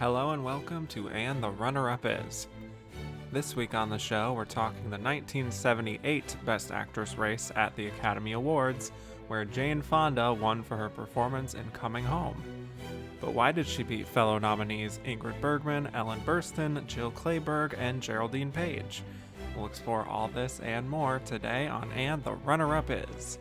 Hello and welcome to And the Runner-Up Is. This week on the show, we're talking the 1978 Best Actress race at the Academy Awards, where Jane Fonda won for her performance in Coming Home. But why did she beat fellow nominees Ingrid Bergman, Ellen Burstyn, Jill Clayburgh, and Geraldine Page? We'll explore all this and more today on And the Runner-Up Is.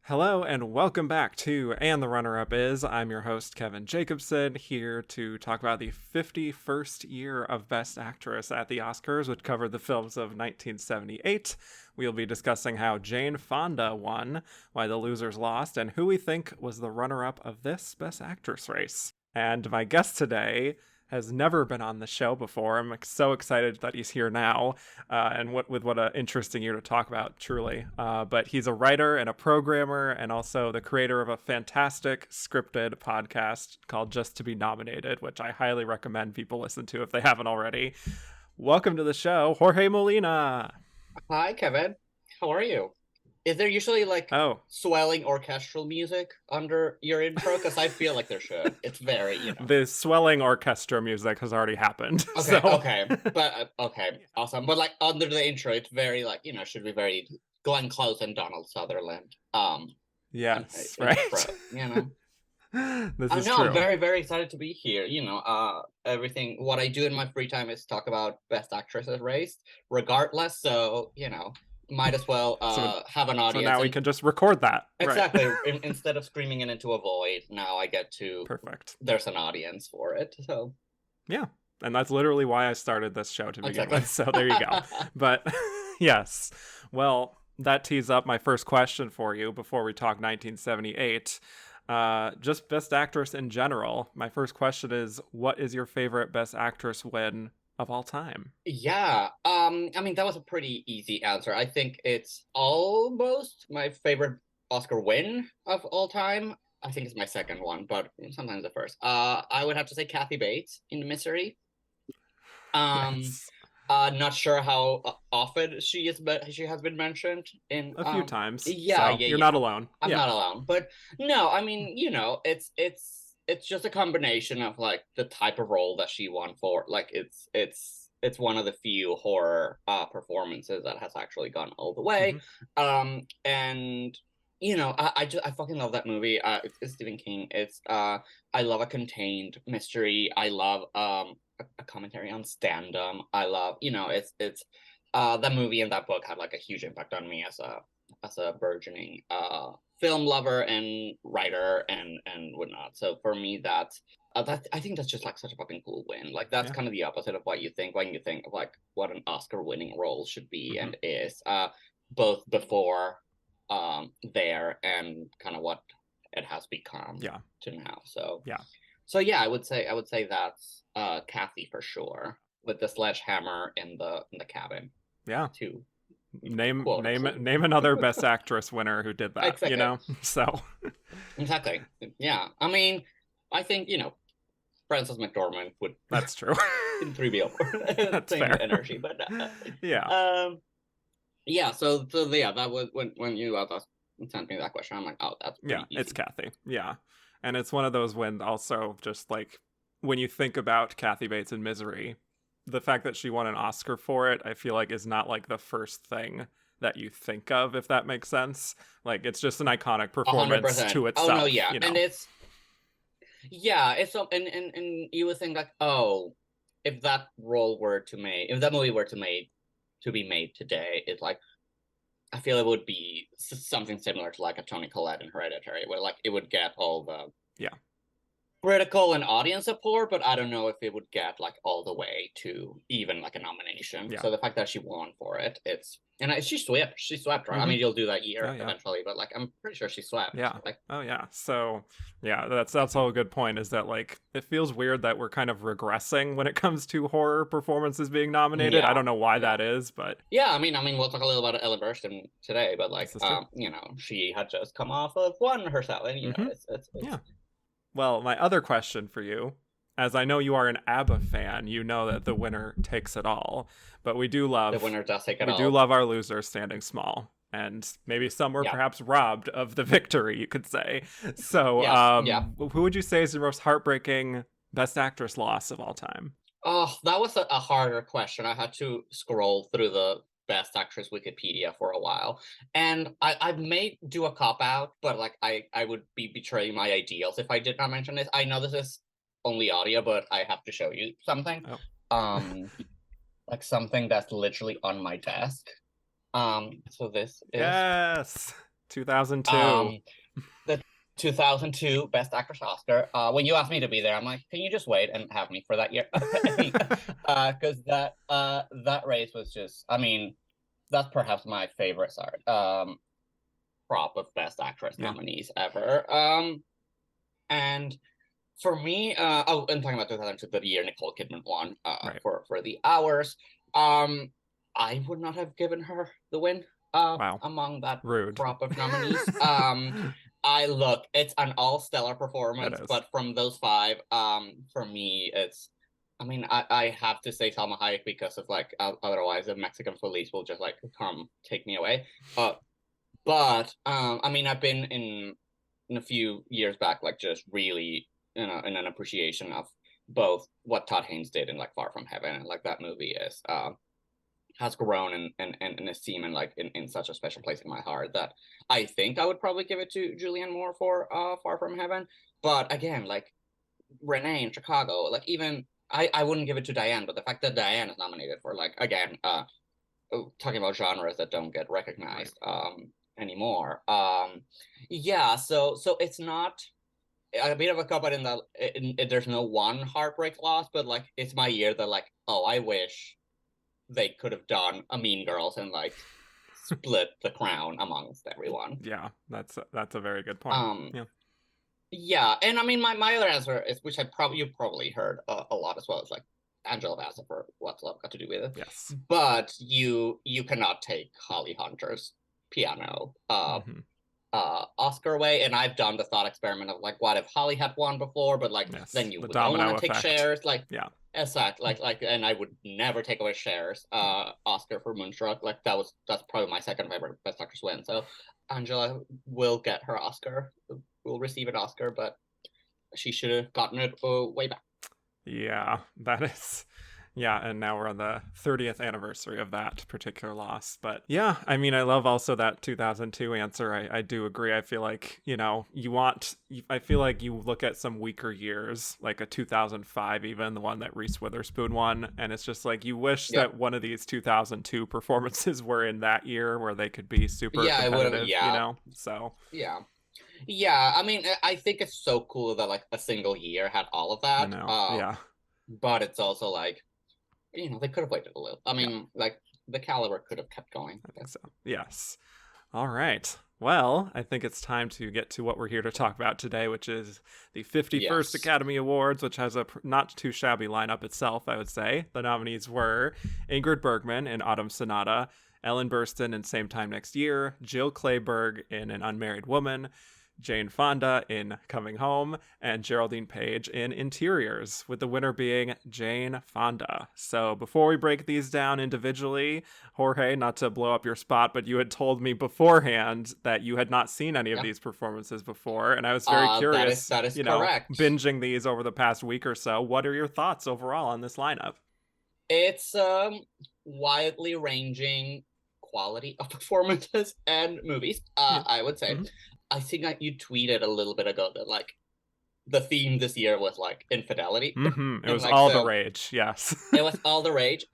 Hello and welcome back to And the Runner-Up Is. I'm your host, Kevin Jacobson, here to talk about the 51st year of Best Actress at the Oscars, which covered the films of 1978. We'll be discussing how Jane Fonda won, why the losers lost, and who we think was the runner-up of this Best Actress race. And my guest today has never been on the show before. I'm so excited that he's here now, and what an interesting year to talk about, truly. But he's a writer and a programmer, and also the creator of a fantastic scripted podcast called Just to Be Nominated, which I highly recommend people listen to if they haven't already. Welcome to the show, Jorge Molina. Hi, Kevin. How are you? Is there usually swelling orchestral music under your intro? Because I feel like there should. It's very, The swelling orchestra music has already happened. Okay. But okay, awesome. But under the intro, it's very should be very Glenn Close and Donald Sutherland. Yes, right. This is true. I'm very, very excited to be here. Everything. What I do in my free time is talk about Best Actresses race, regardless. So might as well have an audience. So now we can just record that. Exactly. Right. Instead of screaming it into a void, now I get to... Perfect. There's an audience for it, so... Yeah, and that's literally why I started this show to begin with, so there you go. But, yes. Well, that tees up my first question for you before we talk 1978. Just Best Actress in general. My first question is, what is your favorite Best Actress win of all time? Yeah, that was a pretty easy answer. I think it's almost my favorite Oscar win of all time. I think it's my second one, but sometimes the first. I would have to say Kathy Bates in Misery. Yes. Not sure how often she has been mentioned in a few times. Yeah, so you're not alone. I'm not alone, but no, it's just a combination of the type of role that she won for. It's one of the few horror performances that has actually gone all the way. Mm-hmm. And I fucking love that movie. It's Stephen King. It's I love a contained mystery. I love a commentary on stand-up. I love it's that movie and that book had a huge impact on me as a burgeoning film lover and writer and whatnot. So for me, I think that's just such a fucking cool win. That's kind of the opposite of what you think when you think of what an Oscar-winning role should be. Mm-hmm. And is both before there and kind of what it has become to now. So I would say that's Kathy for sure, with the sledgehammer in the cabin. Yeah. Too. Name another Best Actress winner who did that. Exactly. So exactly. Yeah. I think Frances McDormand would. That's true. In 3 Billboards. That's fair. Energy, but yeah. Yeah. So that was when you sent me that question. I'm like, oh, that's pretty easy. It's Kathy. Yeah, and it's one of those when also just when you think about Kathy Bates in Misery, the fact that she won an Oscar for it, I feel is not the first thing that you think of, if that makes sense. It's just an iconic performance 100%. To itself. Oh no, yeah, and it's and you would think if that movie were to be made today, it's I feel it would be something similar to a Toni Collette in Hereditary, where it would get all the critical and audience support, but I don't know if it would get like all the way to even like a nomination. Yeah. So the fact that she won for it, she swept, right? I Mm-hmm. mean, you'll do that year Oh, yeah. eventually, but like I'm pretty sure she swept. Yeah. Like, Oh yeah. So yeah, that's all a good point, is that like it feels weird that we're kind of regressing when it comes to horror performances being nominated. I yeah, don't know why yeah. that is, but Yeah, I mean, we'll talk a little about Ellen Burstyn today, but like, this is true. you know, she had just come off of one herself, and you know, it's Yeah. Well, my other question for you, as I know you are an ABBA fan, you know that the winner takes it all. But we do love the winner does take it we all. do love our losers standing small. And maybe some were perhaps robbed of the victory, you could say. So who would you say is the most heartbreaking Best Actress loss of all time? Oh, that was a harder question. I had to scroll through the Best Actress Wikipedia for a while. And I may do a cop-out, but like I would be betraying my ideals if I did not mention this. I know this is only audio, but I have to show you something. Oh. Like something that's literally on my desk. So this is yes, 2002. The 2002 Best Actress Oscar. When you asked me to be there, I'm like, can you just wait and have me for that year? Because that race was just, I mean, that's perhaps my favorite prop of Best Actress nominees ever. And for me, I'm talking about 2002, the year Nicole Kidman won for The Hours. I would not have given her the win among that crop of nominees. It's an all stellar performance, but from those five, for me, it's, I mean, I have to say Salma Hayek because of like, otherwise the Mexican police will just like come take me away. But I mean, I've been in a few years back, like just really, you know, in an appreciation of both what Todd Haynes did in like Far From Heaven, and like that movie has grown and esteem and like in such a special place in my heart that I think I would probably give it to Julianne Moore for Far From Heaven. But again, like Renee in Chicago, like even I wouldn't give it to Diane, but the fact that Diane is nominated for like, again, talking about genres that don't get recognized anymore. So it's not a bit of a cop out in that there's no one heartbreak loss, but like it's my year that like, oh, I wish they could have done a Mean Girls and like split the crown amongst everyone. Yeah, that's a very good point. Yeah, and I mean my other answer is, which you've probably heard a lot as well, is like Angela Bassett for What's Love Got to Do with It. Yes, but you cannot take Holly Hunter's Piano Oscar away. And I've done the thought experiment of like, what if Holly had won before, but like then you don't want to take shares, like exactly, like and I would never take away shares Oscar for Moonstruck. Like that's probably my second favorite Best Actress win. So Angela will get her Oscar, will receive an Oscar, but she should have gotten it way back. Yeah, that is. Yeah, and now we're on the 30th anniversary of that particular loss. But yeah, I mean, I love also that 2002 answer. I do agree. I feel like, you know, I feel like you look at some weaker years, like a 2005 even, the one that Reese Witherspoon won, and it's just like you wish that one of these 2002 performances were in that year where they could be super competitive, you know? So yeah, I mean, I think it's so cool that like a single year had all of that. I know. But it's also like, you know, they could have waited a little. I mean, like the caliber could have kept going. I think so. Yes. All right. Well, I think it's time to get to what we're here to talk about today, which is the 51st Academy Awards, which has a not too shabby lineup itself, I would say. The nominees were Ingrid Bergman in Autumn Sonata, Ellen Burstyn in Same Time Next Year, Jill Clayburgh in An Unmarried Woman, Jane Fonda in Coming Home, and Geraldine Page in Interiors, with the winner being Jane Fonda. So before we break these down individually, Jorge, not to blow up your spot, but you had told me beforehand that you had not seen any of these performances before, and I was very curious, that is correct. Binging these over the past week or so. What are your thoughts overall on this lineup? It's wildly ranging quality of performances and movies, I would say. I think you tweeted a little bit ago that like the theme this year was like infidelity. It was like, all the rage. Yes. It was all the rage.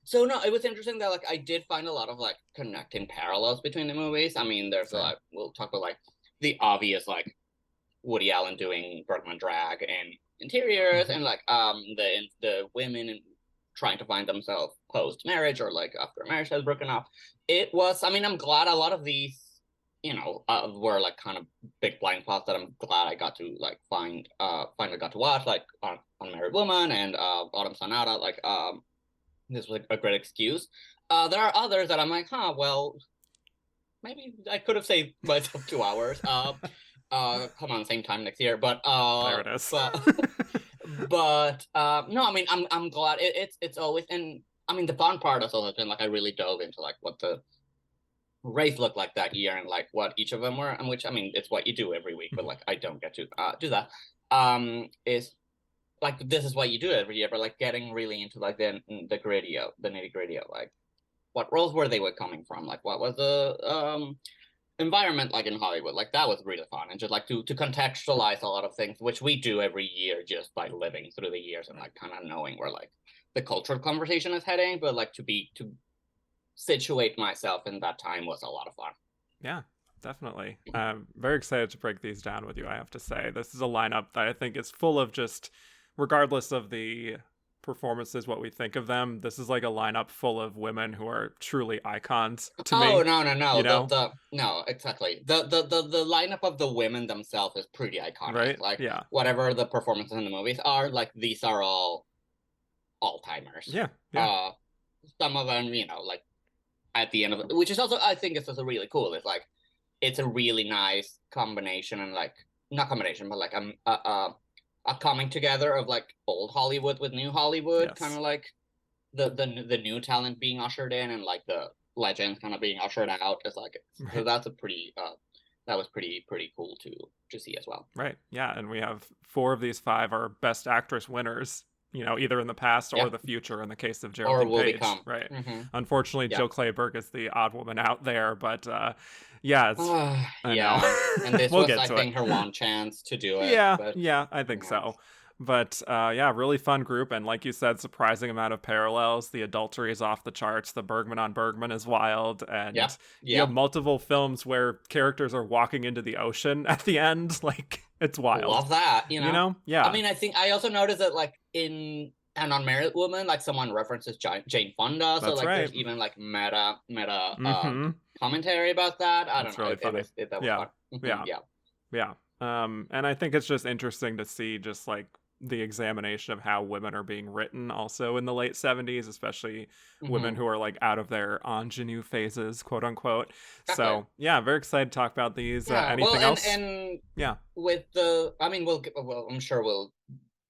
So no, it was interesting that like I did find a lot of like connecting parallels between the movies. I mean, there's like, we'll talk about like the obvious like Woody Allen doing Bergman drag and interiors, and like the women trying to find themselves post marriage or like after marriage has broken up. It was, I mean, I'm glad a lot of these, were like kind of big blind spots that I'm glad I got to like finally got to watch, like Unmarried Woman and Autumn Sonata. Like this was a great excuse. There are others that I'm like, well, maybe I could have saved myself 2 hours. Come on, same time next year. But there it is. but no, I mean, I'm glad it's always, and I mean the fun part has always been like I really dove into like what the race looked like that year and like what each of them were, and which I mean it's what you do every week, but like I don't get to do that. Is like this is what you do every year, but like getting really into like the nitty gritty of like what roles were they were coming from, like what was the environment like in Hollywood. Like that was really fun, and just like to contextualize a lot of things, which we do every year just by living through the years and like kind of knowing where like the cultural conversation is heading. But like to situate myself in that time was a lot of fun. Yeah, definitely. I'm very excited to break these down with you, I have to say. This is a lineup that I think is full of just, regardless of the performances, what we think of them, this is like a lineup full of women who are truly icons to me. Oh, no. You know? No, exactly. The lineup of the women themselves is pretty iconic. Right? Like, yeah. Whatever the performances in the movies are, like, these are all all-timers. Yeah. Some of them, like, at the end of it, which is also, I think it's also really cool. It's like, it's a really nice combination, and like, not combination, but like a coming together of like old Hollywood with new Hollywood, yes. Kind of like the new talent being ushered in and like the legends kind of being ushered out. It's like, right. So that's a pretty that was pretty cool to see as well. Right. Yeah, and we have 4 of these 5 are Best Actress winners, either in the past or the future in the case of Geraldine Page. Become. Right. Mm-hmm. Unfortunately, Jill Clayburgh is the odd woman out there, but yeah, it's, I know. And this was, I think, her one chance to do it. Yeah, I think so. But really fun group, and like you said, surprising amount of parallels. The adultery is off the charts. The Bergman on Bergman is wild, and you have multiple films where characters are walking into the ocean at the end. Like, it's wild. Love that, Yeah. I mean, I think I also noticed that like in An Unmarried Woman, like someone references Jane Fonda, so like there's even like meta commentary about that. I don't know. Really funny. That was fun. Yeah. And I think it's just interesting to see just like the examination of how women are being written also in the late 70s, especially women who are like out of their ingenue phases, quote unquote. Exactly. So very excited to talk about these. Anything else? And with the, I mean, I'm sure we'll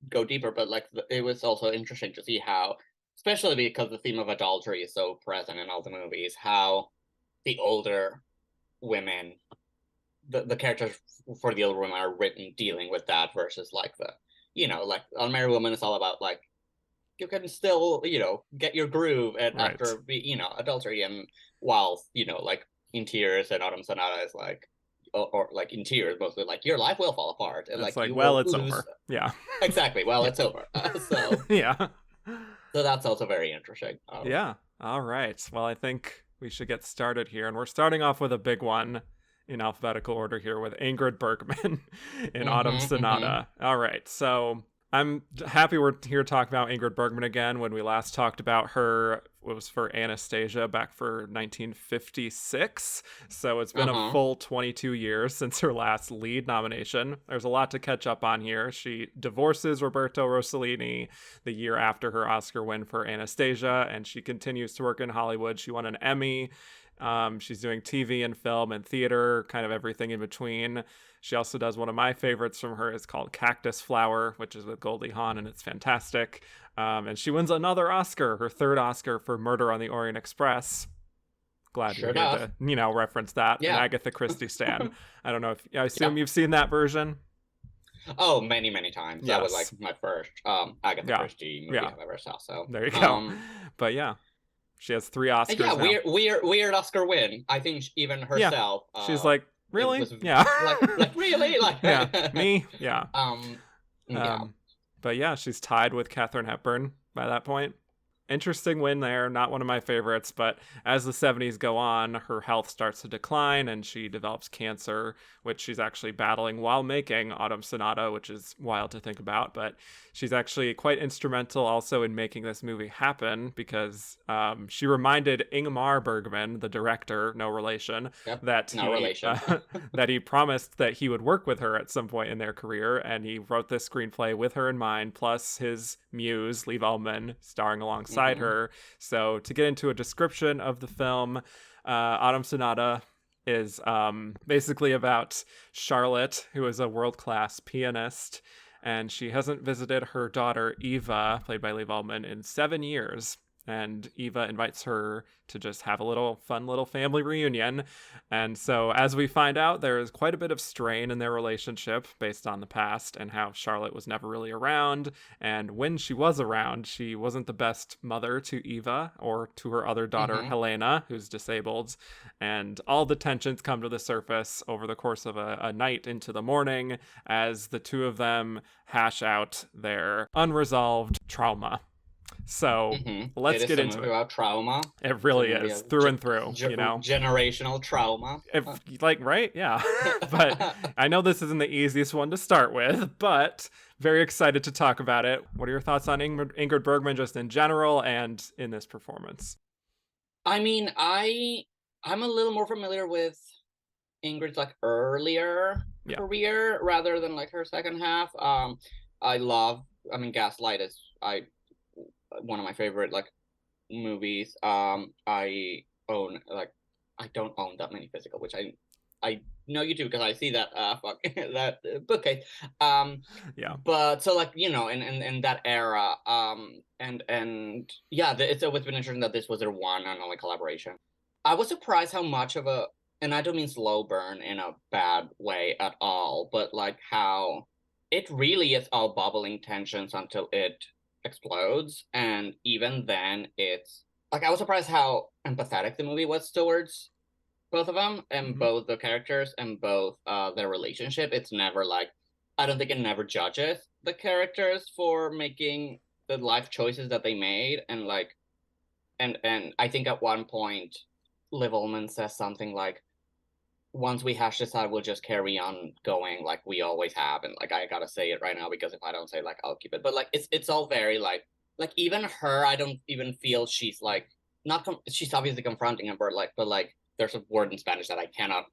go deeper, but like it was also interesting to see how, especially because the theme of adultery is so present in all the movies, how the older women, the characters for the older women are written dealing with that versus like the, like Unmarried Woman is all about like you can still, get your groove and after adultery, and while like in Tears and Autumn Sonata is like, or like in Tears mostly like your life will fall apart and it's like you well it's lose. Over. Yeah. Exactly. Well, it's over. So yeah. So that's also very interesting. Yeah. All right. Well, I think we should get started here, and we're starting off with a big one in alphabetical order here with Ingrid Bergman in Autumn Sonata. All right, so I'm happy we're here to talk about Ingrid Bergman again. When we last talked about her, it was for Anastasia back for 1956. So it's been a full 22 years since her last lead nomination. There's a lot to catch up on here. She divorces Roberto Rossellini the year after her Oscar win for Anastasia, and she continues to work in Hollywood. She won an Emmy. She's doing TV and film and theater, kind of everything in between. She also does one of my favorites from her. It's called Cactus Flower, which is with Goldie Hawn, and it's fantastic. And she wins another Oscar, her 3rd Oscar for Murder on the Orient Express. Glad you're here to, reference that. Yeah. An Agatha Christie stan. I don't know if, I assume you've seen that version? Oh, many, many times. Yes. That was like my first Agatha Christie movie I've ever saw. So there you go. But she has 3 Oscars. Yeah, weird Oscar win. I think even herself. She's like, really? Like really? Like me? Yeah. But she's tied with Katharine Hepburn by that point. interesting win there. Not one of my favorites, but as the 70s go on, her health starts to decline and she develops cancer, which she's actually battling while making Autumn Sonata, which is wild to think about. But she's actually quite instrumental also in making this movie happen because she reminded Ingmar Bergman, the director, no relation, Yep, that no relation. that he promised that he would work with her at some point in their career, and he wrote this screenplay with her in mind, plus his muse, Liv Ullmann, starring alongside her. So to get into a description of the film, Autumn Sonata is basically about Charlotte, who is a world-class pianist, and she hasn't visited her daughter Eva, played by Liv Ullmann, in 7 years. And Eva invites her to just have a little fun little family reunion. And so as we find out, there is quite a bit of strain in their relationship based on the past and how Charlotte was never really around. And when she was around, she wasn't the best mother to Eva or to her other daughter, Helena, who's disabled. And all the tensions come to the surface over the course of a night into the morning as the two of them hash out their unresolved trauma. So let's get into it. About trauma. It really is through and through, you know, generational trauma. Right? Yeah. But I know this isn't the easiest one to start with, but very excited to talk about it. What are your thoughts on Ingrid Bergman just in general and in this performance? I mean, I'm a little more familiar with Ingrid's like earlier career rather than like her second half. Gaslight is one of my favorite like movies. I don't own that many physical, which I know you do because I see that that bookcase. But so like, you know, in that era, it's always been interesting that this was their one and only collaboration. I was surprised how much of a, and I don't mean slow burn in a bad way at all, but like how it really is all bubbling tensions until it explodes. And even then, it's like, I was surprised how empathetic the movie was towards both of them and both the characters and both their relationship. It's never like, I don't think it never judges the characters for making the life choices that they made. And like, and I think at one point Liv Ullmann says something like, once we hash this out, we'll just carry on going like we always have. And like, I gotta say it right now because if I don't say it, like, I'll keep it. But like, it's all very like even her, I don't even feel she's like she's obviously confronting him, but like there's a word in Spanish that I cannot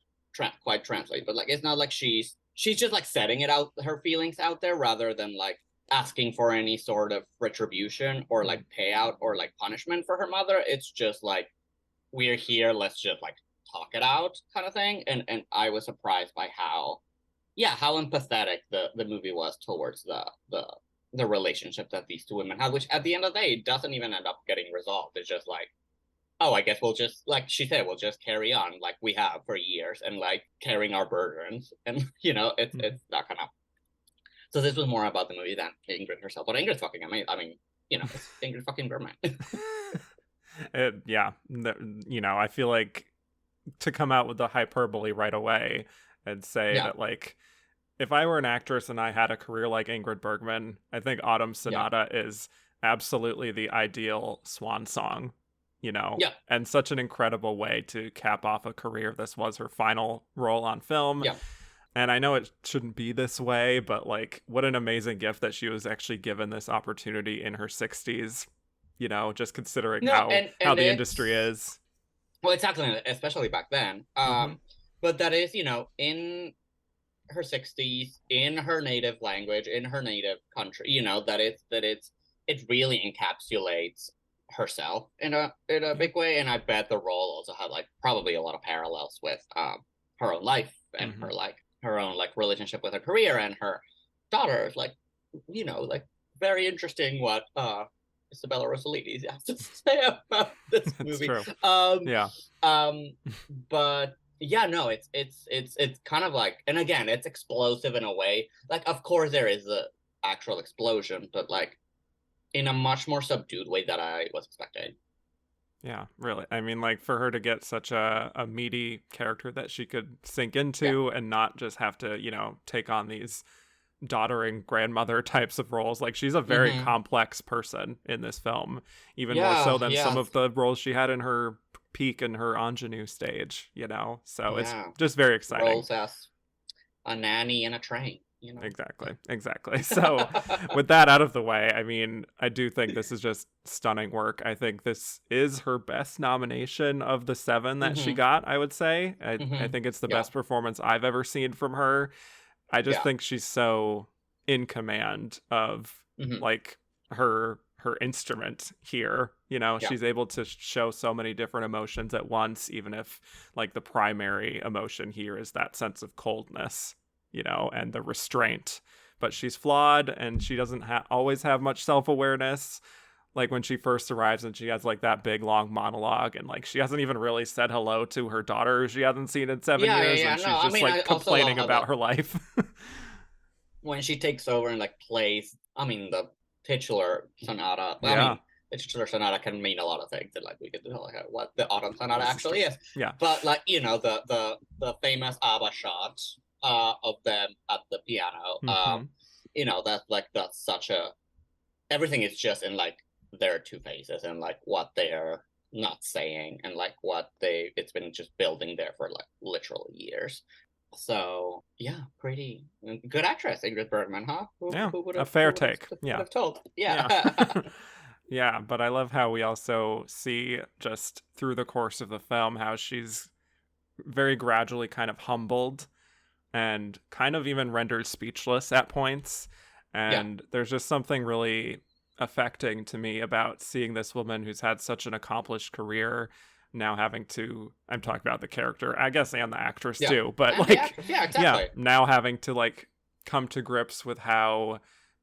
quite translate. But like, it's not like she's just like setting it out, her feelings out there, rather than like asking for any sort of retribution or like payout or like punishment for her mother. It's just like, we're here, let's just like talk it out kind of thing. And I was surprised by how empathetic the movie was towards the relationship that these two women had, which at the end of the day doesn't even end up getting resolved. It's just like, oh, I guess we'll just, like she said, we'll just carry on like we have for years and like carrying our burdens. And you know, it's that kind of. So this was more about the movie than Ingrid herself. But Ingrid's fucking amazing. I mean, you know, it's Ingrid fucking Bergman. You know, I feel like to come out with the hyperbole right away and say that like, if I were an actress and I had a career like Ingrid Bergman, I think Autumn Sonata is absolutely the ideal swan song, you know, and such an incredible way to cap off a career. This was her final role on film. And I know it shouldn't be this way, but like, what an amazing gift that she was actually given this opportunity in her 60s, you know, just considering how the industry is. Well, exactly, especially back then. But that is, you know, in her 60s, in her native language, in her native country, you know, it really encapsulates herself in a big way. And I bet the role also had like probably a lot of parallels with her own life and her own like relationship with her career and her daughters. Like, you know, like very interesting what Isabella Rossellini has to say about this movie. True. But yeah, no, it's kind of like, and again, it's explosive in a way. Like, of course there is a actual explosion, but like in a much more subdued way that I was expecting. Yeah, really. I mean, like, for her to get such a meaty character that she could sink into and not just have to, you know, take on these doddering grandmother types of roles. Like, she's a very complex person in this film, even more so than some of the roles she had in her peak and her ingenue stage, you know? So it's just very exciting. Roles as a nanny in a train. You know? Exactly. So with that out of the way, I mean, I do think this is just stunning work. I think this is her best nomination of the 7 that she got, I would say. I think it's the best performance I've ever seen from her. I just think she's so in command of like her instrument here. You know, she's able to show so many different emotions at once, even if like the primary emotion here is that sense of coldness, you know, and the restraint. But she's flawed, and she doesn't always have much self-awareness. Like when she first arrives and she has like that big long monologue, and like she hasn't even really said hello to her daughter she hasn't seen in 7 years, and she's just complaining about her life. When she takes over and like plays, I mean, the titular sonata. I mean, the titular sonata can mean a lot of things, and like we could tell like what the autumn sonata actually is. Yeah. But like, you know, the famous ABBA shot of them at the piano. You know, that's such a, everything is just in like their two faces and like what they're not saying and like what it's been just building there for like literal years. So yeah, pretty good actress, Ingrid Bergman, huh? Who would have, a fair take. Have told. Yeah. Yeah, but I love how we also see just through the course of the film how she's very gradually kind of humbled and kind of even rendered speechless at points. And there's just something really affecting to me about seeing this woman who's had such an accomplished career now having to, I'm talking about the character, I guess, and the actress too, but and like, exactly. Now having to like come to grips with how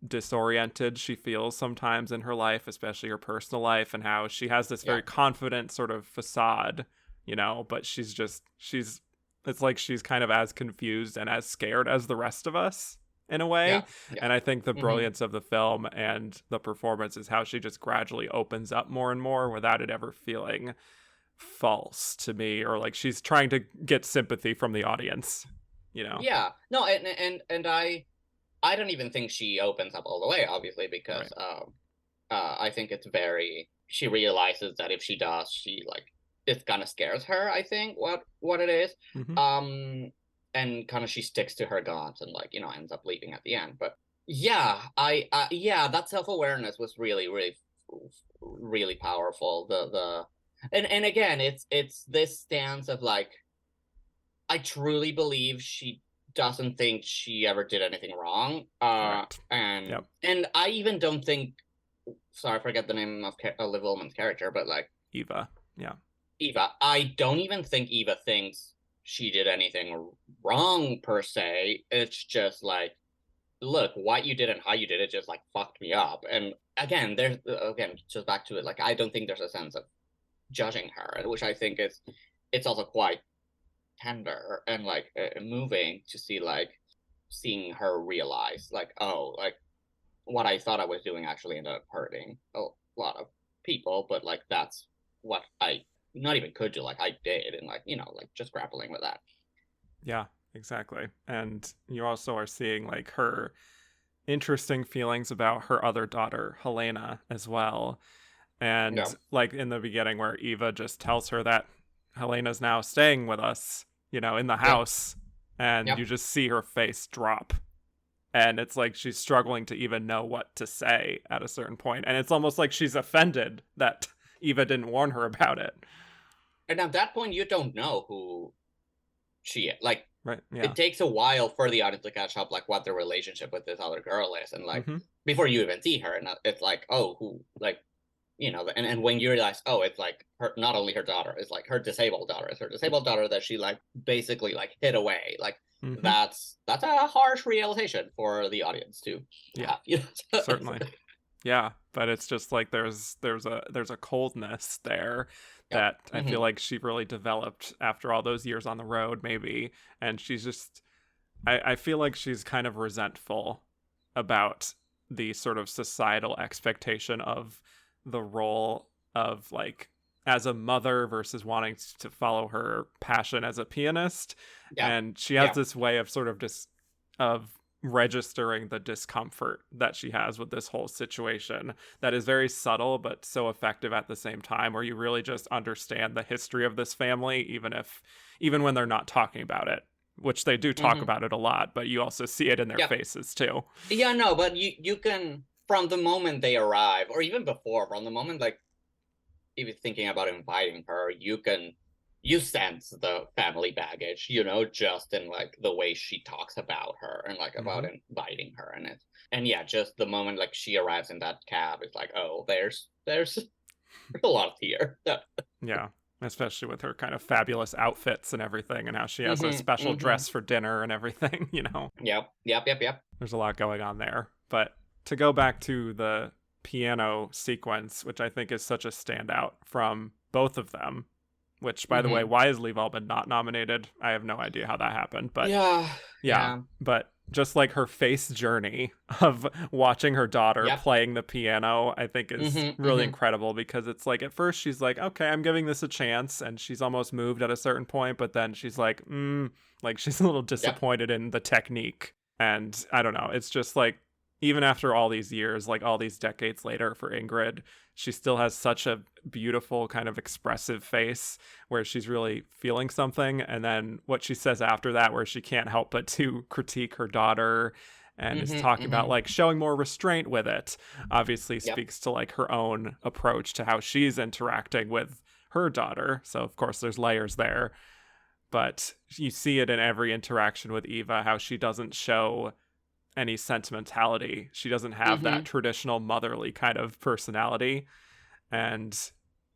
disoriented she feels sometimes in her life, especially her personal life, and how she has this very confident sort of facade, you know, but it's like she's kind of as confused and as scared as the rest of us in a way. And I think the brilliance of the film and the performance is how she just gradually opens up more and more without it ever feeling false to me, or like she's trying to get sympathy from the audience, you know? Yeah. No, and I don't even think she opens up all the way, obviously, because I think it's very, she realizes that if she does, she like, it kind of scares her, I think, what it is. And kind of she sticks to her guns and like, you know, ends up leaving at the end. But yeah, that self-awareness was really, really, really powerful. And again, it's this stance of like, I truly believe she doesn't think she ever did anything wrong. And I even don't think, sorry, I forget the name of Liv Ullmann's character, but like Eva. Eva, I don't even think Eva thinks she did anything wrong per se. It's just like, look, what you did and how you did it just like fucked me up. And again, just back to it, like I don't think there's a sense of judging her, which I think it's also quite tender and like moving to see, like seeing her realize like, oh, like what I thought I was doing actually ended up hurting a lot of people, but like that's what I not even could do, like I did, and like, you know, like just grappling with that. Yeah, exactly. And you also are seeing like her interesting feelings about her other daughter, Helena, as well. And like in the beginning where Eva just tells her that Helena's now staying with us, you know, in the house, and you just see her face drop. And it's like she's struggling to even know what to say at a certain point. And it's almost like she's offended that Eva didn't warn her about it. And at that point, you don't know who she is. Like, it takes a while for the audience to catch up, like, what the relationship with this other girl is. And, like, before you even see her, and it's like, oh, who, like, you know, and when you realize, oh, it's, like, her, not only her daughter, it's, like, her disabled daughter. It's her disabled daughter that she, like, basically, like, hid away. Like, that's a harsh realization for the audience, too. Yeah, you know? Certainly. Yeah, but it's just, like, there's a coldness there that I feel like she really developed after all those years on the road, maybe. And she's just, I feel like she's kind of resentful about the sort of societal expectation of the role of like as a mother versus wanting to follow her passion as a pianist. And she has this way of sort of just of registering the discomfort that she has with this whole situation that is very subtle but so effective at the same time, where you really just understand the history of this family, even when they're not talking about it, which they do talk about it a lot, but you also see it in their faces too. Yeah, no, but you can, from the moment they arrive, or even before, from the moment, like, even thinking about inviting her, you sense the family baggage, just in like the way she talks about her and like about inviting her. And yeah, just the moment like she arrives in that cab, it's like, oh, there's a lot here. Yeah, especially with her kind of fabulous outfits and everything, and how she has a special dress for dinner and everything, Yep. There's a lot going on there. But to go back to the piano sequence, which I think is such a standout from both of them, which, by the way, why is Liv Ullmann not nominated? I have no idea how that happened, but yeah. But just like her face journey of watching her daughter playing the piano, I think is really incredible, because it's like, at first she's like, okay, I'm giving this a chance, and she's almost moved at a certain point, but then she's like, like she's a little disappointed in the technique. And I don't know, it's just like, even after all these years, like all these decades later for Ingrid, she still has such a beautiful kind of expressive face where she's really feeling something. And then what she says after that, where she can't help but to critique her daughter and is talking about like showing more restraint with it, obviously speaks to like her own approach to how she's interacting with her daughter. So of course there's layers there, but you see it in every interaction with Eva, how she doesn't show any sentimentality. She doesn't have that traditional motherly kind of personality. And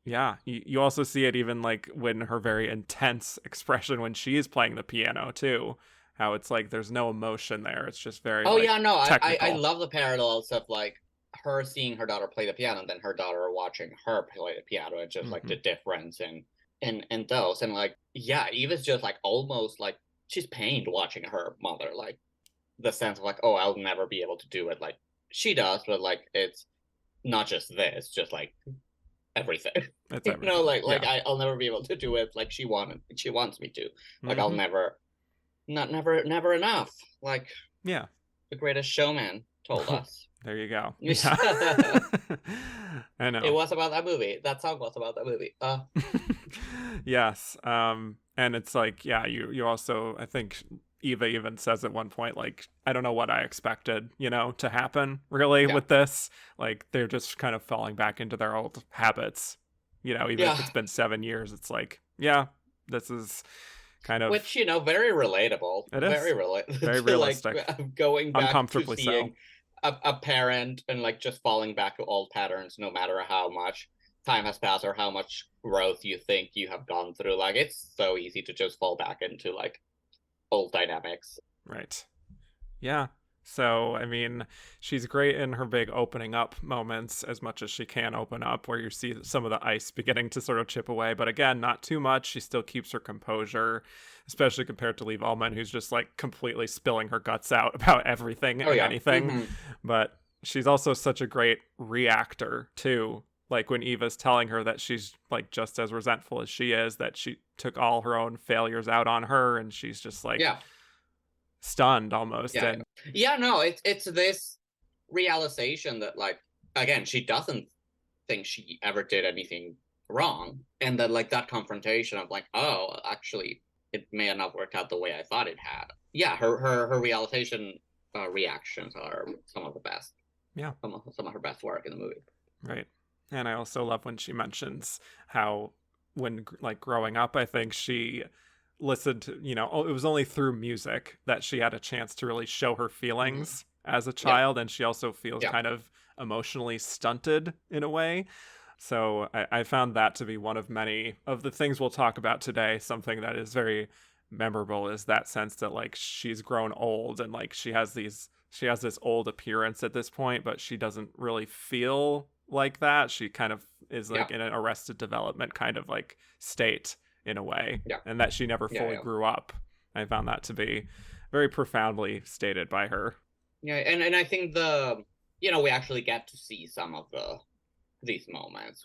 yeah, you also see it even like when her very intense expression when she is playing the piano too, how it's like there's no emotion there. It's just very I love the parallels of like her seeing her daughter play the piano and then her daughter watching her play the piano, and just like the difference in those. And like, yeah, Eva's just like almost like she's pained watching her mother, like the sense of like, oh, I'll never be able to do it like she does, but like it's not just this, just like everything. It's everything. I'll never be able to do it like she wants me to. Like I'll never enough. Like the Greatest Showman told us. There you go. Yeah. I know. It was about that movie. That song was about that movie. Yes. And it's like, yeah, you also, I think Eva even says at one point, like, I don't know what I expected, to happen really with this. Like, they're just kind of falling back into their old habits, even if it's been 7 years. It's like, yeah, this is kind of... Which, very relatable. It is. Very realistic. Like, going back uncomfortably to seeing a parent and, like, just falling back to old patterns, no matter how much time has passed or how much growth you think you have gone through. Like, it's so easy to just fall back into, like, old dynamics. Right. Yeah. So, I mean, she's great in her big opening up moments, as much as she can open up, where you see some of the ice beginning to sort of chip away. But again, not too much. She still keeps her composure, especially compared to Liv Ullmann, who's just like completely spilling her guts out about everything and anything. But she's also such a great reactor, too. Like when Eva's telling her that she's like just as resentful as she is, that she took all her own failures out on her, and she's just like stunned almost. It's this realization that, like, again, she doesn't think she ever did anything wrong, and then like that confrontation of like, oh, actually it may have not worked out the way I thought it had. Her realization reactions are some of the best. Some of her best work in the movie. Right. And I also love when she mentions how, when like growing up, I think she listened to, it was only through music that she had a chance to really show her feelings as a child. And she also feels kind of emotionally stunted in a way. So I found that to be one of many of the things we'll talk about today. Something that is very memorable is that sense that like she's grown old, and like she has this old appearance at this point, but she doesn't really feel like that. She kind of is like in an arrested development kind of like state in a way, and that she never fully grew up. I found that to be very profoundly stated by her. And I think we actually get to see some of these moments.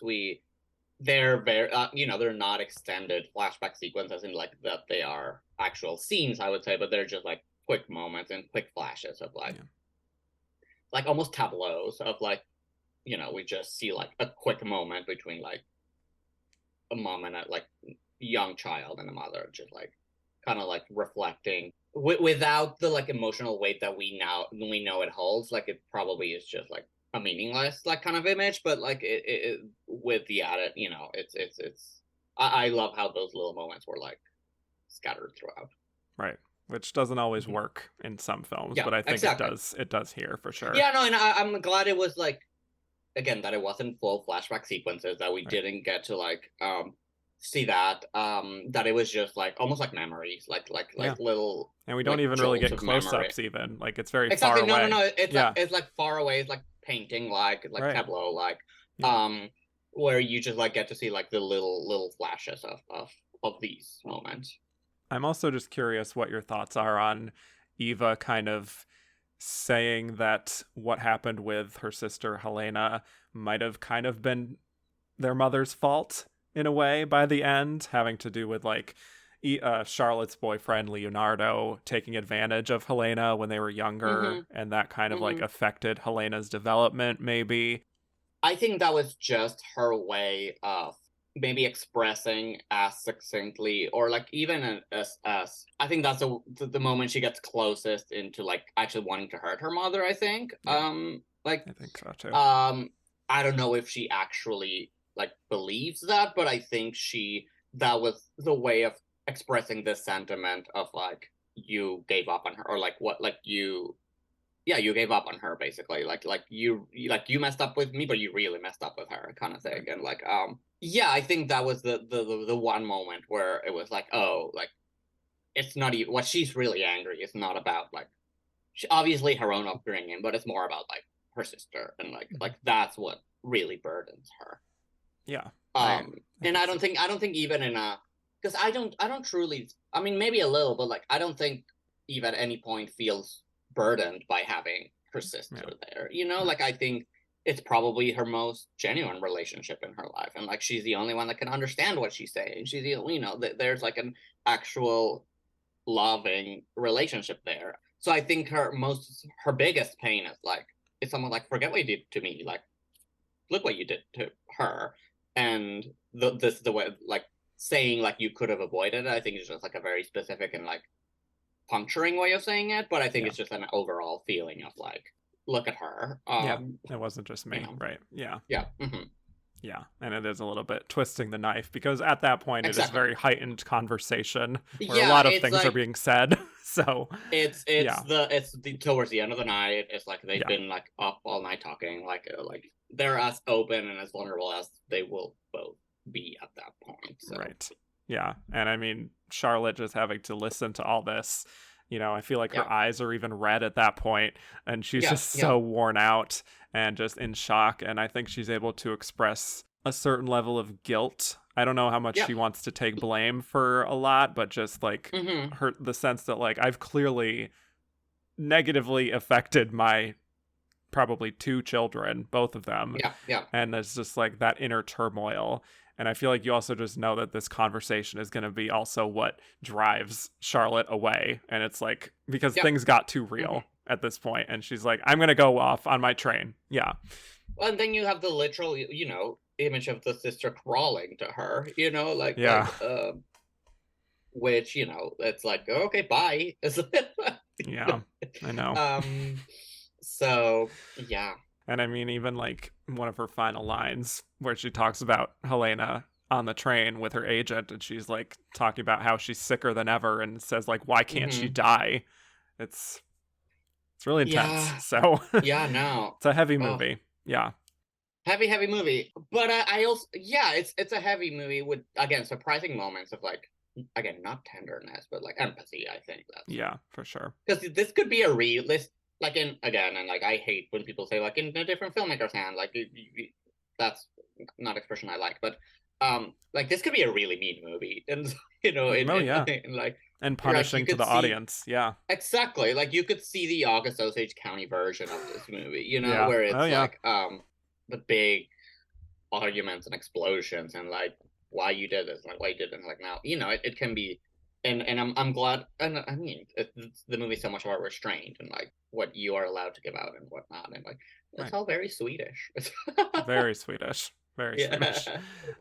They're very they're not extended flashback sequences in like that they are actual scenes, I would say, but they're just like quick moments and quick flashes of Yeah. like almost tableaus of like, we just see like a quick moment between like a mom and a like young child and a mother, just like kind of like reflecting without the like emotional weight that we know it holds. Like it probably is just like a meaningless like kind of image, but like it with the added, it's I love how those little moments were like scattered throughout. Right. Which doesn't always work in some films, Yeah, but I think exactly. it does here for sure. Yeah, no, and I'm glad it was like, again, that it wasn't full flashback sequences, that we Right. didn't get to like see that, that it was just like almost like memories, like Yeah. little And we don't like even really jolts get of memory. close-ups even. Like it's very far Exactly. No, no, away. no. It's like Yeah. it's like far away. It's like painting, like Right. tableau, like Yeah. um, where you just like get to see like the little flashes of these moments. I'm also just curious what your thoughts are on Eva kind of saying that what happened with her sister Helena might have kind of been their mother's fault in a way by the end, having to do with like Charlotte's boyfriend Leonardo taking advantage of Helena when they were younger, Mm-hmm. and that kind of like Mm-hmm. affected Helena's development, maybe. I think that was just her way of maybe expressing as succinctly, or like even as I think that's the moment she gets closest into like actually wanting to hurt her mother. I think. Yeah, Like I think so too. I don't know if she actually like believes that, but I think that was the way of expressing this sentiment of like you gave up on her, or like what like you yeah, you gave up on her basically, like you messed up with me, but you really messed up with her kind of thing. Right. And like yeah, I think that was the one moment where it was like, oh, like it's not even what she's really angry. It's not about like obviously her own upbringing, but it's more about like her sister, and like Mm-hmm. that's what really burdens her. Yeah, um I and think I so. don't think even in a, because I don't truly, I mean maybe a little, but like I don't think Eve at any point feels burdened by having her sister Yeah, there, right. like I think it's probably her most genuine relationship in her life, and like she's the only one that can understand what she's saying. She's the, there's like an actual loving relationship there. So I think her biggest pain is like, if someone like, forget what you did to me, like look what you did to her. And the way like saying like you could have avoided it, I think is just like a very specific and like puncturing way of saying it, but I think Yeah, it's just an overall feeling of like, look at her. yeah. It wasn't just me, right? Yeah. Yeah. Mm-hmm. Yeah, and it is a little bit twisting the knife because at that point it is Exactly. very heightened conversation where a Yeah, lot of it's things are like being said. So, it's yeah, the towards the end of the night, it's like they've yeah, been like up all night talking, like they're as open and as vulnerable as they will both be at that point. So right. Yeah, and I mean, Charlotte just having to listen to all this, I feel like yeah, her eyes are even red at that point, and she's yeah, just yeah, so worn out and just in shock. And I think she's able to express a certain level of guilt. I don't know how much yeah. she wants to take blame for a lot, but just like Mm-hmm. the sense that like I've clearly negatively affected my probably two children, both of them. Yeah, yeah. And it's just like that inner turmoil. And I feel like you also just know that this conversation is going to be also what drives Charlotte away. And it's like, because Yeah. things got too Mm-hmm. real at this point, and she's like, I'm going to go off on my train. Yeah. And then you have the literal, image of the sister crawling to her, Yeah. which, it's like, okay, bye. Yeah. I know. um, so yeah. And I mean, even like one of her final lines where she talks about Helena on the train with her agent, and she's like talking about how she's sicker than ever and says like, why can't she Mm-hmm. die? It's it's really intense. Yeah. So Yeah, no. it's a heavy Oh, movie. Yeah. heavy movie. But I also, yeah, it's a heavy movie with, again, surprising moments of like, again, not tenderness, but like empathy. I think that's Yeah, for sure. because this could be a realist, like in, again, and like I hate when people say like in a different filmmaker's hand, like that's not expression I like, but like this could be a really mean movie, and Oh yeah. in like, And you punishing to could the see audience. Yeah. exactly, like you could see the August Osage County version of this movie, Yeah. where Oh it's yeah. like the big arguments and explosions and like why you did this, like why you did it, like now it can be and I'm glad, and I mean the movie's so much about restraint and like what you are allowed to give out and whatnot, and like it's Right. all very Swedish. Very Swedish. Very Swedish.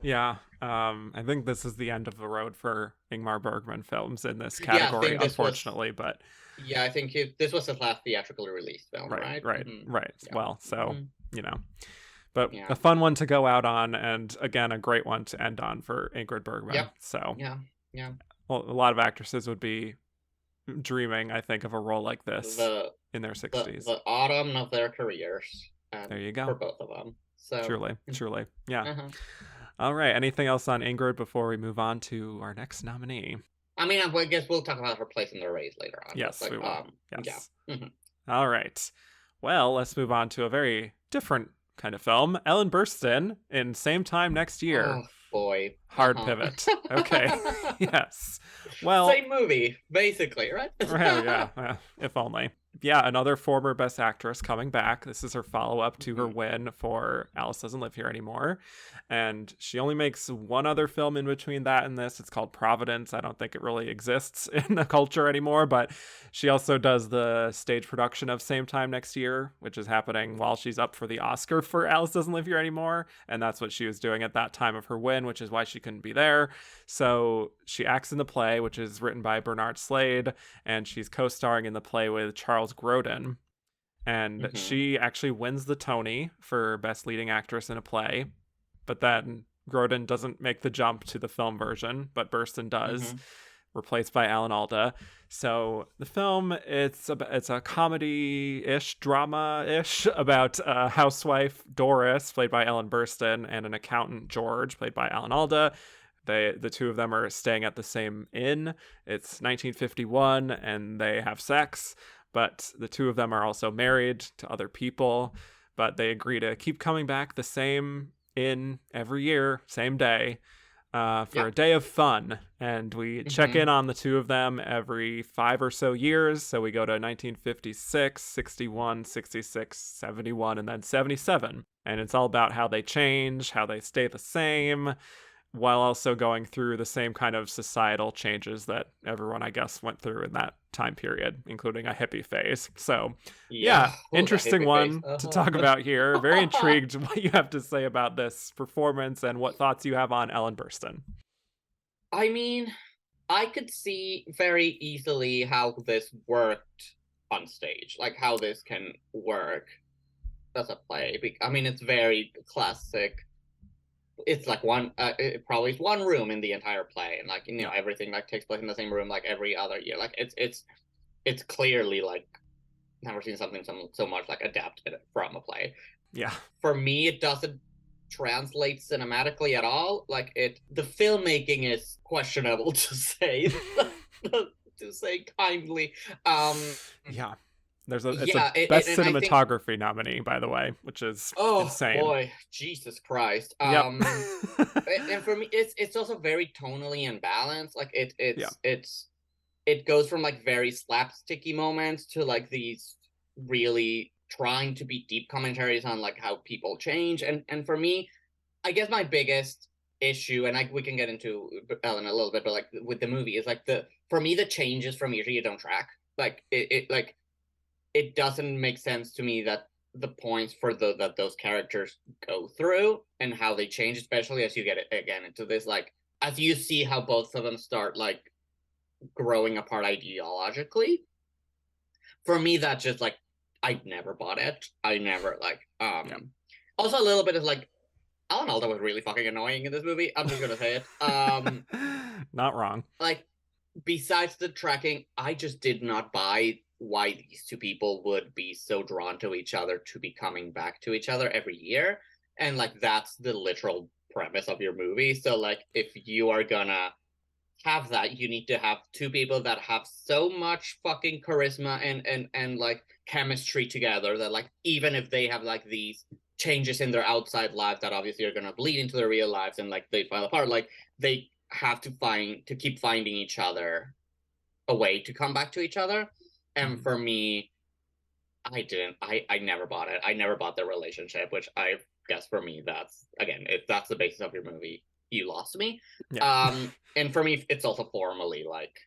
Yeah. Yeah. I think this is the end of the road for Ingmar Bergman films in this Yeah, I category, think this was. unfortunately. But Yeah, I think this was his last theatrically released film, right, right? right, Mm-hmm. right. Yeah. Well, so, Mm-hmm. you know, but Yeah. a fun one to go out on, and again, a great one to end on for Ingrid Bergman. Yep. So, Yeah. Yeah. well, a lot of actresses would be dreaming, I think, of a role like this The in their the 60s. the autumn of their careers, There and you for go. both of them. So. Truly, truly. Yeah. Uh-huh. All right. Anything else on Ingrid before we move on to our next nominee? I mean, I guess we'll talk about her place in the race later on. Yes, But, we like, will. yeah. Yes. Mhm. All right. Well, let's move on to a very different kind of film. Ellen Burstyn in Same Time Next Year. Oh boy. Hard pivot. Okay. Yes. Well, Same movie, basically, right? well, yeah, if only. Yeah, another former Best Actress coming back. This is her follow-up to her win for Alice Doesn't Live Here Anymore. And she only makes one other film in between that and this. It's called Providence. I don't think it really exists in the culture anymore, but she also does the stage production of Same Time Next Year, which is happening while she's up for the Oscar for Alice Doesn't Live Here Anymore. And that's what she was doing at that time of her win, which is why she couldn't be there. So she acts in the play, which is written by Bernard Slade, and she's co-starring in the play with Charles Grodin. And she actually wins the Tony for Best Leading Actress in a Play, but then Grodin doesn't make the jump to the film version, but Burstyn does, replaced by Alan Alda. So the film, it's a comedy-ish, drama-ish about a housewife, Doris, played by Ellen Burstyn, and an accountant, George, played by Alan Alda. The two of them are staying at the same inn. It's 1951, and they have sex, but the two of them are also married to other people, but they agree to keep coming back the same inn every year, same day, for a day of fun. And we check in on the two of them every 5 or so years. So we go to 1956, 61, 66, 71, and then 77. And it's all about how they change, how they stay the same, while also going through the same kind of societal changes that everyone, I guess, went through in that time period, including a hippie phase. So, yeah, interesting one to talk about here. Very intrigued what you have to say about this performance and what thoughts you have on Ellen Burstyn. I mean, I could see very easily how this worked on stage, like how this can work as a play. I mean, it's very classic. It's like it probably is one room in the entire play, and like, you know, everything like takes place in the same room like every other year. Like it's clearly like never seen something so much like adapted from a play. Yeah. For me, it doesn't translate cinematically at all. Like the filmmaking is questionable to say kindly. Yeah. It's a best cinematography nominee, by the way, which is insane. Oh boy, Jesus Christ. Yep. And for me, it's also very tonally imbalanced. Like it goes from like very slapsticky moments to like these really trying to be deep commentaries on like how people change. And for me, I guess my biggest issue, and we can get into Ellen a little bit, but like with the movie is like for me the changes from year to year don't track. Like it doesn't make sense to me that the points for that those characters go through and how they change, especially as you get again into this, like as you see how both of them start like growing apart ideologically. For me, that's just like I never bought it. I never like Also a little bit of like Alan Alda was really fucking annoying in this movie. I'm just gonna say it. Not wrong. Like besides the tracking, I just did not buy why these two people would be so drawn to each other to be coming back to each other every year. And like that's the literal premise of your movie. So like if you are gonna have that, you need to have two people that have so much fucking charisma and like chemistry together that like even if they have like these changes in their outside lives that obviously are gonna bleed into their real lives and like they fall apart, like they have to keep finding each other a way to come back to each other. And for me, I never bought it. I never bought their relationship, which I guess for me, that's, again, if that's the basis of your movie, you lost me. Yeah. And for me, it's also formally like,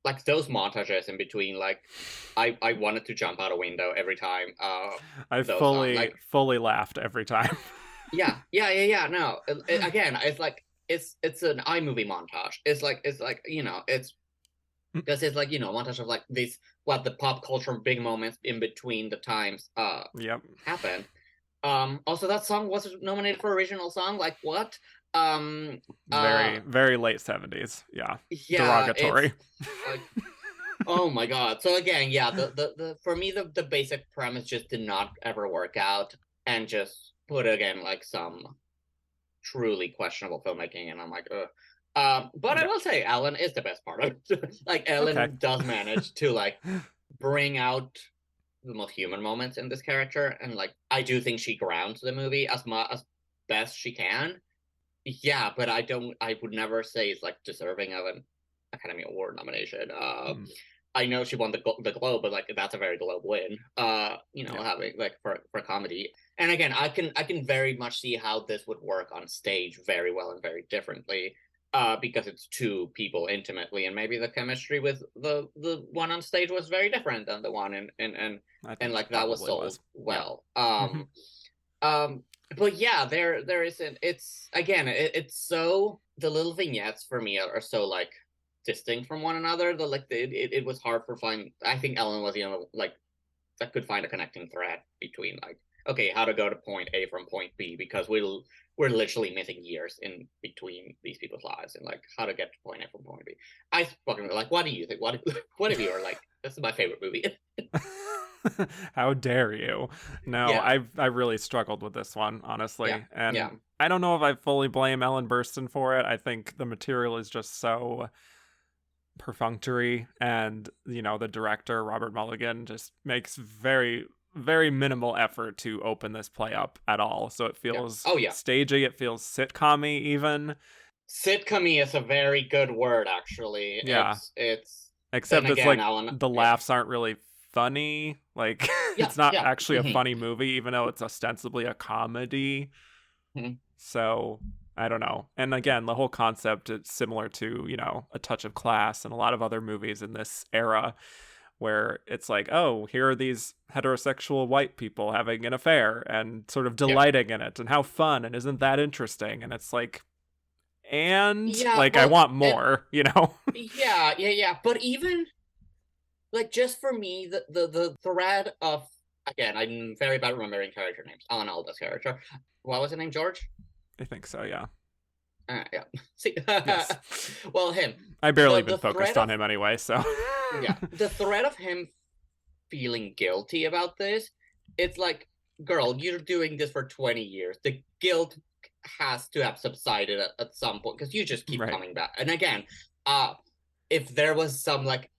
like those montages in between, like I wanted to jump out a window every time. I Those songs, like fully laughed every time. yeah. No, again, it's like it's an iMovie montage. It's like it's because it's like montage of like these what the pop culture big moments in between the times Yep. happened. Also, that song was nominated for original song. Like what? Um, uh, Very late 70s. Yeah. yeah, it's Derogatory. like oh my god. So again, yeah, the for me the basic premise just did not ever work out, and just put again like some truly questionable filmmaking, and I'm like, ugh. But I Yeah. will say Ellen is the best part of it. Like Okay. Ellen does manage to like bring out the most human moments in this character, and like I do think she grounds the movie as much as best she can. Yeah, but I would never say it's like deserving of an Academy Award nomination. Hmm. I know she won the Globe, but like that's a very Globe win. Yeah. Having like for comedy. And again, I can very much see how this would work on stage very well and very differently. Because it's two people intimately, and maybe the chemistry with the one on stage was very different than the one I and think like it that was probably sold was. Yeah. well. Hmm. But yeah, there isn't. It's again, it's so the little vignettes for me are so like distinct from one another. The like it was hard for find. I think Ellen was the only like that could find a connecting thread between like okay, how to go to point A from point B, because we're literally missing years in between these people's lives, and like how to get to point A from point B. I fucking like. What do you think? What if you are like this is my favorite movie? How dare you? No, Yeah, I really struggled with this one, yeah, honestly. yeah, And I don't know if I fully blame Ellen Burstyn for it. I think the material is just so perfunctory, and the director Robert Mulligan just makes very minimal effort to open this play up at all. So it yeah. feels Oh yeah. stagey, it feels sitcom-y even. Sitcom is a very good word, actually. Yeah. It's then Except it's again, like Alan. the Yeah, laughs aren't really funny. Like yeah, it's not yeah. actually a funny movie, even though it's ostensibly a comedy. Mhm. So I don't know. And again, the whole concept is similar to, A Touch of Class and a lot of other movies in this era where it's like, oh, here are these heterosexual white people having an affair and sort of Yeah, delighting in it, and how fun, and isn't that interesting? And it's like, and yeah. like I Well, want it. more. Yeah. But even like just for me, the thread of again, I'm very bad remembering character names. Alan Alda's character. What was his name? George. I think so, yeah. Yeah. See, Yes. well, him. I barely been The thread focused on of him anyway, so. yeah, the thread of him feeling guilty about this. It's like, girl, you're doing this for 20 years. The guilt has to have subsided at some point because you just keep Right. coming back. And again, uh, if there was some like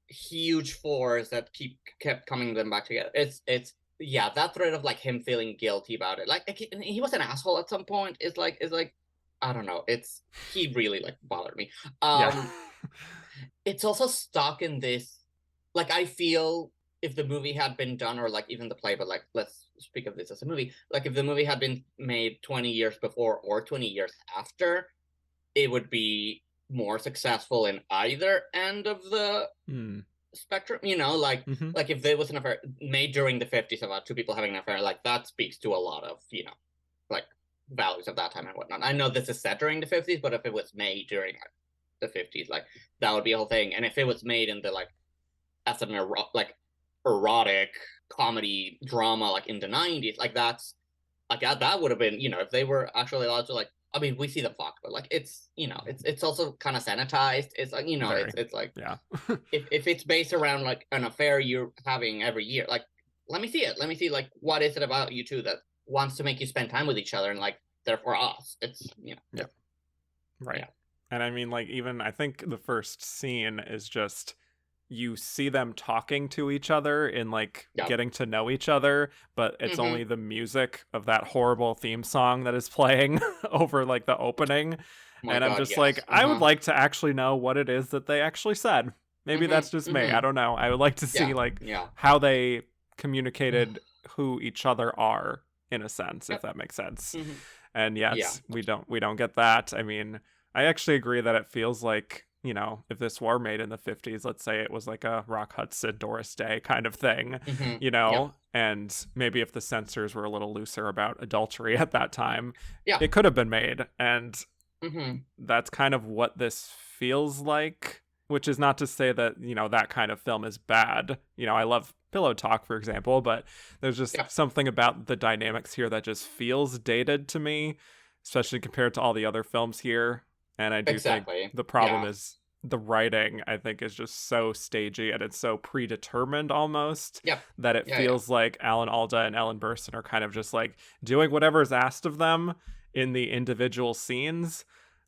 huge force that kept coming them back together, it's yeah, that thread of like him feeling guilty about it. Like he was an asshole at some point. It's like I don't know. It's he really like bothered me. Yeah. It's also stuck in this like I feel if the movie had been done or like even the play, but like let's speak of this as a movie, like if the movie had been made 20 years before or 20 years after, it would be more successful in either end of the Hmm. spectrum, Mm-hmm. like if there was an affair made during the 50s about two people having an affair, like that speaks to a lot of like values of that time and whatnot. I know this is set during the 50s, but if it was made during like, the 50s, like that would be a whole thing. And if it was made in the like as an like erotic comedy drama like in the 90s, like that's like that would have been if they were actually allowed to like I mean we see them fuck, but like it's it's also kind of sanitized. It's like Very. it's like Yeah. if it's based around like an affair you're having every year, like let me see it. Let me see like what is it about you two that wants to make you spend time with each other and like therefore us. It's Yeah. Right. yeah. And I mean, like, even I think the first scene is just you see them talking to each other in like Yeah. getting to know each other, but it's only the music of that horrible theme song that is playing over like the opening. Oh my And I'm god, just like, yes. I would like to actually know what it is that they actually said. Maybe that's just me. I don't know. I would like to see Yeah. like Yeah. how they communicated who each other are in a sense, if Yep. that makes sense. Mm-hmm. And yet Yeah. we don't get that. I mean, I actually agree that it feels like you know, if this were made in the 50s, let's say it was like a Rock Hudson, Doris Day kind of thing, you Yeah. know, and maybe if the censors were a little looser about adultery at that time, Yeah. it could have been made. And Mm-hmm. that's kind of what this feels like, which is not to say that, you know, that kind of film is bad. You know, I love Pillow Talk, for example, but there's just Yeah. something about the dynamics here that just feels dated to me, especially compared to all the other films here. And I do think the problem is the writing, I think, is just so stagey and it's so predetermined almost that it feels like Alan Alda and Ellen Burstyn are kind of just like doing whatever is asked of them in the individual scenes,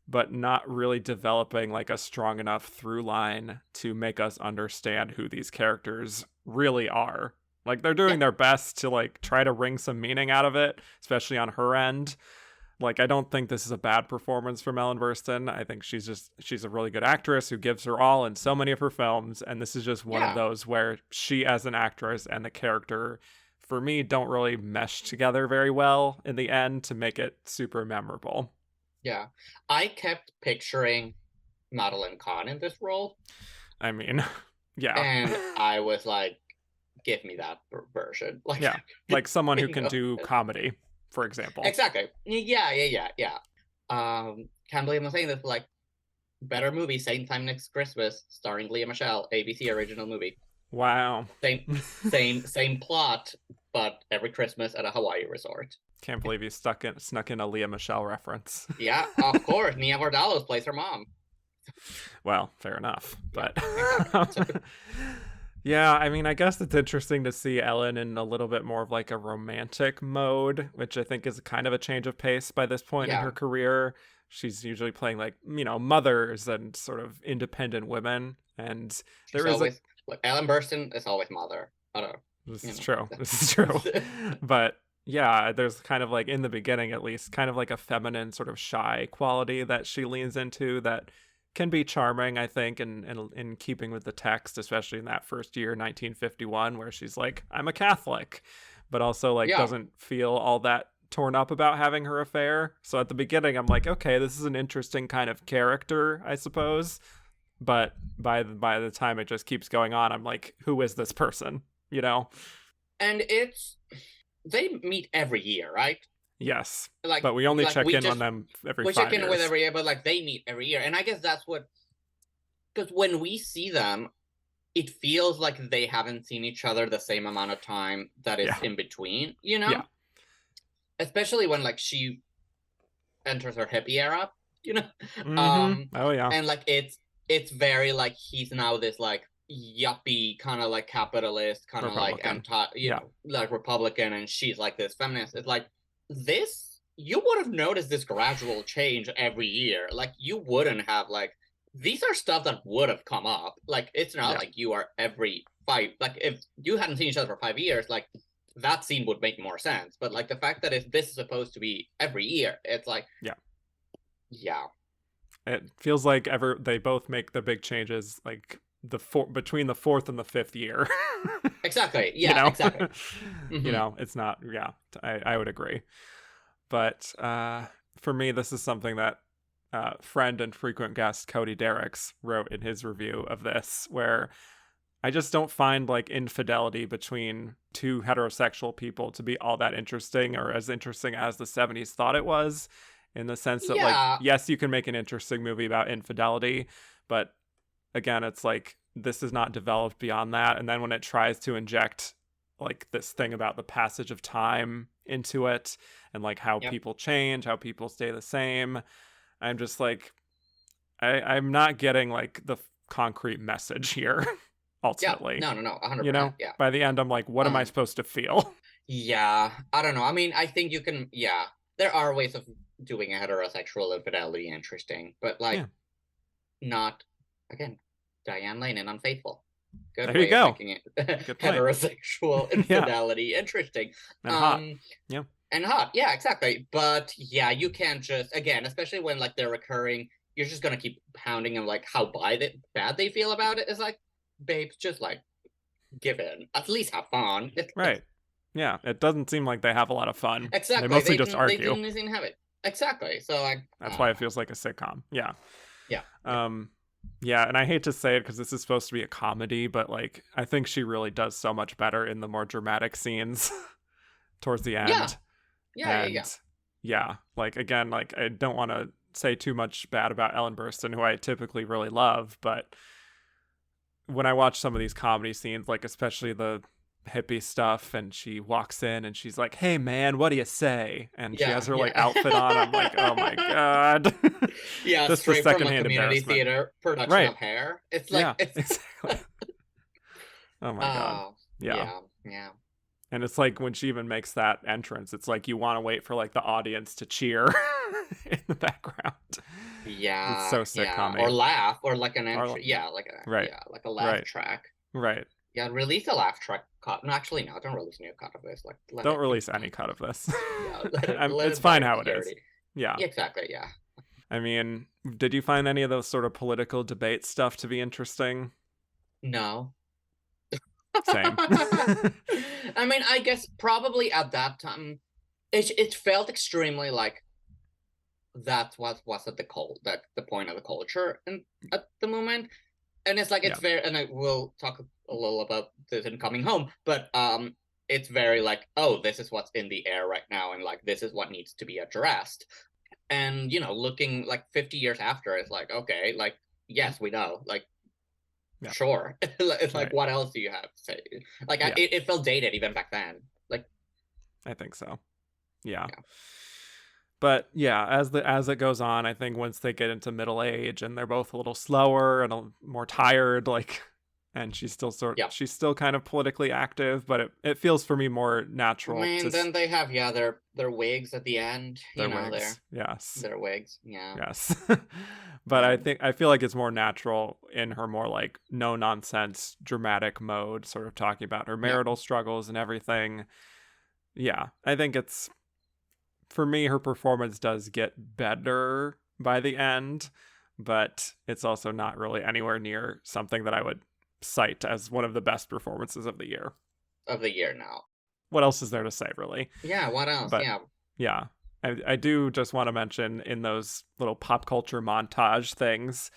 but not really developing like a strong enough through line to make us understand who these characters really are. Like they're doing their best to like try to wring some meaning out of it, especially on her end. Like, I don't think this is a bad performance from Ellen Burstyn. I think she's a really good actress who gives her all in so many of her films. And this is just one of those where she as an actress and the character, for me, don't really mesh together very well in the end to make it super memorable. Yeah. I kept picturing Madeline Kahn in this role. I mean, yeah. And I was like, give me that version. Like, yeah. Like someone who can do comedy, for example. Exactly. Yeah. Can't believe I'm saying this, but like, better movie, Same Time Next Christmas, starring Lea Michele, ABC original movie. Wow. Same plot, but every Christmas at a Hawaii resort. Can't believe you snuck in a Lea Michele reference. Yeah, of course. Nia Vardalos plays her mom. Well, fair enough. But yeah, I mean, I guess it's interesting to see Ellen in a little bit more of like a romantic mode, which I think is kind of a change of pace by this point in her career. She's usually playing like, you know, mothers and sort of independent women. And there is always, Ellen Burstyn is always mother. I don't know. This is true. This is true. But yeah, there's kind of like in the beginning, at least, kind of like a feminine sort of shy quality that she leans into that can be charming, I think, and in keeping with the text, especially in that first year, 1951, where she's like, I'm a Catholic, but also like doesn't feel all that torn up about having her affair. So at the beginning, I'm like, okay, this is an interesting kind of character, I suppose. But by the time it just keeps going on, I'm like, who is this person? You know? And they meet every year, right? Yes, like, but we only check in on them every 5 years. We check in with every year, but like they meet every year. And I guess that's what, because when we see them, it feels like they haven't seen each other the same amount of time that is in between, you know? Yeah. Especially when like she enters her hippie era, you know? Mm-hmm. Oh yeah. And like it's very like he's now this like yuppie kind of like capitalist, kind of like anti, you know, like Republican, and she's like this feminist. It's like this, you would have noticed this gradual change every year. Like you wouldn't have like, these are stuff that would have come up. Like it's not like you are every 5, like if you hadn't seen each other for 5 years, like that scene would make more sense. But like the fact that if this is supposed to be every year, it's like yeah, it feels like they both make the big changes like between the 4th and the 5th year. Exactly. Yeah, you know? Exactly. Mm-hmm. You know, it's not, I would agree. But for me, this is something that friend and frequent guest Cody Derricks wrote in his review of this, where I just don't find like infidelity between two heterosexual people to be all that interesting, or as interesting as the 70s thought it was, in the sense that like, yes, you can make an interesting movie about infidelity, but again, it's like, this is not developed beyond that. And then when it tries to inject like this thing about the passage of time into it and like how people change, how people stay the same, I'm just like, I'm not getting like the concrete message here ultimately. No, 100%. You know, by the end, I'm like, what am I supposed to feel? Yeah, I don't know. I mean, I think you can, there are ways of doing a heterosexual infidelity interesting, but like not, again, Diane Lane and Unfaithful. Good there way you go. Of making it heterosexual infidelity interesting. And hot. And hot. Yeah, exactly. But yeah, you can't just, again, especially when like they're recurring, you're just going to keep pounding them like how bad they feel about it. It's like, babes, just like give in. At least have fun. Right. Yeah, it doesn't seem like they have a lot of fun. Exactly. They mostly just argue. They didn't have it. Exactly. So like that's why it feels like a sitcom. Yeah. Yeah. Yeah, and I hate to say it because this is supposed to be a comedy, but like I think she really does so much better in the more dramatic scenes towards the Yeah, end. yeah. And yeah, like again, like I don't want to say too much bad about Ellen Burstyn, who I typically really love, but when I watch some of these comedy scenes, like especially the hippie stuff, and she walks in and she's like, "Hey man, what do you say?" And she has Yeah, her like yeah. outfit on. I'm like, "Oh my god." Yeah, Just the straight from a secondhand community embarrassment. theater production Right. of Hair. It's like Yeah, it's exactly. Oh my god. oh Yeah. yeah. And it's like when she even makes that entrance, it's like you want to wait for like the audience to cheer in the background. It's Yeah, so yeah. Or sitcom-y. laugh, or like an Or entry. Yeah, like a right, like a laugh right, track. right. Yeah, release a laugh track cut. No, actually, no, don't release a new cut of this. Like, let Don't it be. release any cut of this. Yeah, let It's it die fine in how it is. obscurity. Yeah. Yeah, exactly. Yeah. I mean, did you find any of those sort of political debate stuff to be interesting? No. Same. I mean, I guess probably at that time, it felt extremely like that was at the point of the culture and at the moment, and it's like Yeah. it's very, and I will talk a little about this in Coming Home, but it's very like, oh, this is what's in the air right now, and like this is what needs to be addressed, and looking like 50 years after, it's like, okay, like yes, we know, like Yeah. sure. It's like, Right. what else do you have to say? Like Yeah. it felt dated even back then. Like I think so. Yeah. yeah. But yeah, as it goes on, I think once they get into middle age and they're both a little slower and more tired, like, and Yeah. she's still kind of politically active, but it feels for me more I natural mean, to then they have their wigs at the end. their wigs. Yes. Their wigs. Yeah. Yes. But I feel like it's more natural in her more like no nonsense dramatic mode, sort of talking about her marital struggles and everything. Yeah. I think it's, for me, her performance does get better by the end, but it's also not really anywhere near something that I would cite as one of the best performances of the year. Of the year now. What else is there to say, really? Yeah. What else? But Yeah. yeah, I do just want to mention in those little pop culture montage things,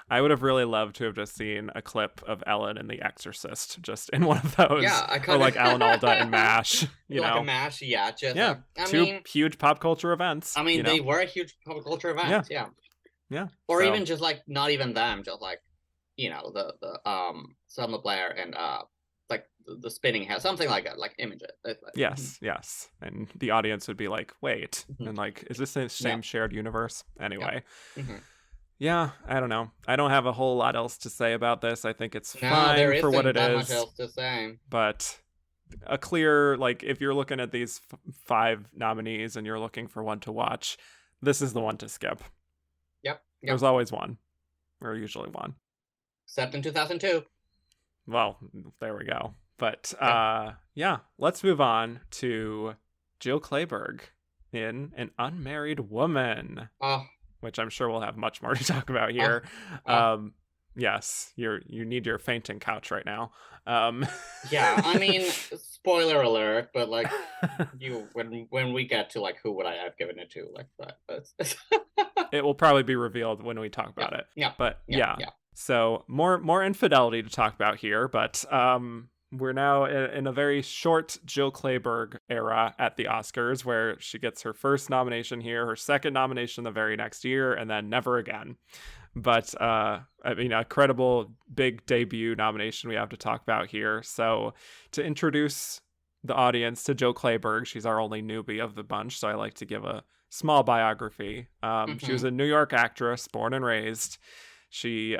I would have really loved to have just seen a clip of Ellen in The Exorcist, just in one of those. Yeah. I or kind like Alan Alda in MASH, like a MASH. Yeah. Just Yeah, I two mean, huge pop culture events. they were huge pop culture events. Yeah. Yeah. Or So, even just like not even them, just like the Selma Blair and like the spinning head, something like that, like image it. It's like, yes. And the audience would be like, wait, and like, is this the same shared universe? Anyway. Yeah, I don't know. I don't have a whole lot else to say about this. I think it's fine for what it that is. much else to say. But a clear, like, if you're looking at these 5 nominees and you're looking for one to watch, this is the one to skip. Yep. There's always one, or usually one. Except in 2002. Well, there we go. But yeah, let's move on to Jill Clayburgh in An Unmarried Woman. Oh. Which I'm sure we'll have much more to talk about here. Yes, you need your fainting couch right now. Yeah, I mean, spoiler alert, but like when we get to like who would I have given it to, like that. It will probably be revealed when we talk about it. Yeah. But yeah. So more infidelity to talk about here, but we're now in a very short Jill Clayburgh era at the Oscars, where she gets her first nomination here, her second nomination the very next year, and then never again. But I mean, a credible big debut nomination we have to talk about here. So to introduce the audience to Jill Clayburgh, she's our only newbie of the bunch, so I like to give a small biography. She was a New York actress, born and raised. She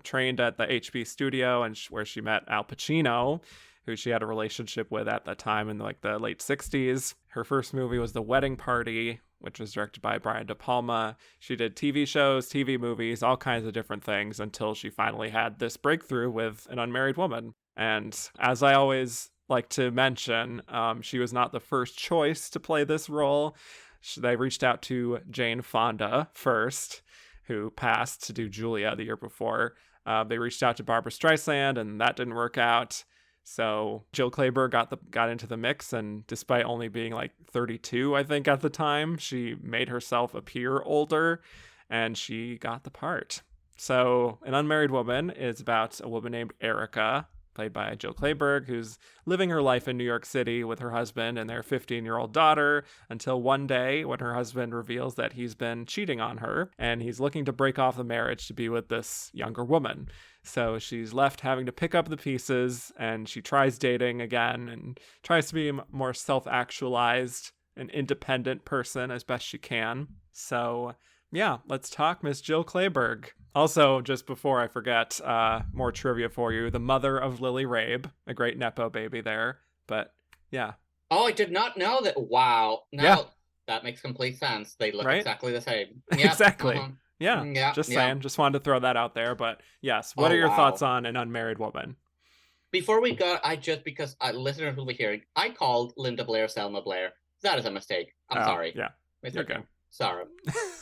trained at the HB studio, and where she met Al Pacino, who she had a relationship with at the time in like the late 60s. Her first movie was The Wedding Party, which was directed by Brian De Palma. She did TV shows, TV movies, all kinds of different things until she finally had this breakthrough with An Unmarried Woman. And as I always like to mention, she was not the first choice to play this role. They reached out to Jane Fonda first, who passed to do Julia the year before. They reached out to Barbra Streisand, and that didn't work out. So Jill Clayburgh got into the mix, and despite only being like 32, I think at the time, she made herself appear older, and she got the part. So, An Unmarried Woman is about a woman named Erica, played by Jill Clayburgh, who's living her life in New York City with her husband and their 15-year-old daughter until one day when her husband reveals that he's been cheating on her and he's looking to break off the marriage to be with this younger woman. So she's left having to pick up the pieces, and she tries dating again and tries to be a more self-actualized and independent person as best she can. So yeah, let's talk Miss Jill Clayburgh. Also, just before I forget, more trivia for you. The mother of Lily Rabe, a great Nepo baby there. But yeah. Oh, I did not know that. Wow. No, yeah. That makes complete sense. They look right? exactly the same. Yep. exactly. Uh-huh. Yeah. Just saying. Just wanted to throw that out there. But yes, what are your thoughts on An Unmarried Woman? Before we go, because listeners will be hearing, I called Linda Blair Selma Blair. That is a mistake. I'm sorry. Yeah. You're good. Sorry.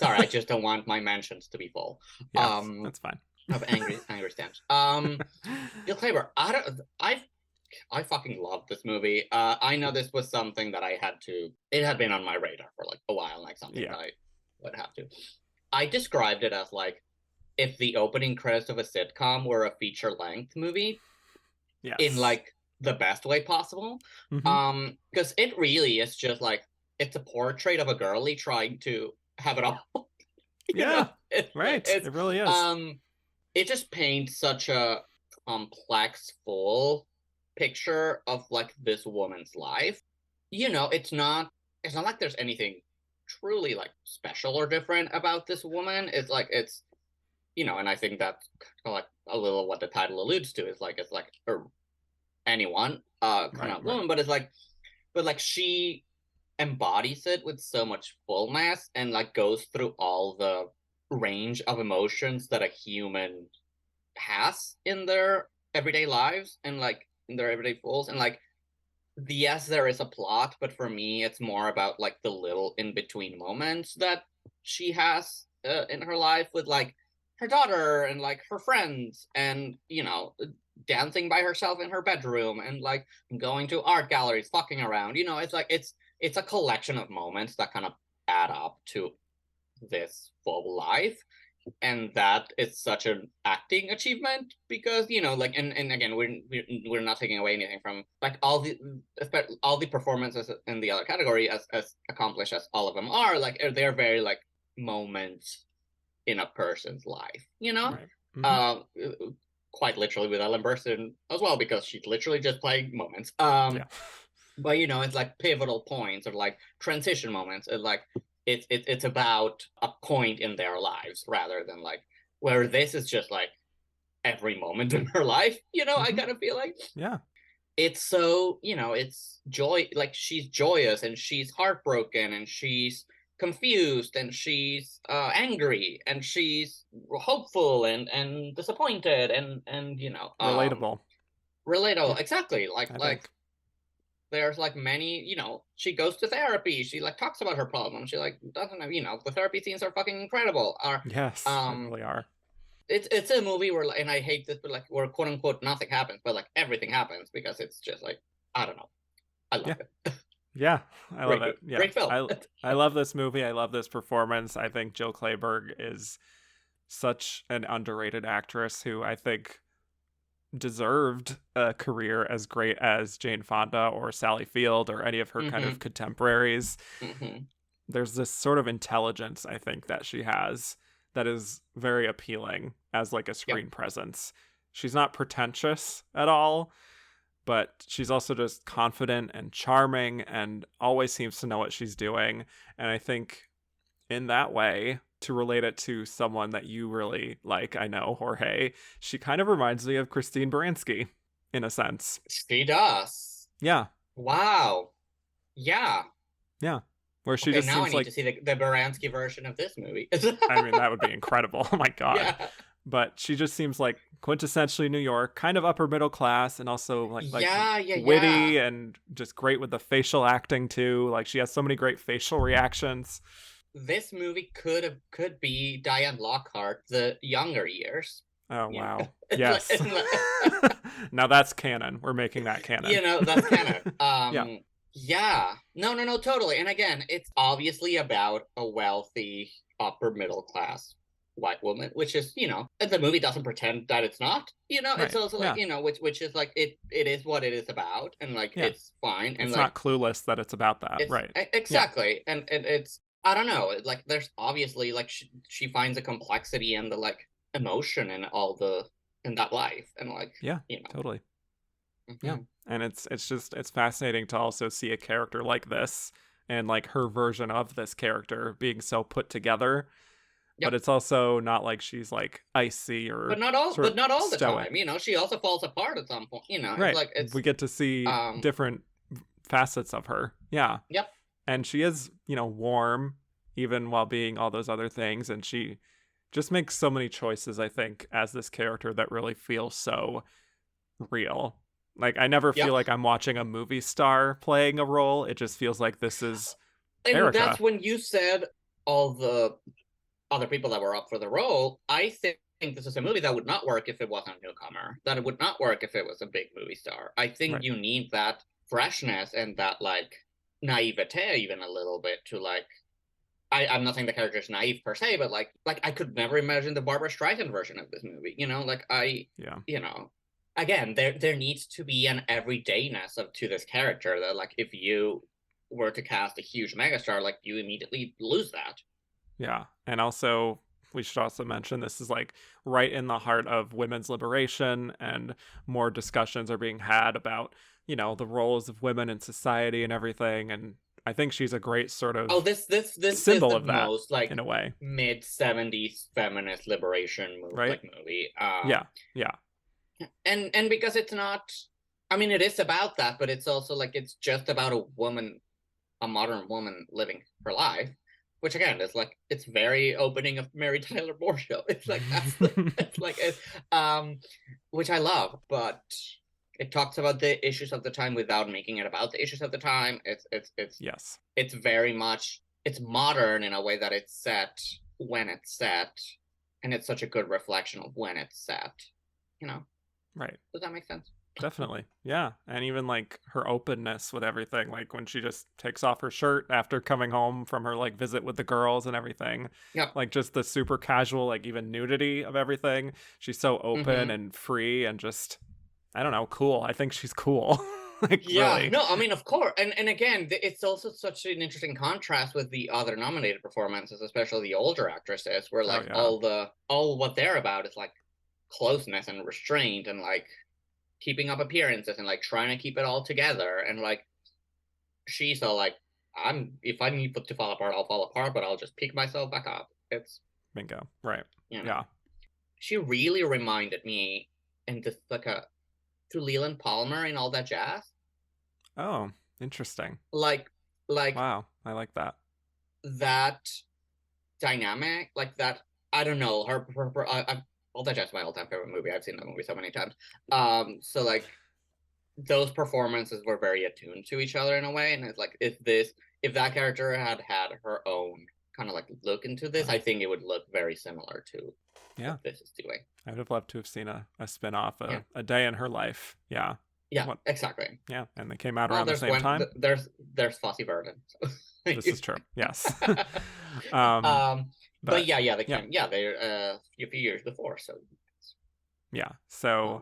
I just don't want my mentions to be full. Yes, that's fine. Of angry stamps. Jill Clayburgh. I fucking love this movie. I know this was something that it had been on my radar for like a while, like something that I would have to. I described it as like if the opening credits of a sitcom were a feature-length movie. Yes. In like the best way possible. Because it really is just like, it's a portrait of a girlie trying to have it all. Yeah, it really is. It just paints such a complex, full picture of like this woman's life. It's not like there's anything truly like special or different about this woman. It's and I think that's like a little what the title alludes to. It's like anyone kind of woman, but it's like, she embodies it with so much fullness and like goes through all the range of emotions that a human has in their everyday lives and like in their everyday fools. And like, yes, there is a plot, but for me it's more about like the little in between moments that she has in her life with like her daughter and like her friends and dancing by herself in her bedroom and like going to art galleries, fucking around. It's like it's a collection of moments that kind of add up to this full life. And that is such an acting achievement because, like, and again, we're not taking away anything from like all the performances in the other category as accomplished as all of them are, like, they're very like moments in a person's life, Right. Quite literally with Ellen Burstyn as well, because she's literally just playing moments. But it's like pivotal points or like transition moments. It's like it's about a point in their lives rather than like where this is just like every moment in her life. I kind of feel like it's so it's joy. Like she's joyous and she's heartbroken and she's confused and she's angry and she's hopeful and disappointed and relatable. Exactly. Like there's like many, she goes to therapy, she like talks about her problems, she like doesn't have, the therapy scenes are fucking incredible. Yes, they really are. It's a movie where, and I hate this, but like where quote unquote nothing happens, but like everything happens because it's just like, I don't know, I love it. Yeah, I love it. Yeah. Great film. I love this movie. I love this performance. I think Jill Clayburgh is such an underrated actress who I think deserved a career as great as Jane Fonda or Sally Field or any of her kind of contemporaries. There's this sort of intelligence, I think, that she has that is very appealing as like a screen presence. She's not pretentious at all, but she's also just confident and charming and always seems to know what she's doing. And I think in that way, to relate it to someone that you really like, I know, Jorge, she kind of reminds me of Christine Baranski in a sense. She does. Yeah. Wow. Yeah. Yeah. Where she just now seems I need to see the Baranski version of this movie. I mean, that would be incredible. Oh my God. Yeah. But she just seems like quintessentially New York, kind of upper middle class, and also like witty and just great with the facial acting too. Like she has so many great facial reactions. This movie could be Diane Lockhart, the younger years. Oh wow! Yes. Now that's canon. We're making that canon. That's canon. Yeah. No, totally. And again, it's obviously about a wealthy upper middle class white woman, which is, the movie doesn't pretend that it's not, it's Right. also like, Yeah. which is like, it is what it is about, and like, Yeah. it's fine, and It's like, not clueless that it's about that. it's Right. Yeah. exactly, and it's, I don't know, like, there's obviously like, she finds a complexity and the like emotion in all the in that life, and like, Yeah. Totally. Yeah. mhm. And it's fascinating to also see a character like this and like her version of this character being so put together, but Yep. it's also not like she's like icy But or not all, sort of but not all the time. stoic. She also falls apart at some point. It's Right. like, We get to see um, different facets of her. Yeah. yep. And she is, warm even while being all those other things, and she just makes so many choices, I think, as this character that really feel so real. Like I never feel Yep. like I'm watching a movie star playing a role. It just feels like this is And that's Erica. when you said all the other people that were up for the role. I think this is a movie that would not work if it wasn't a newcomer. That it would not work if it was a big movie star. I think Right. you need that freshness and that like naivete even a little bit to like, I'm not saying the character is naive per se, but like I could never imagine the Barbara Streisand version of this movie. Like Yeah. Again, there needs to be an everydayness to this character that like, if you were to cast a huge megastar, like, you immediately lose that. Yeah. And also we should also mention this is like right in the heart of women's liberation, and more discussions are being had about, the roles of women in society and everything, and I think she's a great sort Oh, of this is symbol the of that most in like a way. mid-70s feminist liberation Right? movie. Yeah. Yeah. And because it's not, I mean, it is about that, but it's also like, it's just about a modern woman living her life, which again is like, it's very opening of Mary Tyler Moore Show. It's like, it's like which I love, but it talks about the issues of the time without making it about the issues of the time. Yes. It's very much, it's modern in a way that it's set when it's set, and it's such a good reflection of when it's set. Right. Does that make sense? Definitely. Yeah. And even like her openness with everything, like when she just takes off her shirt after coming home from her like visit with the girls and everything. Yep. Like just the super casual, like even nudity of everything. She's so open and free and just, I don't know, cool. I think she's cool. Like, Yeah, really. no, I mean, of course. And again, it's also such an interesting contrast with the other nominated performances, especially the older actresses, where like, Oh, yeah. all what they're about is like closeness and restraint and like keeping up appearances and like trying to keep it all together. And like, she's all like, if I need to fall apart, I'll fall apart, but I'll just pick myself back up. It's Bingo. Right. Yeah. She really reminded me in this like a to Leland Palmer in All That Jazz. Oh, interesting. Like Wow. I like that. that dynamic, like that. I don't know All That Jazz is my all-time favorite movie. I've seen that movie so many times. So like, those performances were very attuned to each other in a way, and it's like, if that character had her own kind of like look into this, I think it would look very similar to what this is doing. I would have loved to have seen a spin-off, a day in her life. Yeah. Exactly. Yeah, and they came out around the same time. There's Fosse Verdon. So. This is true. Yes. But yeah, they came. Yeah, they're a few years before. So yeah. So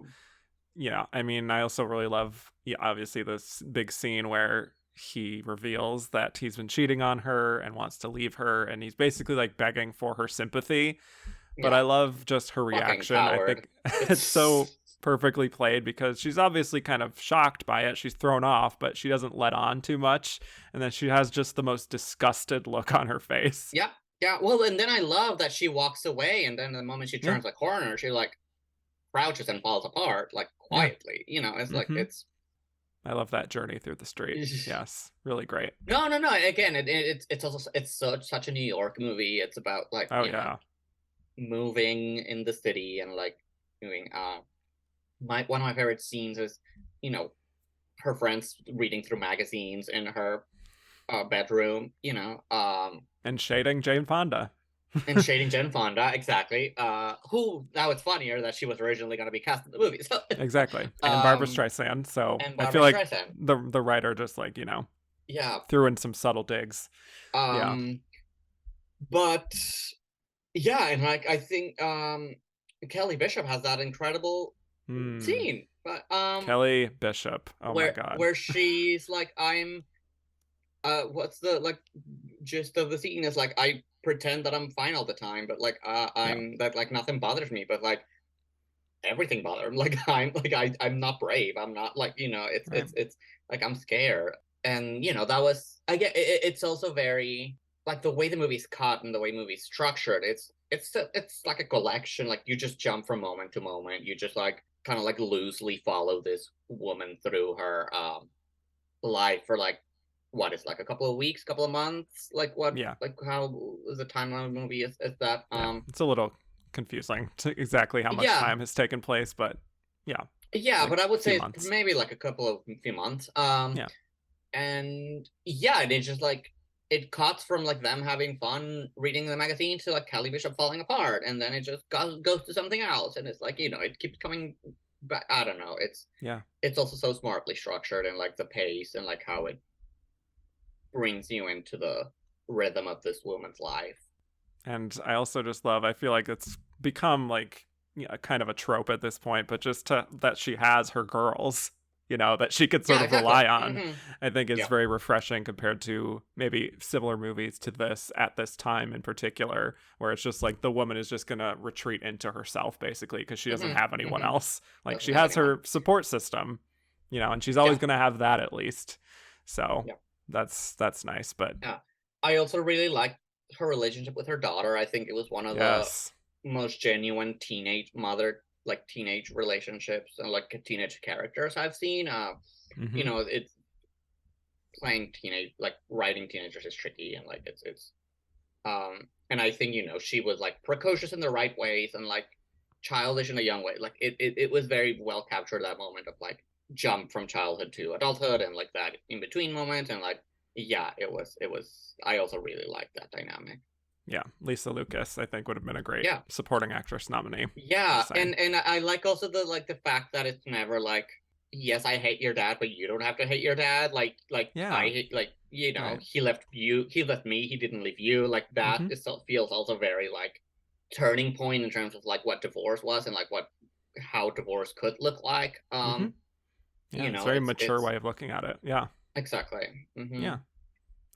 I mean, I also really love, obviously, this big scene where he reveals that he's been cheating on her and wants to leave her, and he's basically like begging for her sympathy. But I love just her reaction. I think it's so perfectly played because she's obviously kind of shocked by it. She's thrown off, but she doesn't let on too much. And then she has just the most disgusted look on her face. Yeah. Well, and then I love that she walks away, and then the moment she turns the corner, she like crouches and falls apart, like quietly. It's like, it's. I love that journey through the street. Yes, really great. No. Again, it's also such a New York movie. It's about like moving in the city and like doing one of my favorite scenes is her friends reading through magazines in her bedroom, and shading Jane Fonda. And shading Jane Fonda, exactly. Who now it's funnier that she was originally going to be cast in the movie. So. Exactly. And Barbara Streisand. So I feel like the writer just like, threw in some subtle digs. But yeah, and like I think Kelly Bishop has that incredible Hmm. scene, but Kelly Bishop. Oh my God. where she's like, I'm what's the like gist of the scene is like, I pretend that I'm fine all the time, but like Yeah. I'm that like nothing bothers me, but like everything bothers me. Like I'm not brave. I'm not like, Right. it's like I'm scared. And that was, I get it's also very like the way the movie's cut and the way the movie's structured. It's like a collection. Like you just jump from moment to moment. You just like kind of like loosely follow this woman through her life for like what is like a couple of weeks, couple of months. Like what, Yeah. like how is the timeline of the movie is that Yeah. It's a little confusing to exactly how much yeah. time has taken place, but yeah, Yeah, like but I would a few say it's months. maybe like a couple of few months. Yeah. And yeah, and it's just like it cuts from like them having fun reading the magazine to like Kelly Bishop falling apart, and then it just goes to something else, and it's like it keeps coming back. I don't know. Yeah. It's also so smartly structured, and like the pace and like how it brings you into the rhythm of this woman's life. And I also just love, I feel like it's become like, yeah, kind of a trope at this point, but just that she has her girls, that she could sort Yeah, of exactly. rely on, I think is Yeah. very refreshing compared to maybe similar movies to this at this time in particular, where it's just like the woman is just going to retreat into herself basically because she doesn't have anyone else. Like Doesn't she have has anyone. her support system, and she's always Yeah. going to have that at least. So Yeah. that's nice. But Yeah. I also really like her relationship with her daughter. I think it was one of the yes. most genuine teenage relationships and like teenage characters I've seen. Hmm. It's playing teenage, like writing teenagers is tricky, and like and I think she was like precocious in the right ways and like childish in a young way. Like it was very well captured, that moment of like jump from childhood to adulthood and like that in between moment, and like yeah, it was I also really liked that dynamic. Yeah, Lisa Lucas, I think, would have been a great Yeah. supporting actress nominee. Yeah, Just saying. and I like also the fact that it's never like, yes, I hate your dad, but you don't have to hate your dad. Like I Yeah, hate, like right. he left me, he didn't leave you. Like that Hmm. feels also very like turning point in terms of like what divorce was and like how divorce could look like. Hmm. Yeah, it's a very mature It's way of looking at it. Yeah, exactly. yeah.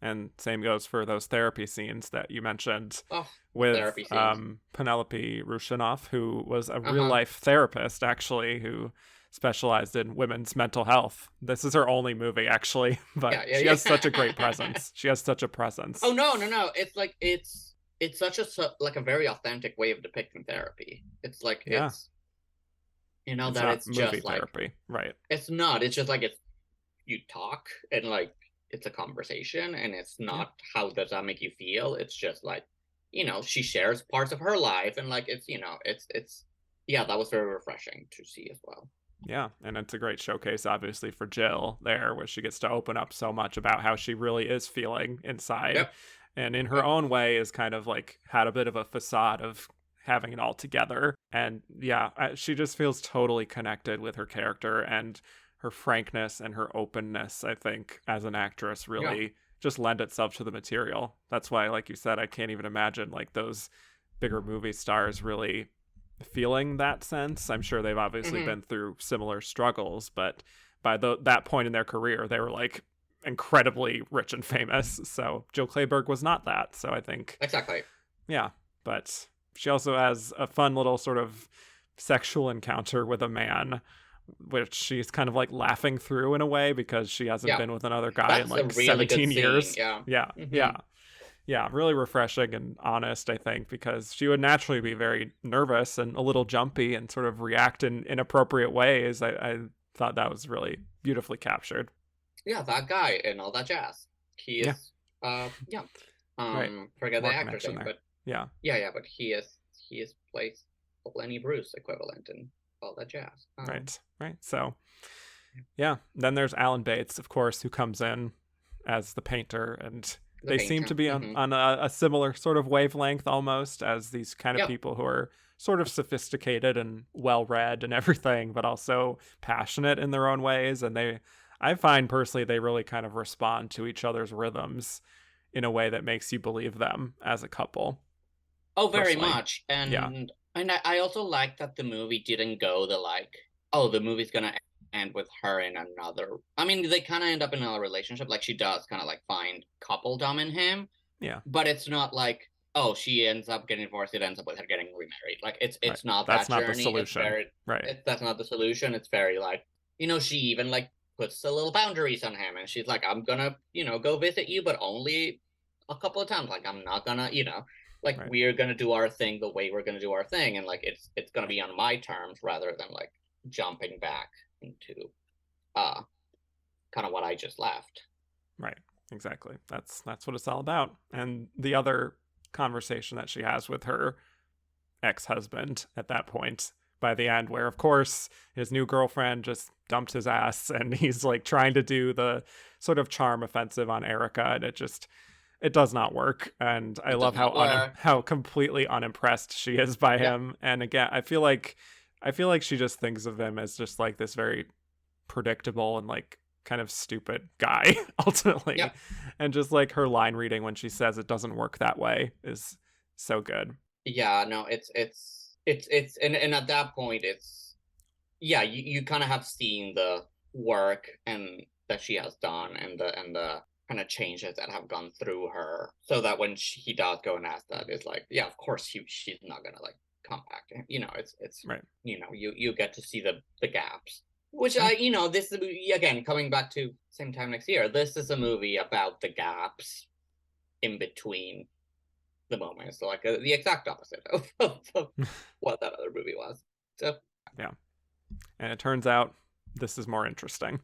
And same goes for those therapy scenes that you mentioned Oh, the with therapy scenes. Penelope Rushinoff, who was a real Uh-huh. life therapist, actually, who specialized in women's mental health. This is her only movie, actually, but Yeah, she has such a great yeah. presence. She has such a Oh presence. no, no, no. It's like it's such like a very authentic way of depicting therapy. It's like Yeah, it's that not it's movie just like therapy. Right. it's not. It's just like it's you talk and like it's a conversation, and it's Yeah. not how does that make you feel. It's just like she shares parts of her life, and like it's yeah, that was very refreshing to see as well. Yeah, and it's a great showcase, obviously, for Jill there, where she gets to open up so much about how she really is feeling inside, Yep. and in her Yep. own way is kind of like had a bit of a facade of having it all together. And yeah, she just feels totally connected with her character, and her frankness and her openness, I think, as an actress, Yeah. really just lend itself to the material. That's why, like you said, I can't even imagine like those bigger movie stars really feeling that sense. I'm sure they've obviously Hmm. been through similar struggles, but by that point in their career, they were like incredibly rich and famous. So Jill Clayburgh was not that. So I think, Exactly. yeah, but she also has a fun little sort of sexual encounter with a man, which she's kind of like laughing through in a way because she hasn't Yeah. been with another guy in That's a like really good 17 scene. years. Yeah. Yeah, Hmm. yeah. Yeah, really refreshing and honest, I think, because she would naturally be very nervous and a little jumpy and sort of react in inappropriate ways. I thought that was really beautifully captured. Yeah, that guy and all that jazz. He Yeah, is yeah. right. Forget the More actor's connection name, there. but Yeah, yeah, but he is plays Lenny Bruce equivalent and all that jazz. right, right. So, yeah. Then there's Alan Bates, of course, who comes in as the painter, and The they seem to painter. be on a similar sort of wavelength almost as these kind of Yeah. people who are sort of sophisticated and well read and everything, but also passionate in their own ways. And I find personally, they really kind of respond to each other's rhythms in a way that makes you believe them as a couple. Oh, very personally. much. Yeah. And I also like that the movie didn't go the like, oh, the movie's gonna end with her in another. I mean, they kind of end up in another relationship. Like she does kind of like find coupledom in him, Yeah. but it's not like, oh, she ends up getting divorced. It ends up with her getting remarried. Like Right. it's not That's that not the journey. solution. Right. That's not the solution. It's very like, she even like puts the little boundaries on him, and she's like, I'm gonna, go visit you, but only a couple of times. Like I'm not gonna, like Right. we're gonna do our thing the way we're gonna do our thing, and like it's gonna be on my terms rather than like jumping back into uh kind of what I just left. Right. Exactly. That's what it's all about. And the other conversation that she has with her ex-husband at that point by the end, where of course his new girlfriend just dumped his ass and he's like trying to do the sort of charm offensive on Erica, and it does not work. And I It does love not work. how completely unimpressed she is by Yep. him. And again, I feel like she just thinks of him as just like this very predictable and like kind of stupid guy ultimately. Yep. And just like her line reading when she says it doesn't work that way is so good. Yeah, no, and at that point yeah, you kind of have seen the work and that she has done and the kind of changes that have gone through her, so that when he does go and ask that, it's like, yeah, of course she's not gonna like come back to him. It's Right. you get to see the gaps, which Yeah. this is a movie, again, coming back to same time next year. This is a movie about the gaps in between the moment. So like the exact opposite of what that other movie was. So Yeah. And it turns out this is more interesting.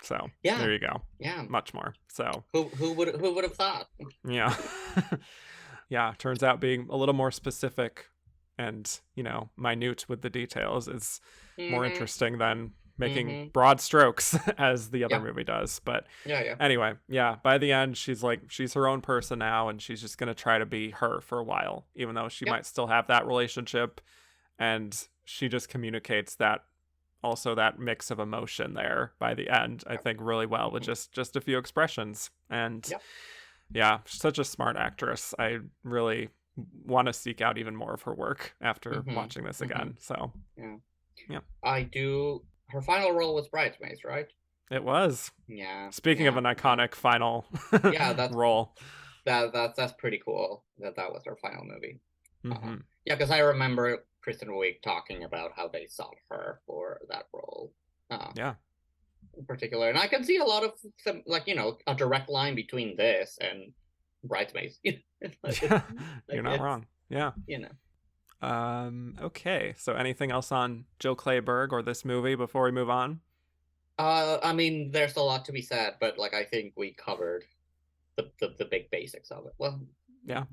So yeah, there you go. yeah. Much more. So Who would have thought? yeah. Yeah. Turns out being a little more specific and, minute with the details is more Mm-hmm. interesting than making Mm-hmm. broad strokes as the other Yeah. movie does. But Yeah. anyway, yeah, by the end, she's her own person now, and she's just going to try to be her for a while, even though she Yep. might still have that relationship. And she just communicates that, also that mix of emotion there by the end, I think really well with just a few expressions. And Yep. yeah, such a smart actress. I really want to seek out even more of her work after Mm-hmm. watching this Mm-hmm. again. So Yeah. yeah, I do. Her final role was Bridesmaids, right? it was. Yeah. Speaking of Yeah. an iconic final Yeah. That's role. that's pretty cool that was her final movie. Hmm. Yeah, because I remember Kristen Wiig talking about how they sought her for that role. Yeah. In particular, and I can see a lot of some, like, a direct line between this and Bridesmaids. Yeah, Like you're not it's wrong. Yeah. you know. Okay. So anything else on Jill Clayburgh or this movie before we move on? I mean, there's a lot to be said, but like I think we covered the big basics of it. Well, Yeah.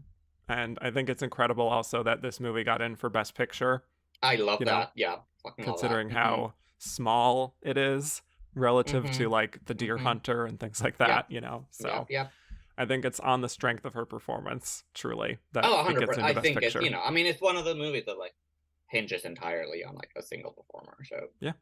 And I think it's incredible also that this movie got in for Best Picture, I love you know, that. Yeah, fucking love that. considering how small it is relative to Mm-hmm. like The Deer Mm-hmm. Hunter and things like Yep. that. Yep. So Yep. I think it's on the strength of her performance, truly, that Oh, it gets 100%. into I Best think Picture. I mean, it's one of the movies that like hinges entirely on like a single performer. So Yeah.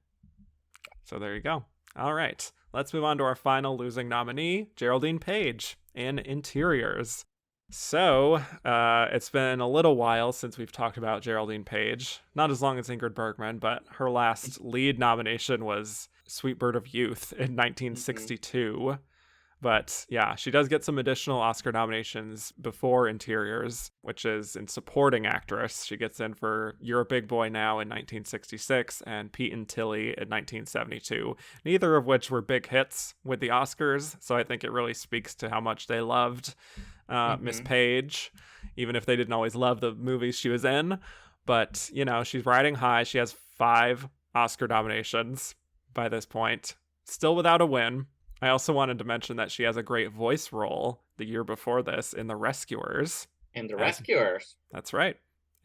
So there you go. All right. Let's move on to our final losing nominee, Geraldine Page in Interiors. So, it's been a little while since we've talked about Geraldine Page. Not as long as Ingrid Bergman, but her last lead nomination was Sweet Bird of Youth in mm-hmm. 1962. But yeah, she does get some additional Oscar nominations before Interiors, which is in supporting actress. She gets in for You're a Big Boy Now in 1966 and Pete and Tilly in 1972, neither of which were big hits with the Oscars. So I think it really speaks to how much they loved Miss Mm-hmm. Page, even if they didn't always love the movies she was in. But, she's riding high. She has 5 Oscar nominations by this point, still without a win. I also wanted to mention that she has a great voice role the year before this in The Rescuers. And the As Rescuers, That's right,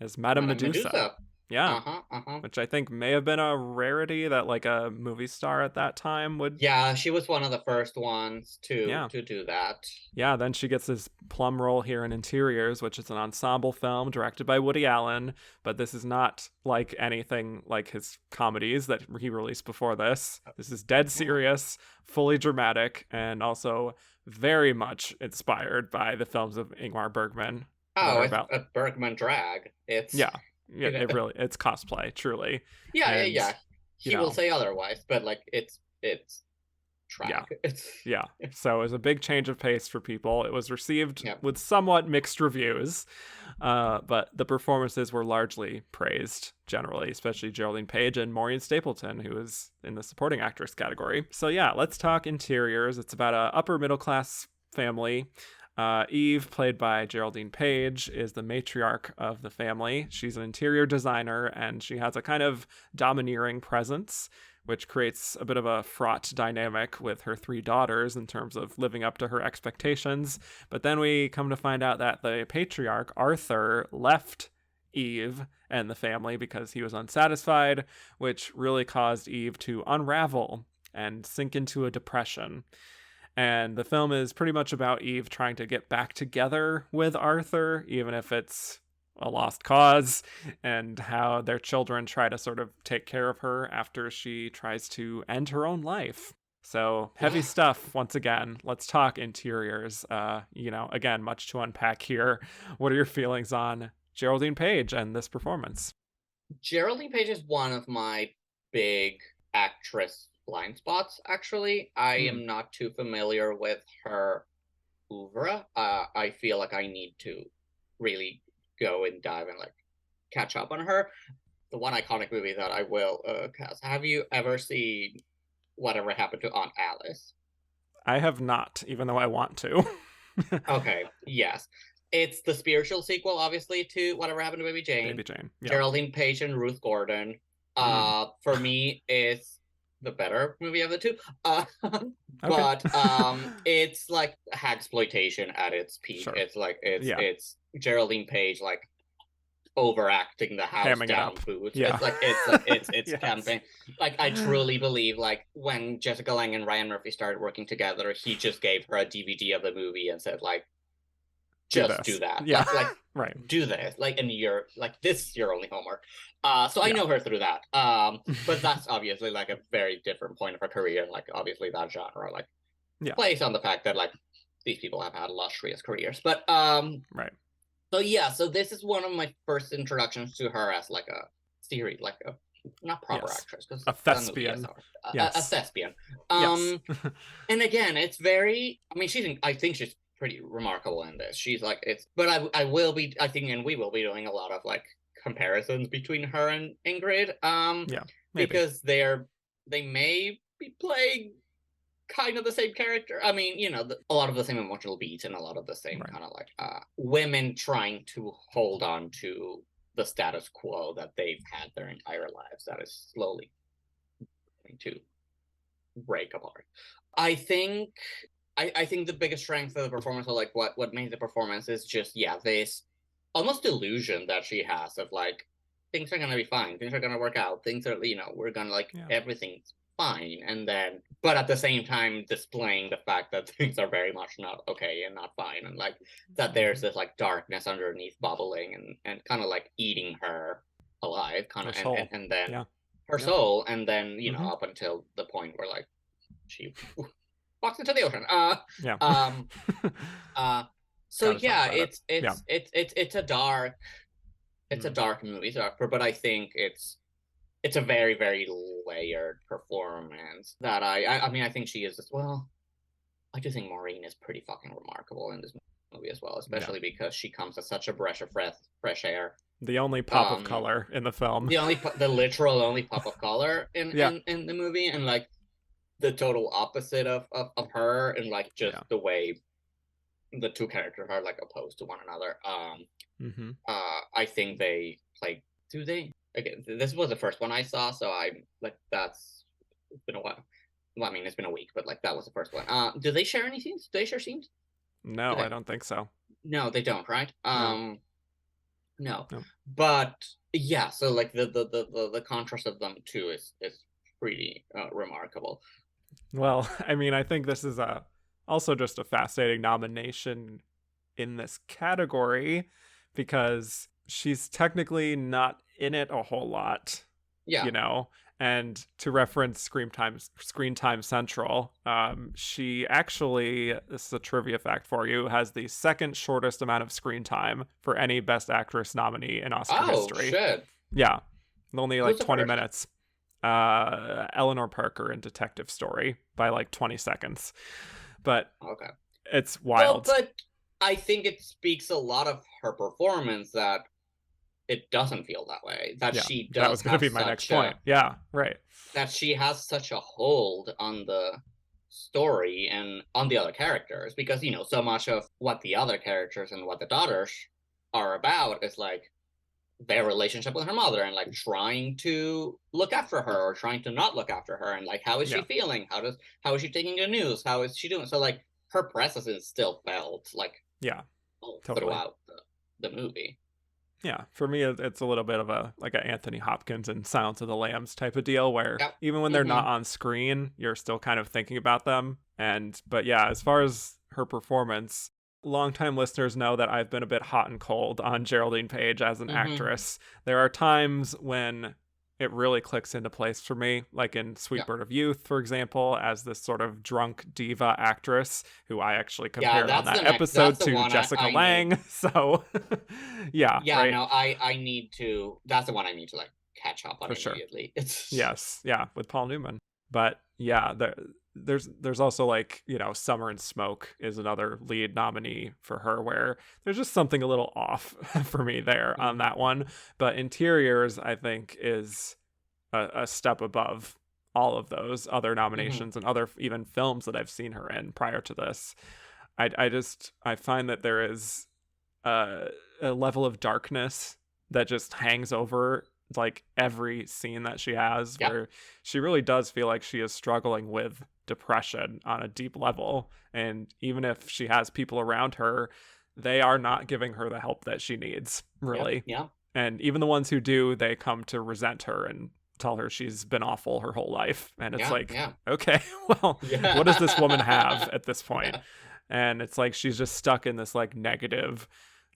as Madame Madame Medusa. Medusa. Yeah, Uh-huh. Uh-huh. which I think may have been a rarity that like a movie star at that time would. Yeah, she was one of the first ones to Yeah. do that. Yeah, then she gets this plum role here in Interiors, which is an ensemble film directed by Woody Allen, but this is not like anything like his comedies that he released before this. This is dead serious, fully dramatic, and also very much inspired by the films of Ingmar Bergman. that Oh, are it's about, a Bergman drag. yeah, yeah, You know, it's cosplay, truly. yeah, yeah, And, yeah. you He will know, say otherwise, but like it's yeah, drag. It's yeah. So it was a big change of pace for people. It was received yeah. with somewhat mixed reviews, but the performances were largely praised generally, especially Geraldine Page and Maureen Stapleton, who is in the supporting actress category. So yeah, let's talk interiors. It's about a upper middle class family. Eve, played by Geraldine Page, is the matriarch of the family. She's an interior designer, and she has a kind of domineering presence, which creates a bit of a fraught dynamic with her three daughters in terms of living up to her expectations. But then we come to find out that the patriarch, Arthur, left Eve and the family because he was unsatisfied, which really caused Eve to unravel and sink into a depression. And the film is pretty much about Eve trying to get back together with Arthur, even if it's a lost cause, and how their children try to sort of take care of her after she tries to end her own life. So heavy Yeah. stuff once again. Let's talk interiors. Again, much to unpack here. What are your feelings on Geraldine Page and this performance? Geraldine Page is one of my big actress blind spots, actually. I Hmm. am not too familiar with her oeuvre. I feel like I need to really go and dive and like catch up on her. The one iconic movie that I will cast. Have you ever seen Whatever Happened to Aunt Alice? I have not, even though I want to. Okay, yes. It's the spiritual sequel, obviously, to Whatever Happened to Baby Jane. Baby Jane. Yeah. Geraldine Page and Ruth Gordon. Mm. For me, it's the better movie of the two. Okay. But it's like hagsploitation at its peak. Sure. It's like Yeah. it's Geraldine Page like overacting the house Hamming it down up. boots. Yeah. It's Yes. campaign. Like I truly believe like when Jessica Lange and Ryan Murphy started working together, he just gave her a DVD of the movie and said like Do just do this. that. Yeah. Like Right. do this. Like and you're like this is your only homework. So I Yeah. know her through that. But that's obviously like a very different point of her career and like obviously that genre like Yeah. plays on the fact that like these people have had illustrious careers. But Right. so yeah, so this is one of my first introductions to her as like a series, like a not proper Yes. actress because A that movie is thespian. a Yes. thespian. Yes. And again, it's very. I mean, I think she's pretty remarkable in this. She's like it's, but I will be. I think, and we will be doing a lot of like comparisons between her and Ingrid. Yeah. Maybe. Because they may be playing kind of the same character. I mean, a lot of the same emotional beats and a lot of the same Right. kind of like women trying to hold on to the status quo that they've had their entire lives that is slowly going to break apart. I think I think the biggest strength of the performance or like what made the performance is just this almost illusion that she has of like things are gonna be fine, things are gonna work out, things are we're gonna like Yeah. everything's fine, and then but at the same time displaying the fact that things are very much not okay and not fine, and like that there's this like darkness underneath bubbling and kind of like eating her alive, kind Her of soul. and then Yeah. her Yep. soul, and then Mm-hmm. up until the point where like she walks into the ocean. Yeah. Um, so Gotta talk yeah, about it. Yeah. it's a dark Mm. movie, but I think it's a very very layered performance that I mean I think she is as well. I do think Maureen is pretty fucking remarkable in this movie as well, Yeah. especially because she comes as such a breath of fresh air. The only pop of color in the film. The literal only pop of color Yeah. in the movie, and like the total opposite of her, and like just Yeah. the way the two characters are like opposed to one another. Mm-hmm. I think they like. Do they? Again, this was the first one I saw, so I like that's it's been a while. Well, I mean, it's been a week, but like that was the first one. Do they share any scenes? Do they share scenes? No, Do I they? don't think so. No, they don't. Right? No. No. No. But yeah, so like the contrast of them two is pretty remarkable. Well, I mean, I think this is also just a fascinating nomination in this category because she's technically not in it a whole lot, Yeah. And to reference Screen Time Central, she actually, this is a trivia fact for you, has the second shortest amount of screen time for any Best Actress nominee in Oscar Oh history. shit! Yeah, only like Who's the 20 first? minutes. Eleanor Parker in Detective Story by like 20 seconds. But Okay. it's Well, wild. but I think it speaks a lot of her performance that it doesn't feel that way. That Yeah, she that does was going to have be my next such point. a Yeah, right. that she has such a hold on the story and on the other characters, because so much of what the other characters and what the daughters are about is like their relationship with her mother and like trying to look after her or trying to not look after her, and like how is she Yeah, feeling, how is she taking the news, how is she doing, so like her presence is still felt like yeah, all totally. throughout the movie. Yeah, for me, it's a little bit of a like a Anthony Hopkins and Silence of the Lambs type of deal, where Yep. even when they're not on screen, you're still kind of thinking about them. But yeah, as far as her performance, longtime listeners know that I've been a bit hot and cold on Geraldine Page as an actress. There are times when it really clicks into place for me, like in Sweet Yep. Bird of Youth, for example, as this sort of drunk diva actress who I actually Yeah, compared on that's that that's episode the to one Jessica I need. Lange. So, yeah, Yeah, right. no, I need to. That's the one I need to like catch up on For sure. immediately. It's Yes, yeah, with Paul Newman. But yeah, there's also like, Summer and Smoke is another lead nominee for her, where there's just something a little off for me there on that one. But Interiors, I think, is a step above all of those other mm-hmm. nominations and other even films that I've seen her in prior to this. I find that there is a level of darkness that just hangs over like every scene that she has, Yep. where she really does feel like she is struggling with depression on a deep level. And even if she has people around her, they are not giving her the help that she needs, Yep. really. Yeah. And even the ones who do, they come to resent her and tell her she's been awful her whole life. And it's Yeah. like, Yeah. okay, well, what does this woman have Yeah. at this point? Yeah. And it's like she's just stuck in this like negative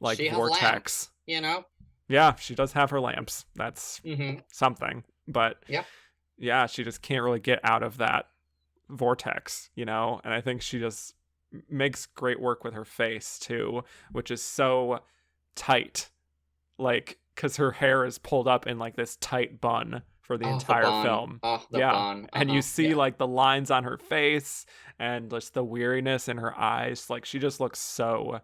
like She has vortex. lamps, you know? Yeah, she does have her lamps. That's Mm-hmm. something. But Yeah. yeah, she just can't really get out of that vortex, And I think she just makes great work with her face too, which is so tight. Like, because her hair is pulled up in like this tight bun for the Oh, the entire bun. film. Oh, the Yeah. bun. And you see Yeah. like the lines on her face and just the weariness in her eyes. Like, she just looks so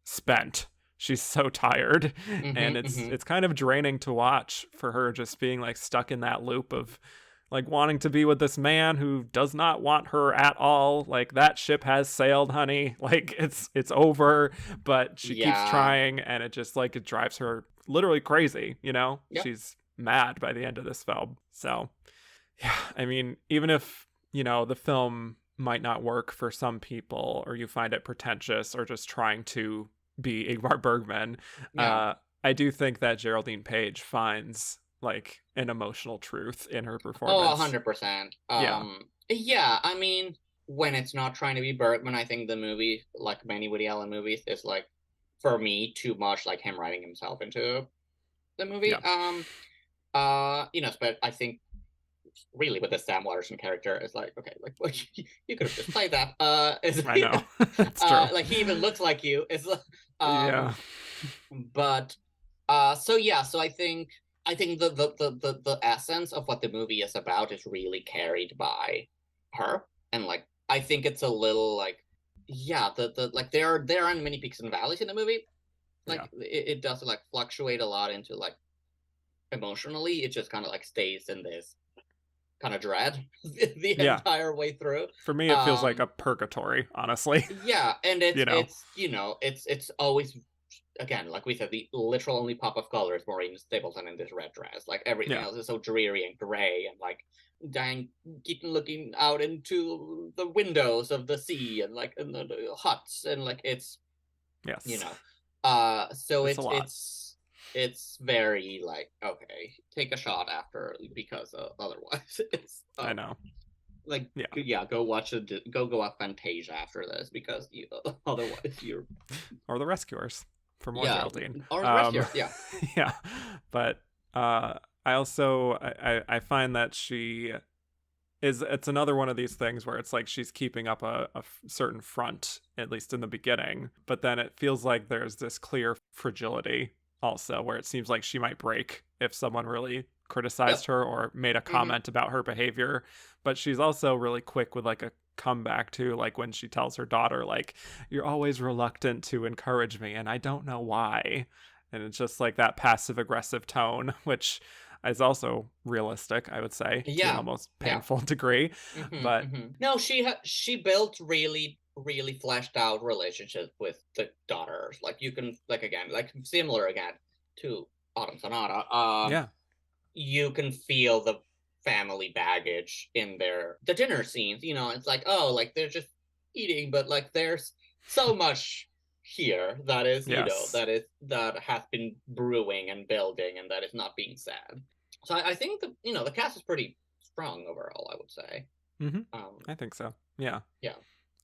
spent. She's so tired, and Mm-hmm. Mm-hmm. it's kind of draining to watch for her, just being like stuck in that loop of like wanting to be with this man who does not want her at all. Like, that ship has sailed, honey. Like, it's over, but she keeps Yeah. trying, and it just like it drives her literally crazy, Yep. She's mad by the end of this film. So, yeah, I mean, even if, the film might not work for some people, or you find it pretentious or just trying to be Ingmar Bergman, Yeah. I do think that Geraldine Page finds like an emotional truth in her Oh, performance. 100%. Yeah, Yeah, I mean, when it's not trying to be Bergman, I think the movie, like many Woody Allen movies, is like, for me, too much like him writing himself into the movie. yeah, But I think really with the Sam Waterston character, it's like, okay, like, well, you could have just played that. I know. It's true. Like he even looks like you. It's Yeah, but so I think the essence of what the movie is about is really carried by her, and like I think it's a little like, yeah, the like there aren't many peaks and valleys in the movie. yeah, Like it does like fluctuate a lot into like emotionally, it just kind of like stays in this kind of dread the yeah. entire way through. For me, it feels like a um purgatory, honestly. yeah, and it's you know, it's always, again, like we said, the literal only pop of color is Maureen Stapleton in this red dress. Like everything yeah, else is so dreary and gray, and like Diane Keaton looking out into the windows of the sea and like in the huts, and like it's you yes, know so it's a it's lot. it's it's very like, okay, take a shot after, because otherwise it's I know. like, Yeah, yeah, go watch go watch Fantasia after this, because otherwise you're, or the Rescuers for more yeah, Geraldine. or the rest of your, yeah. Yeah, but I also I find that it's another one of these things where it's like she's keeping up a certain front, at least in the beginning, but then it feels like there's this clear fragility also, where it seems like she might break if someone really criticized Yep. her or made a Hmm. comment about her behavior. But she's also really quick with like a comeback too, like when she tells her daughter, like, you're always reluctant to encourage me and I don't know why. And it's just like that passive aggressive tone, which is also realistic, I would say, to an Yeah. almost Yeah. painful degree. But No, she built really fleshed out relationships with the daughters. Like you can like again like similar again to Autumn Sonata. yeah, You can feel the family baggage in the dinner scenes. You know, it's like, oh, like they're just eating, but like there's so much here that is, yes, that has been brewing and building and that is not being said. So I think the cast is pretty strong overall, I would say. hmm Um, I think so. Yeah. yeah.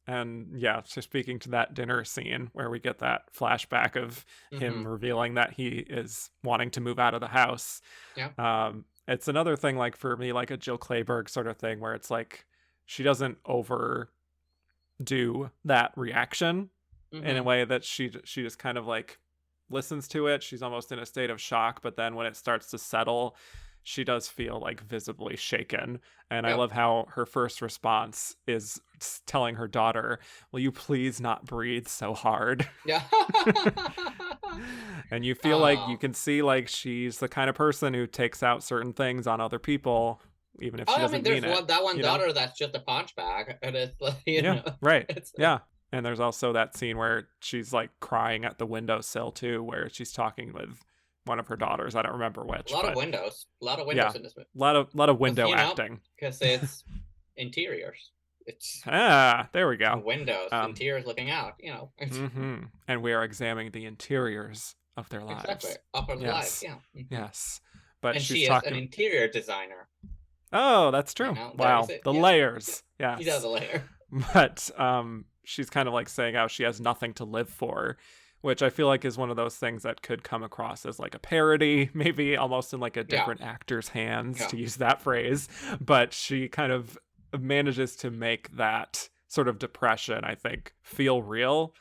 And yeah, so speaking to that dinner scene where we get that flashback of him Hmm. revealing that he is wanting to move out of the house. Yeah. It's another thing, like for me, like a Jill Clayburgh sort of thing, where it's like she doesn't overdo that reaction in a Hmm. way that she just kind of like listens to it. She's almost in a state of shock, but then when it starts to settle, she does feel like visibly shaken. And I Yep. love how her first response is telling her daughter, "Will you please not breathe so hard?" Yeah. And you feel like you Oh. can see like she's the kind of person who takes out certain things on other people even if she Oh, I mean, doesn't mean there's it, that one you know? daughter that's just a punch bag, and it's like, Yeah, right. it's Yeah. And there's also that scene where she's like crying at the windowsill too, where she's talking with one of her daughters. I don't remember a which, lot of but windows, a lot of yeah, windows in this movie. a lot of Because window acting. because it's interiors. It's Ah, there we go. windows, Um, interiors looking out. It's and we are examining the interiors of their exactly lives. upper life. Yes, Yeah. yes. But And she's she is an talking. interior designer. Oh, that's true. There is Wow, it. the Yeah, yeah. layers. She does Yes. a layer. But she's kind of like saying how she has nothing to live for, which I feel like is one of those things that could come across as like a parody, maybe almost in like a Yeah, different actor's hands, yeah, to use that phrase. But she kind of manages to make that sort of depression, I think, feel real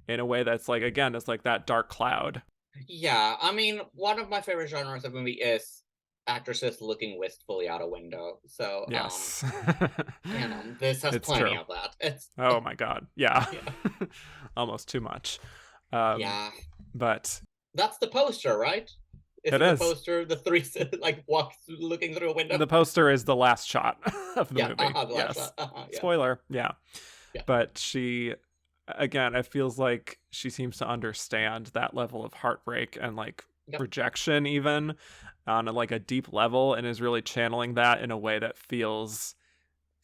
in a way that's like, again, it's like that dark cloud. yeah. I mean, one of my favorite genres of movie is actresses looking wistfully out a window. So, Yes. this has It's plenty true. of that. It's Oh my God. Yeah. yeah, Almost too much. Um, yeah. but That's the poster, right? it Isn't the is. poster the three like walks looking through a The window? poster is the last shot of the Yeah, movie. the last Yes. shot. Yeah, Spoiler. Yeah. yeah, But she, again, it feels like she seems to understand that level of heartbreak and like yep, rejection, even on like a deep level, and is really channeling that in a way that feels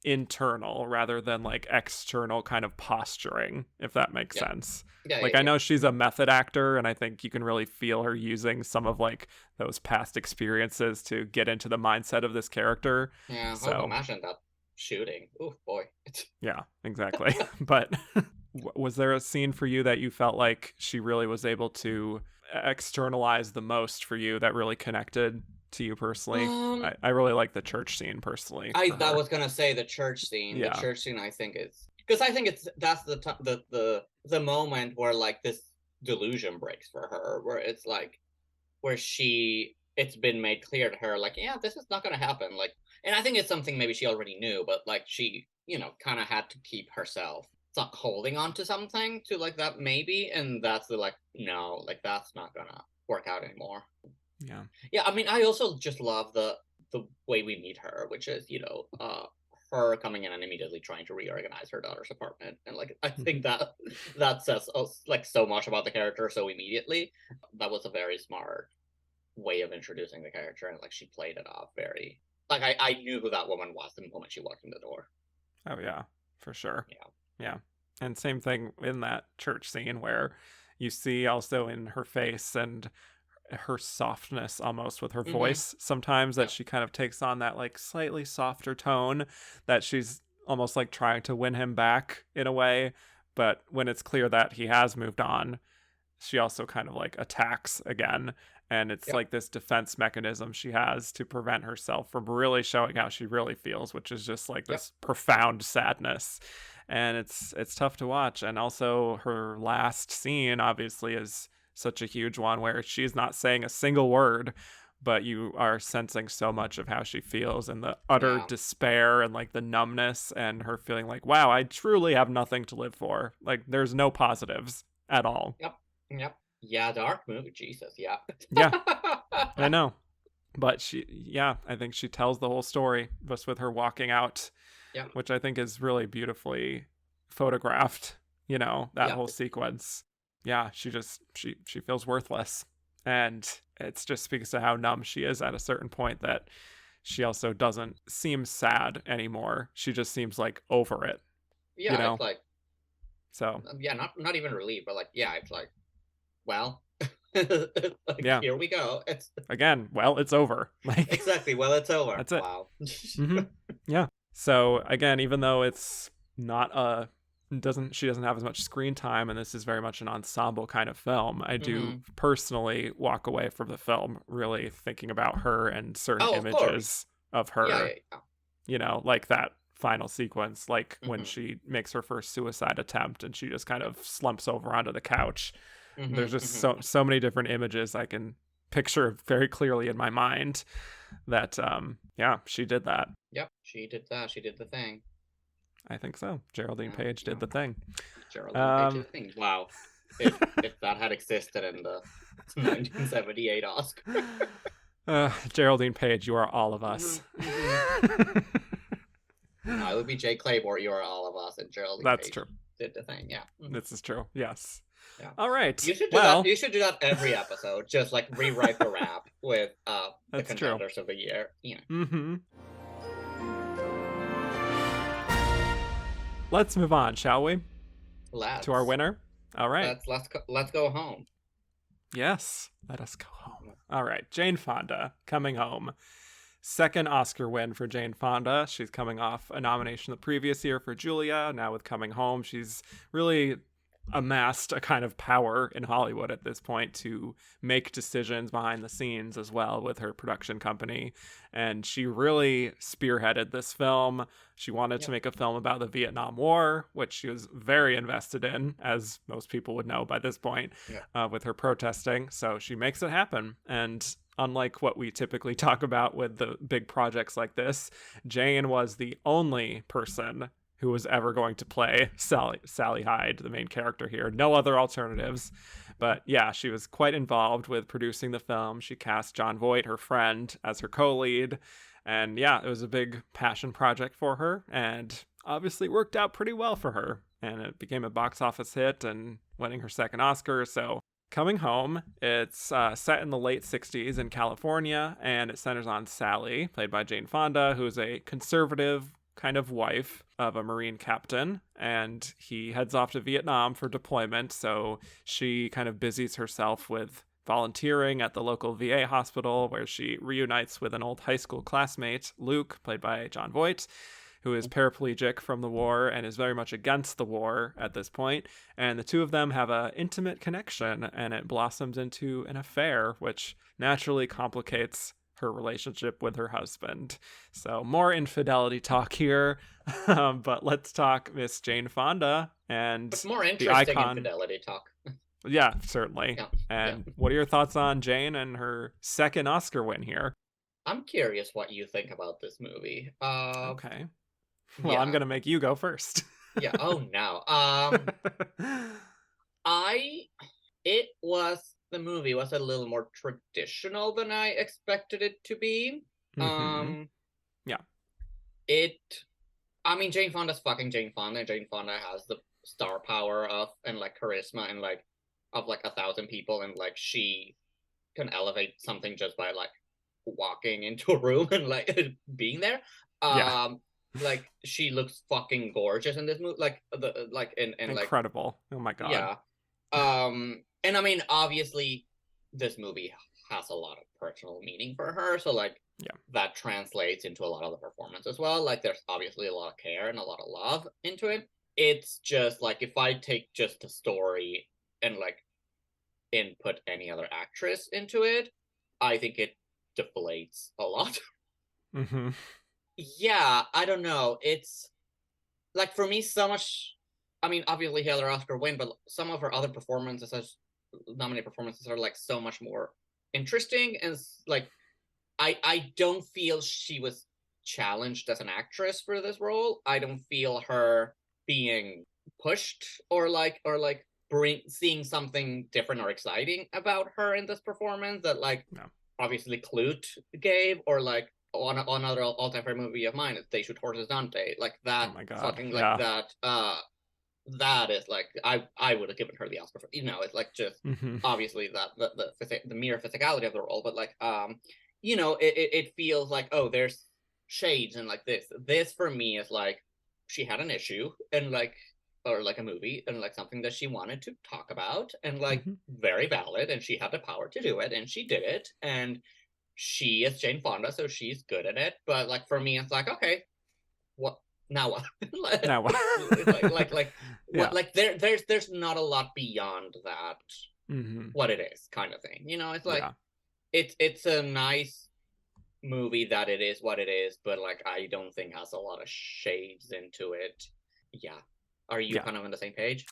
internal rather than like external kind of posturing, if that makes yeah, sense. yeah, Like yeah, I yeah. know she's a method actor, and I think you can really feel her using some of like those past experiences to get into the mindset of this character. Yeah, oh, So imagine that shooting. Oh boy. yeah, exactly. But was there a scene for you that you felt like she really was able to externalize the most for you that really connected to you personally? um, I really like the church scene personally for I her. was gonna say the church scene. The Yeah. church scene, I think, is because I think that's the moment where like this delusion breaks for her, where it's like where it's been made clear to her, like, yeah, this is not gonna happen. Like, and I think it's something maybe she already knew, but like she, kind of had to keep herself not holding on to something to like that maybe, and that's the like, no, like that's not gonna work out anymore. Yeah. Yeah, I mean, I also just love the way we meet her, which is her coming in and immediately trying to reorganize her daughter's apartment, and like I think that says like so much about the character so immediately. That was a very smart way of introducing the character, and like she played it off very like I knew who that woman was the moment she walked in the door. Oh yeah, for sure. Yeah, Yeah. And same thing in that church scene where you see also in her face and her softness almost with her mm-hmm. voice sometimes that Yeah, she kind of takes on that like slightly softer tone that she's almost like trying to win him back in a way. But when it's clear that he has moved on, she also kind of like attacks again. And it's Yep. like this defense mechanism she has to prevent herself from really showing how she really feels, which is just like Yep. this profound sadness. And it's tough to watch. And also her last scene obviously is such a huge one where she's not saying a single word, but you are sensing so much of how she feels and the utter Yeah. despair and like the numbness and her feeling like, wow, I truly have nothing to live for. Like there's no positives at all. Yep. Yep. Yeah, dark movie. Jesus. Yeah. Yeah, I know. But yeah, I think she tells the whole story just with her walking out, Yeah. which I think is really beautifully photographed, that Yeah. whole sequence. Yeah, she feels worthless. And it just speaks to how numb she is at a certain point, that she also doesn't seem sad anymore. She just seems like over it, Yeah. It's like, So, yeah, not even relief, but like, yeah, it's like, well, like, yeah. here we go. It's Again, well, it's over. Like exactly. Well, it's over. that's it. Wow. Yeah. So again, even though it's not she doesn't have as much screen time, and this is very much an ensemble kind of film, I do personally walk away from the film really thinking about her and certain Oh, of course. images of her. Yeah. Like that final sequence, like when she makes her first suicide attempt and she just kind of slumps over onto the couch. There's just so many different images I can picture very clearly in my mind that yeah, she did that. Yep, she did that. She did the thing. I think so. Geraldine Page did the thing. Geraldine Page did the thing. Wow. If that had existed in the 1978 Oscar. Geraldine Page, you are all of us. No, it would be Jay Clayburgh, you are all of us, and Geraldine That's Page true. did the thing. Yeah. This is true. Yes. Yeah. All right. You should do that. You should do that every episode. Just like rewrite the rap with the contenders of the year. Yeah. Let's move on, shall we? To our winner. All right. Let's go home. Yes, let us go home. All right, Jane Fonda coming home. Second Oscar win for Jane Fonda. She's coming off a nomination the previous year for Julia. Now with Coming Home, she's really amassed a kind of power in Hollywood at this point to make decisions behind the scenes as well with her production company. And she really spearheaded this film. She wanted to make a film about the Vietnam War, which she was very invested in, as most people would know by this point, with her protesting. So she makes it happen. And unlike what we typically talk about with the big projects like this, Jane was the only person who was ever going to play Sally Hyde, the main character here. No other alternatives. But yeah, she was quite involved with producing the film. She cast Jon Voight, her friend, as her co-lead. And yeah, it was a big passion project for her, and obviously worked out pretty well for her. And it became a box office hit and winning her second Oscar. So Coming Home, it's set in the late 60s in California, and it centers on Sally, played by Jane Fonda, who's a conservative kind of wife of a Marine captain, and he heads off to Vietnam for deployment. So she kind of busies herself with volunteering at the local VA hospital, where she reunites with an old high school classmate, Luke, played by Jon Voight, who is paraplegic from the war and is very much against the war at this point. And the two of them have an intimate connection, and it blossoms into an affair, which naturally complicates her relationship with her husband. So more infidelity talk here, but let's talk Miss Jane Fonda and it's more interesting the icon. Infidelity talk. Yeah, certainly. Yeah. And what are your thoughts on Jane and her second Oscar win here? I'm curious what you think about this movie. Okay. Well, I'm gonna make you go first. Yeah. Oh no. The movie was a little more traditional than I expected it to be. Yeah. I mean, Jane Fonda's fucking Jane Fonda, and Jane Fonda has the star power and like charisma and like of like 1,000 people, and like she can elevate something just by like walking into a room and like being there. Like she looks fucking gorgeous in this movie, in incredible. Oh my god. Yeah. And I mean, obviously, this movie has a lot of personal meaning for her, so like that translates into a lot of the performance as well. Like there's obviously a lot of care and a lot of love into it. It's just like if I take just the story and like input any other actress into it, I think it deflates a lot. Mm-hmm. Yeah, I don't know. It's like, for me, so much. I mean, obviously, he had her Oscar win, but some of her other performances, as nominated performances, are like so much more interesting. And like, I don't feel she was challenged as an actress for this role. I don't feel her being pushed or seeing something different or exciting about her in this performance that like No. obviously Clute gave, or like on another all-time favorite movie of mine, They Shoot Horses Dante, like that. Oh my God. Fucking like Yeah. that. That is like, I would have given her the Oscar for, it's like, just Mm-hmm. obviously that the mere physicality of the role, but like it feels like, oh, there's shades, and like this for me is like, she had an issue, and like, or like a movie, and like something that she wanted to talk about, and like Mm-hmm. very valid, and she had the power to do it, and she did it, and she is Jane Fonda, so she's good at it. But like, for me, it's like, okay, what now? What? Now, like yeah. what? Like, there's not a lot beyond that. Mm-hmm. What it is, kind of thing. It's like, Yeah. it's a nice movie that it is what it is, but like, I don't think has a lot of shades into it. Yeah. Are you Yeah. kind of on the same page?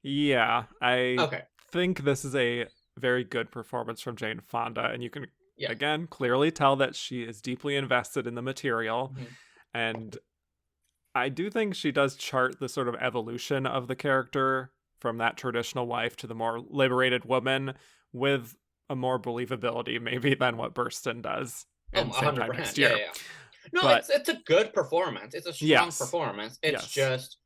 Yeah. I Okay. think this is a very good performance from Jane Fonda, and you can Yeah. again clearly tell that she is deeply invested in the material. Mm-hmm. And I do think she does chart the sort of evolution of the character from that traditional wife to the more liberated woman with a more believability maybe than what Burstyn does Oh, in Same Time 100%. Next Yeah, yeah, Year. yeah. No, But it's a good performance. It's a strong yes, performance. It's yes. just,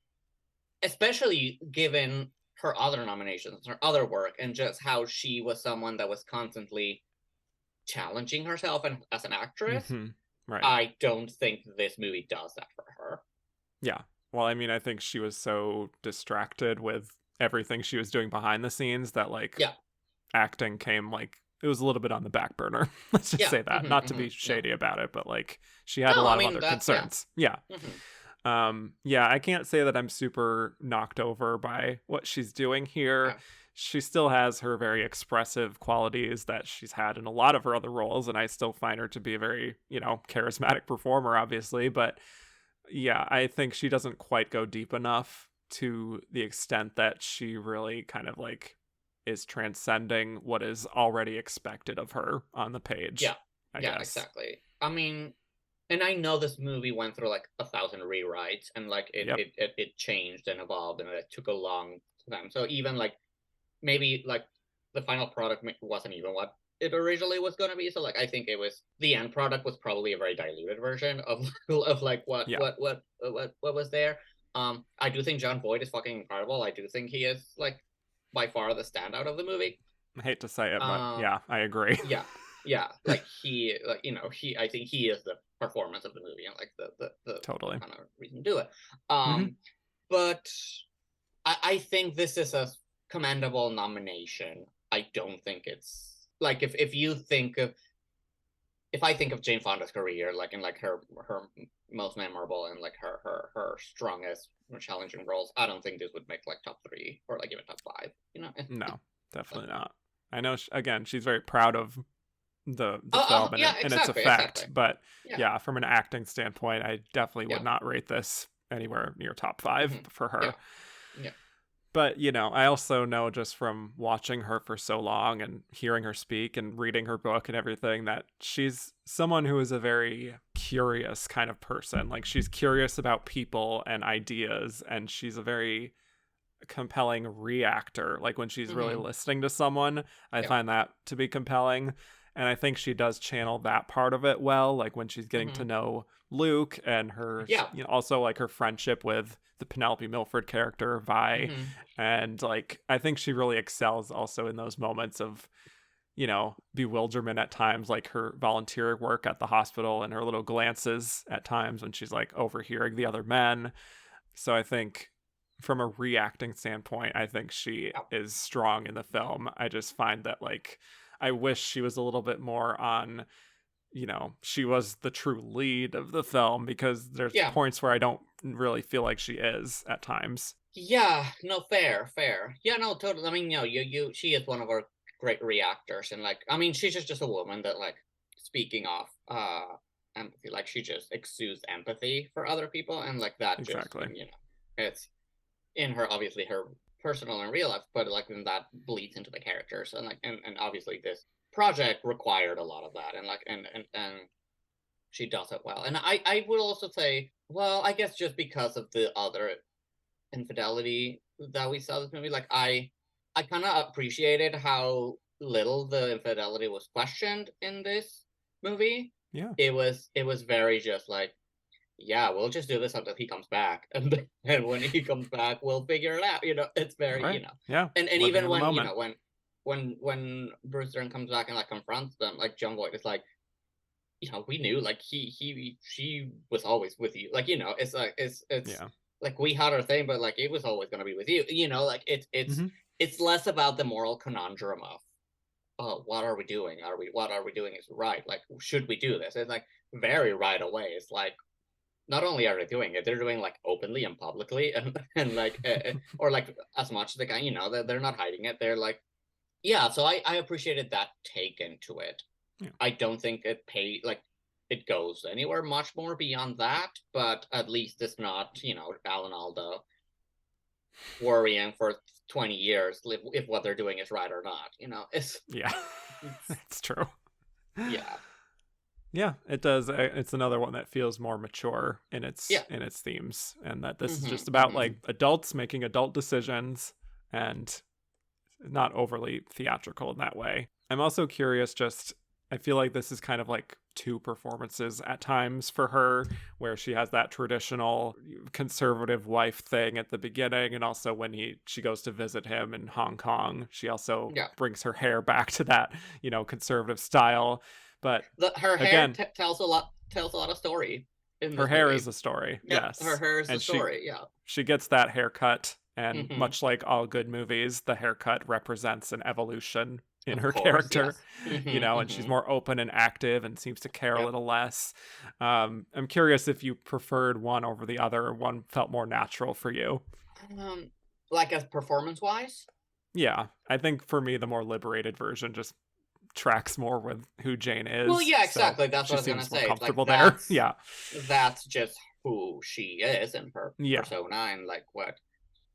especially given her other nominations, her other work, and just how she was someone that was constantly challenging herself and as an actress. Mm-hmm. Right. I don't think this movie does that for her. Yeah. Well, I mean, I think she was so distracted with everything she was doing behind the scenes that like Yeah. acting came like it was a little bit on the back burner. Let's just Yeah. say that. Mm-hmm, Not to mm-hmm. be Yeah. shady about it, but like she had a No, I lot of mean, other that's, yeah. concerns. Yeah. Yeah, I can't say that I'm super knocked over by what she's doing here. Yeah. She still has her very expressive qualities that she's had in a lot of her other roles, and I still find her to be a very, charismatic performer, obviously. But yeah, I think she doesn't quite go deep enough to the extent that she really kind of like is transcending what is already expected of her on the page. Yeah. I Yeah, guess. exactly. I mean, and I know this movie went through like 1,000 rewrites, and like Yep. it changed and evolved, and it took a long time. So even like, maybe like the final product wasn't even what it originally was going to be. So like, I think the end product was probably a very diluted version of of like what Yeah. was there. I do think John Voight is fucking incredible. I do think he is like by far the standout of the movie. I hate to say it, but yeah, I agree. Yeah, yeah, like he, like, I think he is the performance of the movie, and like the Totally. kind of reason to do it. Mm-hmm. But I think this is a commendable nomination. I don't think it's like, if I think of Jane Fonda's career, like in like her most memorable and like her strongest, more challenging roles, I don't think this would make like top 3 or like even top 5. No, definitely not. I know. Again, she's very proud of the film and, yeah, and its exactly, effect, exactly. but Yeah. from an acting standpoint, I definitely would Yeah. not rate this anywhere near top 5 for her. Yeah. But, I also know just from watching her for so long and hearing her speak and reading her book and everything that she's someone who is a very curious kind of person. Like, she's curious about people and ideas, and she's a very compelling reactor. Like, when she's really listening to someone, I find that to be compelling. And I think she does channel that part of it well, like when she's getting to know Luke and her, also like her friendship with the Penelope Milford character, Vi. And like, I think she really excels also in those moments of, bewilderment at times, like her volunteer work at the hospital and her little glances at times when she's like overhearing the other men. So I think from a reacting standpoint, I think she is strong in the film. I just find that like, I wish she was a little bit more on, she was the true lead of the film, because there's points where I don't really feel like she is at times. Yeah, no, fair. Yeah, no, totally. I mean, she is one of our great reactors, and like, I mean, she's just a woman that, like, speaking of empathy, like, she just exudes empathy for other people, and like that just, Exactly. you know, it's in her, obviously her personal and real life, but like then that bleeds into the characters, and like, and obviously this project required a lot of that, and like, and she does it well. And I would also say, well, I guess just because of the other infidelity that we saw in this movie, like I kind of appreciated how little the infidelity was questioned in this movie. Yeah. It was very just like, yeah, we'll just do this until he comes back, and when he comes back, we'll figure it out. You know, it's very, Right. Yeah. and Living even in the when, moment. when Burstyn comes back and like confronts them, like John Voight is like, we knew, like, she was always with you, like, it's like, it's Yeah. like, we had our thing, but like it was always going to be with you, like Hmm. it's less about the moral conundrum of, oh, what are we doing, what are we doing is right, like, should we do this? It's like very right away, it's like, not only are they doing it, they're doing like openly and publicly, and like, or like as much as they can, they're not hiding it, they're like, yeah. So I appreciated that take into it. Yeah. I don't think it goes anywhere much more beyond that, but at least it's not, Alan Alda worrying for 20 years if what they're doing is right or not. It's Yeah. It's true. yeah. Yeah, it does. It's another one that feels more mature in Yeah. its themes, and that this is just about Mm-hmm. like adults making adult decisions and not overly theatrical in that way. I'm also curious, just I feel like this is kind of like two performances at times for her, where she has that traditional conservative wife thing at the beginning, and also when she goes to visit him in Hong Kong, she also Yeah. brings her hair back to that, conservative style. But Her hair again, tells a lot of story in her this hair movie. is a story. Yeah, Yes. her hair is the And story. Yeah. she gets that haircut, and Mm-hmm. much like all good movies, the haircut represents an evolution in Of her course, character. yes. Mm-hmm, And she's mm-hmm. more open and active and seems to care a Yep. little less. I'm curious if you preferred one over the other, or one felt more natural for you. Like, as performance-wise? Yeah, I think for me the more liberated version just tracks more with who Jane Well, is. yeah, So exactly. That's she what I was gonna seems more say. It's like comfortable there. Yeah. that's just who she is and her Yeah. persona, and like what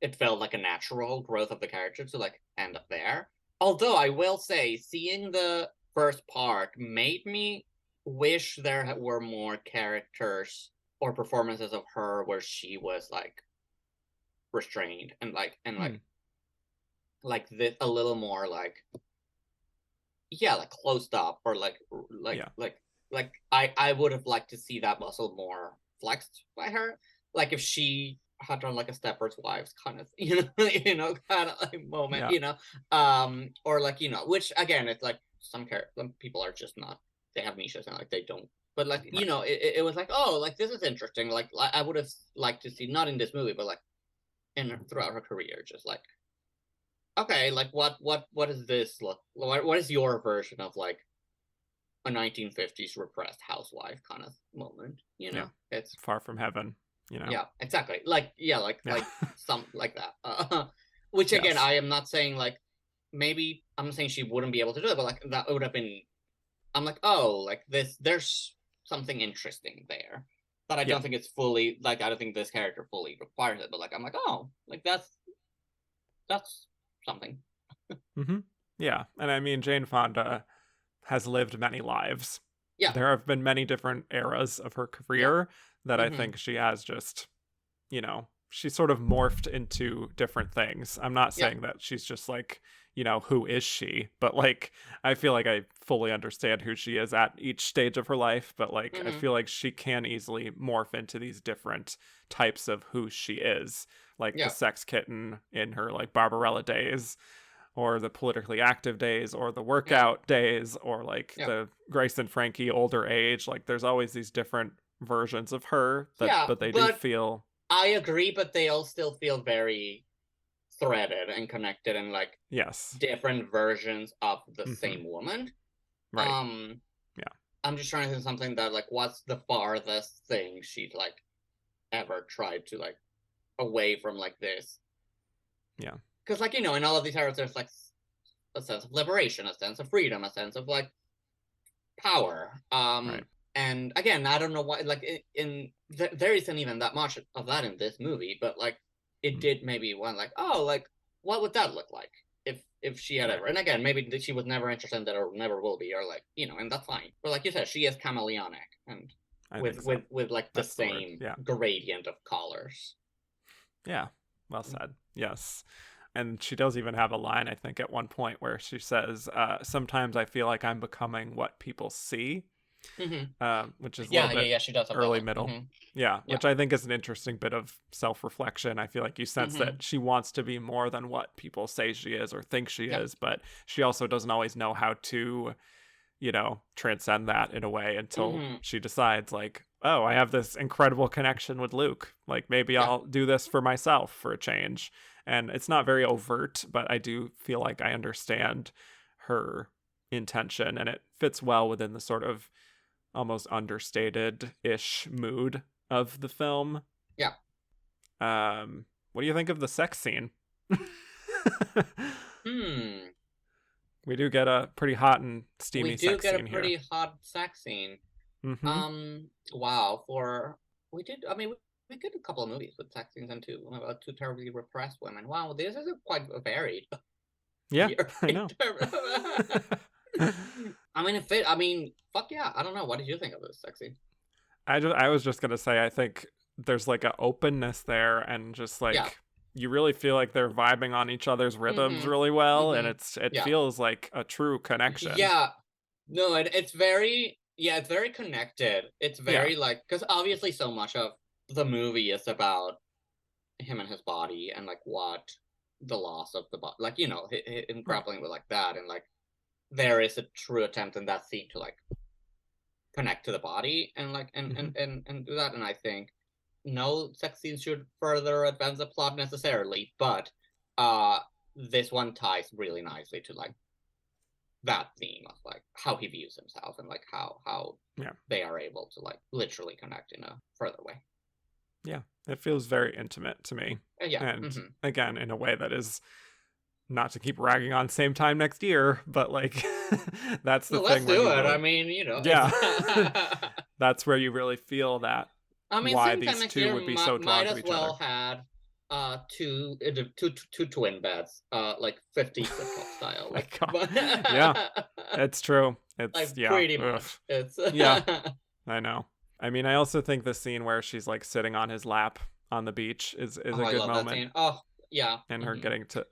it felt like a natural growth of the character to like end up there. Although I will say, seeing the first part made me wish there were more characters or performances of her where she was like restrained and like this a little more like, yeah, like closed up, or Yeah. like I would have liked to see that muscle more flexed by her, like if she had done like a Stepford's Wives kind of, kind of like moment, Yeah. or like, which again, it's like some people are just not, they have niches and like they don't, but like, Right. it was like, oh, like this is interesting, like I would have liked to see, not in this movie, but like throughout her career, just like, okay, like what is this look? What is your version of like a 1950s repressed housewife kind of moment? Yeah. It's Far from heaven. yeah, exactly. Like, yeah, like Yeah. some like that. Which again, Yes. I am not saying like, maybe I'm not saying she wouldn't be able to do it, but like that would have been. I'm like, oh, like this. There's something interesting there, but I Yeah. don't think it's fully like, I don't think this character fully requires it. But like, I'm like, oh, like that's something. Mm-hmm. Yeah. And I mean, Jane Fonda has lived many lives. Yeah. There have been many different eras of her Yeah. career that I Mm-hmm. think she has just, she sort of morphed into different things. I'm not Yeah. saying that she's just like, who is she? But like, I feel like I fully understand who she is at each stage of her life. But like, I Mm-hmm. feel like she can easily morph into these different types of who she is. Like the Yeah. sex kitten in her like Barbarella days, or the politically active days, or the workout days, or like Yeah. the Grace and Frankie older age. Like there's always these different versions of her Yeah, but they do but feel, I agree, but they all still feel very threaded and connected, and like yes. different versions of the Mm-hmm. same woman. Right. Yeah. I'm just trying to think something that like, what's the farthest thing she's like ever tried to like away from like this? Yeah. Because like, in all of these characters, there's like a sense of liberation, a sense of freedom, a sense of like power. Right. And again, I don't know why. Like there isn't even that much of that in this movie, but like it did maybe one like, oh, like what would that look like if she had ever? And again, maybe she was never interested in that or never will be, or like and that's fine. But like you said, she is chameleonic and with like the same gradient of colors. Yeah, well said. Yes. And she does even have a line, I think, at one point where she says, sometimes I feel like I'm becoming what people see, which is a little bit she does have early middle. Which I think is an interesting bit of self-reflection. I feel like you sense that she wants to be more than what people say she is or think she is, but she also doesn't always know how to, transcend that in a way until she decides like, oh, I have this incredible connection with Luke. Like maybe I'll do this for myself for a change. And it's not very overt, but I do feel like I understand her intention, and it fits well within the sort of almost understated-ish mood of the film. Yeah. What do you think of the sex scene? We do get a pretty hot and steamy sex scene here. We do get a pretty hot sex scene. Wow. We did a couple of movies with sex scenes and two terribly repressed women. Wow, this is quite varied. Yeah, I know. Fuck yeah. I don't know. What did you think of this sex scene? I was just gonna say, I think there's like an openness there, and just like you really feel like they're vibing on each other's rhythms really well, and it feels like a true connection. Yeah, no, it's very it's very connected. It's very like, because obviously so much of the movie is about him and his body and like what the loss of the body, like him grappling with like that, and like there is a true attempt in that scene to like connect to the body and like and do that. And I think no sex scenes should further advance the plot necessarily, but this one ties really nicely to like that theme of like how he views himself and like how they are able to like literally connect in a further way. Yeah, it feels very intimate to me. And again, in a way that is, not to keep ragging on Same Time Next Year, but like that's the thing. Let's do it. Really, I mean, that's where you really feel that. Why these two would be so drawn to each other. Might as well had two twin beds, like 50 sitcom style. Like, yeah, it's true. It's like, pretty much. It's I know. I mean, I also think the scene where she's like sitting on his lap on the beach is a good moment. That scene. Oh, yeah. And her getting to,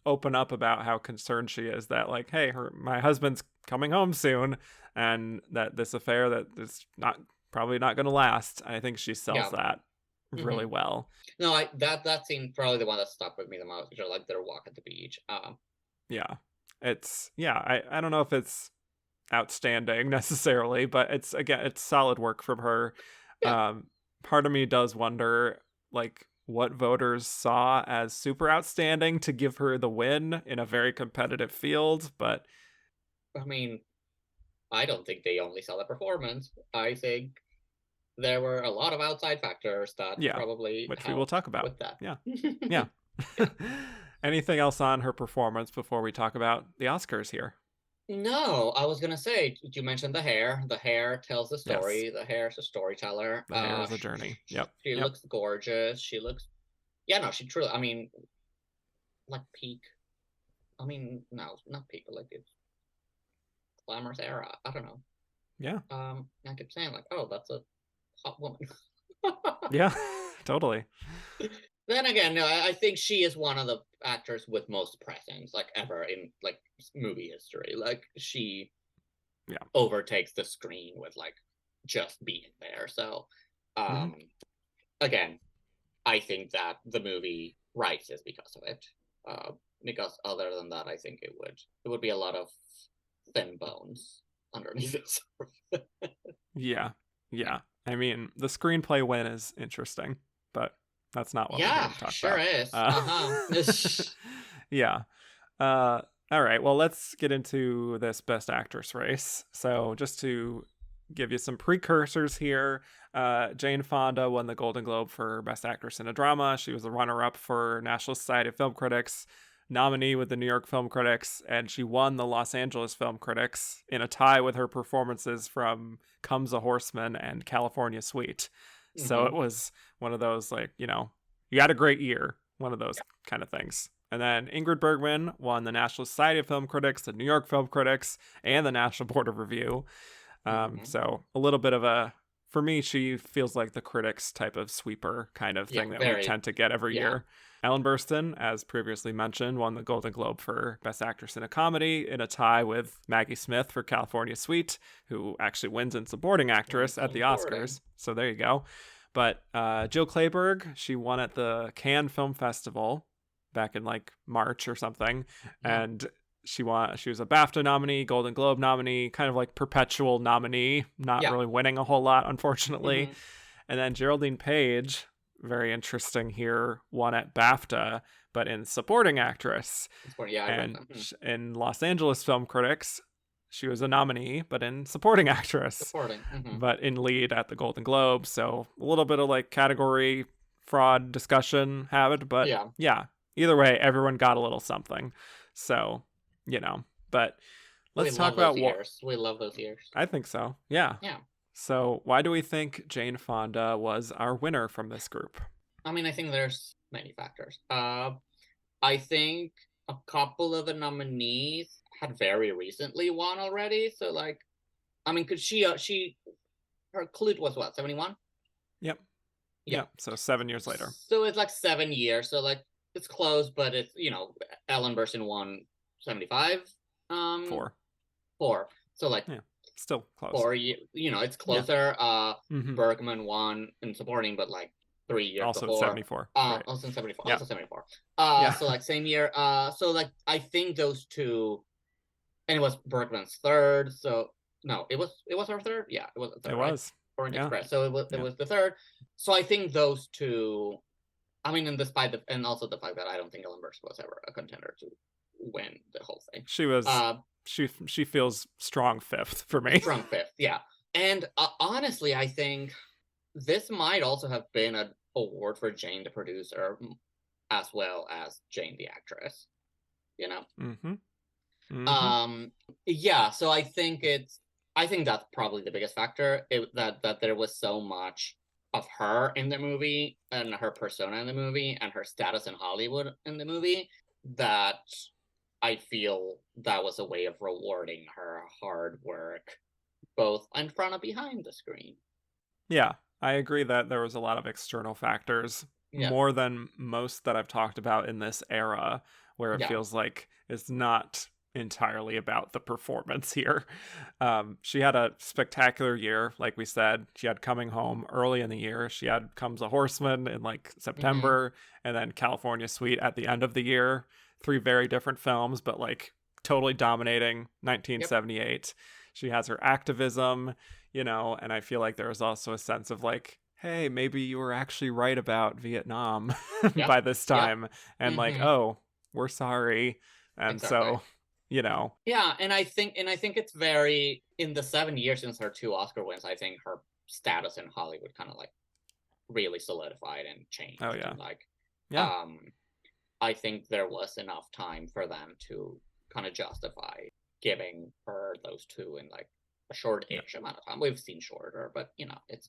open up about how concerned she is that like, hey, my husband's coming home soon, and that this affair that is probably not going to last. I think she sells that really well. No, that scene probably the one that stuck with me the most, which are like their walk at the beach. I don't know if it's outstanding necessarily, but it's solid work from her. Part of me does wonder like what voters saw as super outstanding to give her the win in a very competitive field, but I mean, I don't think they only saw the performance. I think there were a lot of outside factors that probably which we will talk about with that. Yeah. Anything else on her performance before we talk about the Oscars here? No, I was gonna say, you mentioned the hair. The hair tells the story. Yes. The hair is a storyteller. The hair is a journey. Yep. She looks gorgeous. She looks, she truly, I mean, like peak. I mean, no, not peak, but like it's glamorous era. I don't know. Yeah. I kept saying like, oh, that's a hot woman. Yeah, totally. Then again, no, I think she is one of the actors with most presence, like ever in like movie history. Like she overtakes the screen with like just being there. So again, I think that the movie rises because of it. Because other than that, I think it would be a lot of thin bones underneath it. Yeah. I mean, the screenplay win is interesting, but that's not what we're going to talk about. Is. Yeah. All right. Well, let's get into this Best Actress race. So just to give you some precursors here, Jane Fonda won the Golden Globe for Best Actress in a Drama. She was a runner-up for National Society of Film Critics nominee with the New York Film Critics, and she won the Los Angeles Film Critics in a tie with her performances from Comes a Horseman and California Suite. So it was one of those, like, you know, you had a great year, one of those kind of things. And then Ingrid Bergman won the National Society of Film Critics, the New York Film Critics, and the National Board of Review. So a little bit of a, for me, she feels like the critics type of sweeper kind of thing that we tend to get every year. Ellen Burstyn, as previously mentioned, won the Golden Globe for Best Actress in a Comedy in a tie with Maggie Smith for California Suite, who actually wins in Supporting Actress at the Oscars. So there you go. But Jill Clayburgh, she won at the Cannes Film Festival back in like March or something. And she was a BAFTA nominee, Golden Globe nominee, kind of like perpetual nominee, not really winning a whole lot, unfortunately. And then Geraldine Page, very interesting here, won at BAFTA, but in Supporting Actress. And in Los Angeles Film Critics, she was a nominee, but in Supporting Actress. But in lead at the Golden Globe. So a little bit of like category fraud discussion happened, but either way, everyone got a little something. So, you know, but let's talk about what we love those years. I think so. Yeah. So why do we think Jane Fonda was our winner from this group? I mean, I think there's many factors. I think a couple of the nominees had very recently won already. So like, I mean, cause her Clute was what, 71? Yep. So 7 years later. So it's like 7 years. So like it's close, but it's, you know, Ellen Burstyn won 75. 4. So like still close. 4, you know, it's closer. Bergman won in Supporting, but like 3 years also before. 74. Also in 74. Also 74. So like same year. So like I think those two, and it was Bergman's third. So no, it was her third. Yeah, it was. Third, it was. Orient Express. So it was the third. So I think those two. I mean, and despite and also the fact that I don't think Ellen Burstyn was ever a contender to win the whole thing. She was. She feels strong fifth for me. Strong fifth, yeah. And honestly, I think this might also have been an award for Jane the producer, as well as Jane the actress. You know. Yeah. So I think that's probably the biggest factor. That there was so much of her in the movie and her persona in the movie and her status in Hollywood in the movie that I feel that was a way of rewarding her hard work, both in front and behind the screen. Yeah, I agree that there was a lot of external factors, more than most that I've talked about in this era, where it feels like it's not entirely about the performance here. She had a spectacular year, like we said. She had Coming Home early in the year. She had Comes a Horseman in like September, and then California Suite at the end of the year. 3 very different films, but like totally dominating 1978. She has her activism, you know, and I feel like there was also a sense of like, hey, maybe you were actually right about Vietnam by this time. And like, oh, we're sorry. And so, you know. Yeah, and I think it's very, in the 7 years since her 2 Oscar wins, I think her status in Hollywood kind of like really solidified and changed. Oh yeah. And like I think there was enough time for them to kind of justify giving her those 2 in like a short-ish amount of time. We've seen shorter, but you know, it's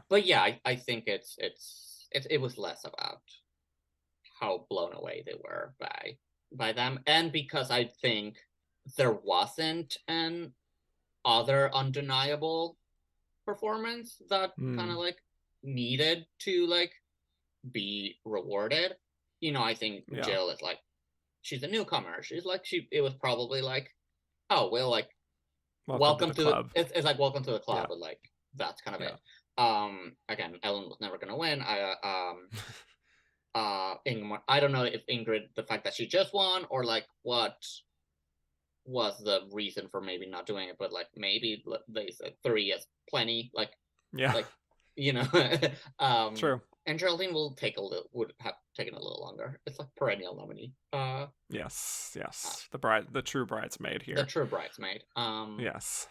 But yeah, I think it was less about how blown away they were by them, and because I think there wasn't an other undeniable performance that kind of like needed to like be rewarded. You know, I think Jill is like, she's a newcomer. She's like, it was probably like, oh well, like welcome to the club. It's like welcome to the club, but like that's kind of it. Again, Ellen was never gonna win. Ingrid, I don't know if Ingrid, the fact that she just won, or like what was the reason for maybe not doing it, but like maybe they said 3 is plenty, like like, you know. True. And Geraldine would have taken a little longer. It's like perennial nominee. Yes. The true bridesmaid here. The true bridesmaid. Yes.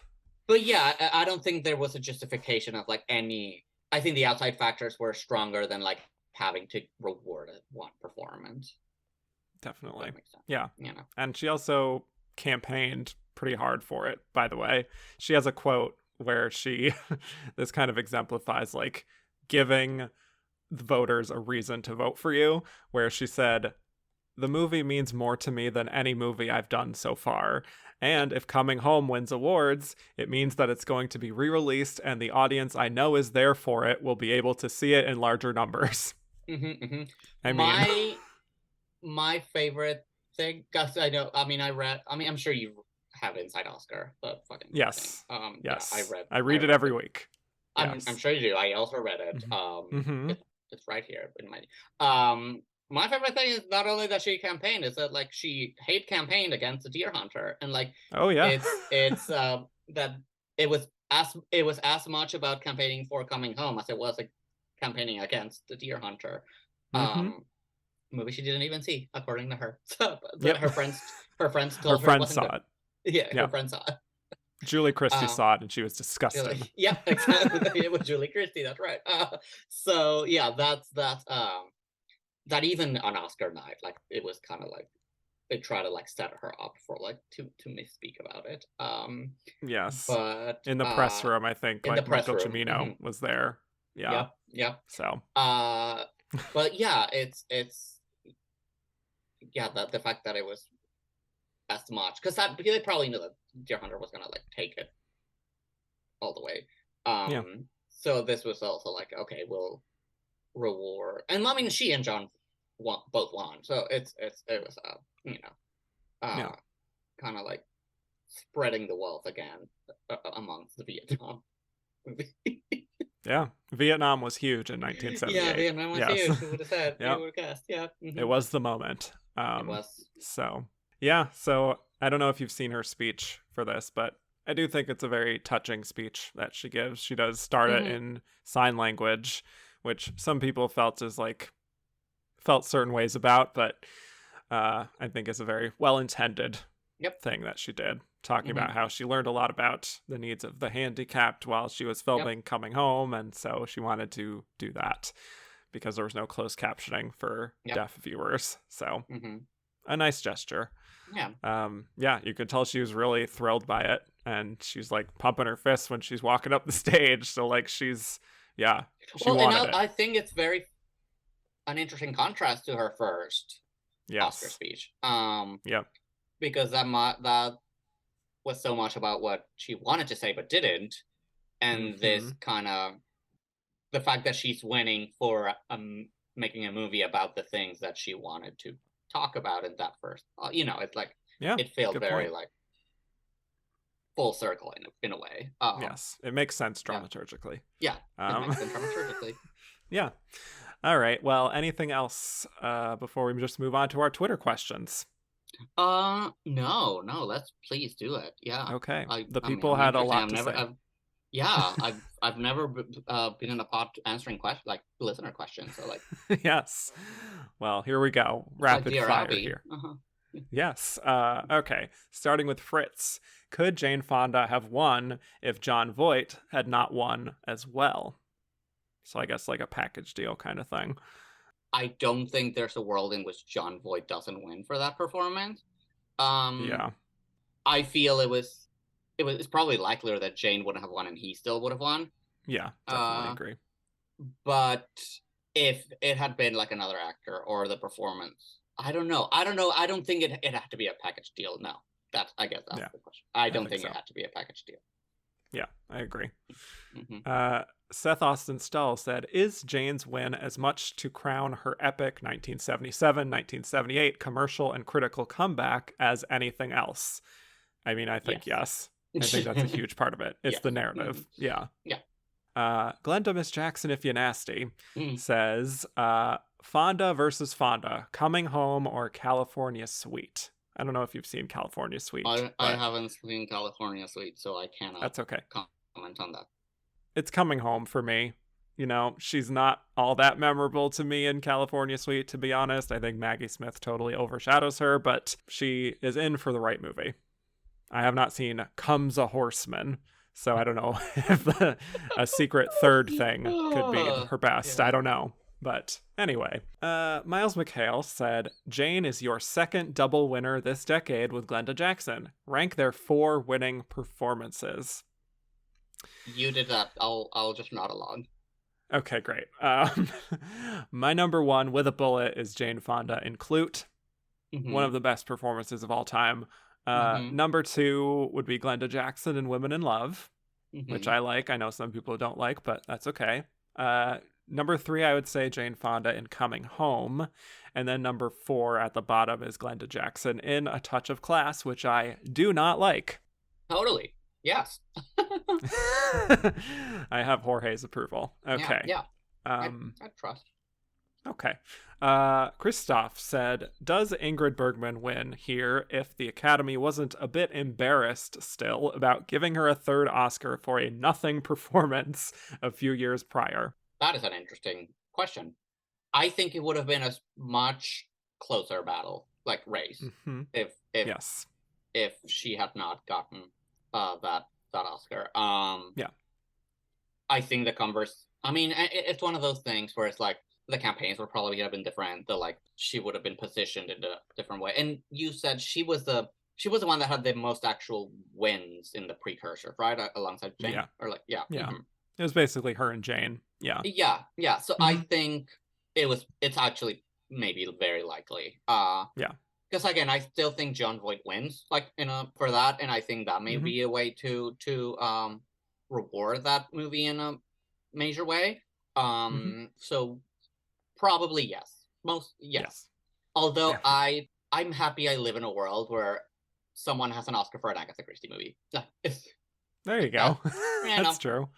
But yeah, I don't think there was a justification of like any. I think the outside factors were stronger than like having to reward one performance. Definitely. That makes sense. Yeah. You know. And she also campaigned pretty hard for it, by the way. She has a quote where she, this kind of exemplifies like giving the voters a reason to vote for you, where she said, "The movie means more to me than any movie I've done so far. And if Coming Home wins awards, it means that it's going to be re-released and the audience I know is there for it will be able to see it in larger numbers." I mean, my favorite thing, because I'm sure you have Inside Oscar, the fucking yes. thing. Yes. Yeah, I read it every week. I'm sure you do. I also read it. It's right here in my favorite thing is not only that she campaigned, is that like she hate campaigned against the deer hunter, and like oh yeah, it's that it was as much about campaigning for Coming Home as it was like campaigning against the deer hunter. Movie she didn't even see, according to her. So her friends told her it saw good. it. Yeah, her friends saw it. Julie Christie saw it and she was disgusted. Yeah, exactly. It was Julie Christie. That's right. So yeah, that's that even on Oscar night, like it was kind of like they try to like set her up for like to misspeak about it. Yes, but in the press room, I think like Michael Cimino was there. Yeah. Yep. So. But yeah, it's yeah, the fact that it was as much because they probably knew that Deer Hunter was gonna like take it all the way. So this was also like, okay, we'll reward, and I mean she and John both won, so it was kind of like spreading the wealth again amongst the Vietnam movie. Yeah, Vietnam was huge in 1978. Yeah, Vietnam was huge. Who would have said? Yep. Who would have guessed? Yeah. It was the moment. It was. So, yeah. So, I don't know if you've seen her speech for this, but I do think it's a very touching speech that she gives. She does start it in sign language, which some people felt certain ways about, but I think is a very well-intended thing that she did. Talking about how she learned a lot about the needs of the handicapped while she was filming Coming Home, and so she wanted to do that because there was no closed captioning for deaf viewers. So a nice gesture. Yeah, you could tell she was really thrilled by it, and she's like pumping her fists when she's walking up the stage. So like she wanted it. I think it's an interesting contrast to her first Oscar speech. Because that was so much about what she wanted to say but didn't, and this kind of the fact that she's winning for making a movie about the things that she wanted to talk about in that first. It's like it felt very like full circle in a way. Yes, it makes sense dramaturgically. Yeah, it makes sense dramaturgically. Yeah. All right. Well, anything else before we just move on to our Twitter questions? No, let's please do it. Yeah. Okay. The people had a lot to say. I've never been in a pod answering questions, like listener questions. So like. Yes. Well, here we go. Rapid fire here. Yes. Okay. Starting with Fritz. Could Jane Fonda have won if Jon Voight had not won as well? So I guess like a package deal kind of thing. I don't think there's a world in which Jon Voight doesn't win for that performance. I feel it's probably likelier that Jane wouldn't have won and he still would have won. Yeah, definitely agree. But if it had been like another actor or the performance, I don't know. I don't think it had to be a package deal. No, I guess that's the question. I don't think it had to be a package deal. Yeah, I agree. Seth Austin Stull said, is Jane's win as much to crown her epic 1977-1978 commercial and critical comeback as anything else? I mean, I think yes. I think that's a huge part of it. It's the narrative. Yeah. Glenda Miss Jackson, if you nasty, says, Fonda versus Fonda, Coming Home or California Suite? I don't know if you've seen California Suite. I haven't seen California Suite, so I cannot that's okay. comment on that. It's Coming Home for me. You know, she's not all that memorable to me in California Suite, to be honest. I think Maggie Smith totally overshadows her, but she is in for the right movie. I have not seen Comes a Horseman, so I don't know if a secret third thing could be her best. I don't know. But anyway, Miles McHale said, Jane is your second double winner this decade with Glenda Jackson. Rank their 4 winning performances. You did that. I'll just nod along. Okay, great. My number 1 with a bullet is Jane Fonda in Clute. One of the best performances of all time. Number 2 would be Glenda Jackson in Women in Love, which I like. I know some people don't like, but that's okay. Number 3, I would say Jane Fonda in Coming Home. And then number 4 at the bottom is Glenda Jackson in A Touch of Class, which I do not like. Totally. Yes. I have Jorge's approval. Okay. Yeah. I trust. Okay. Christoph said, does Ingrid Bergman win here if the Academy wasn't a bit embarrassed still about giving her a 3rd Oscar for a nothing performance a few years prior? That is an interesting question. I think it would have been a much closer battle, like race, if she had not gotten that Oscar. Yeah. I think the converse. I mean, it's one of those things where it's like the campaigns would probably have been different. She would have been positioned in a different way. And you said she was the one that had the most actual wins in the precursor, right? Alongside Jane. Yeah. Or like, yeah. Yeah. It was basically her and Jane. Yeah. Yeah. So I think it's actually maybe very likely. Yeah. Because again, I still think Jon Voight wins, like for that, and I think that may be a way to reward that movie in a major way. So probably yes, yes. Although I'm happy I live in a world where someone has an Oscar for an Agatha Christie movie. There you go. That's true.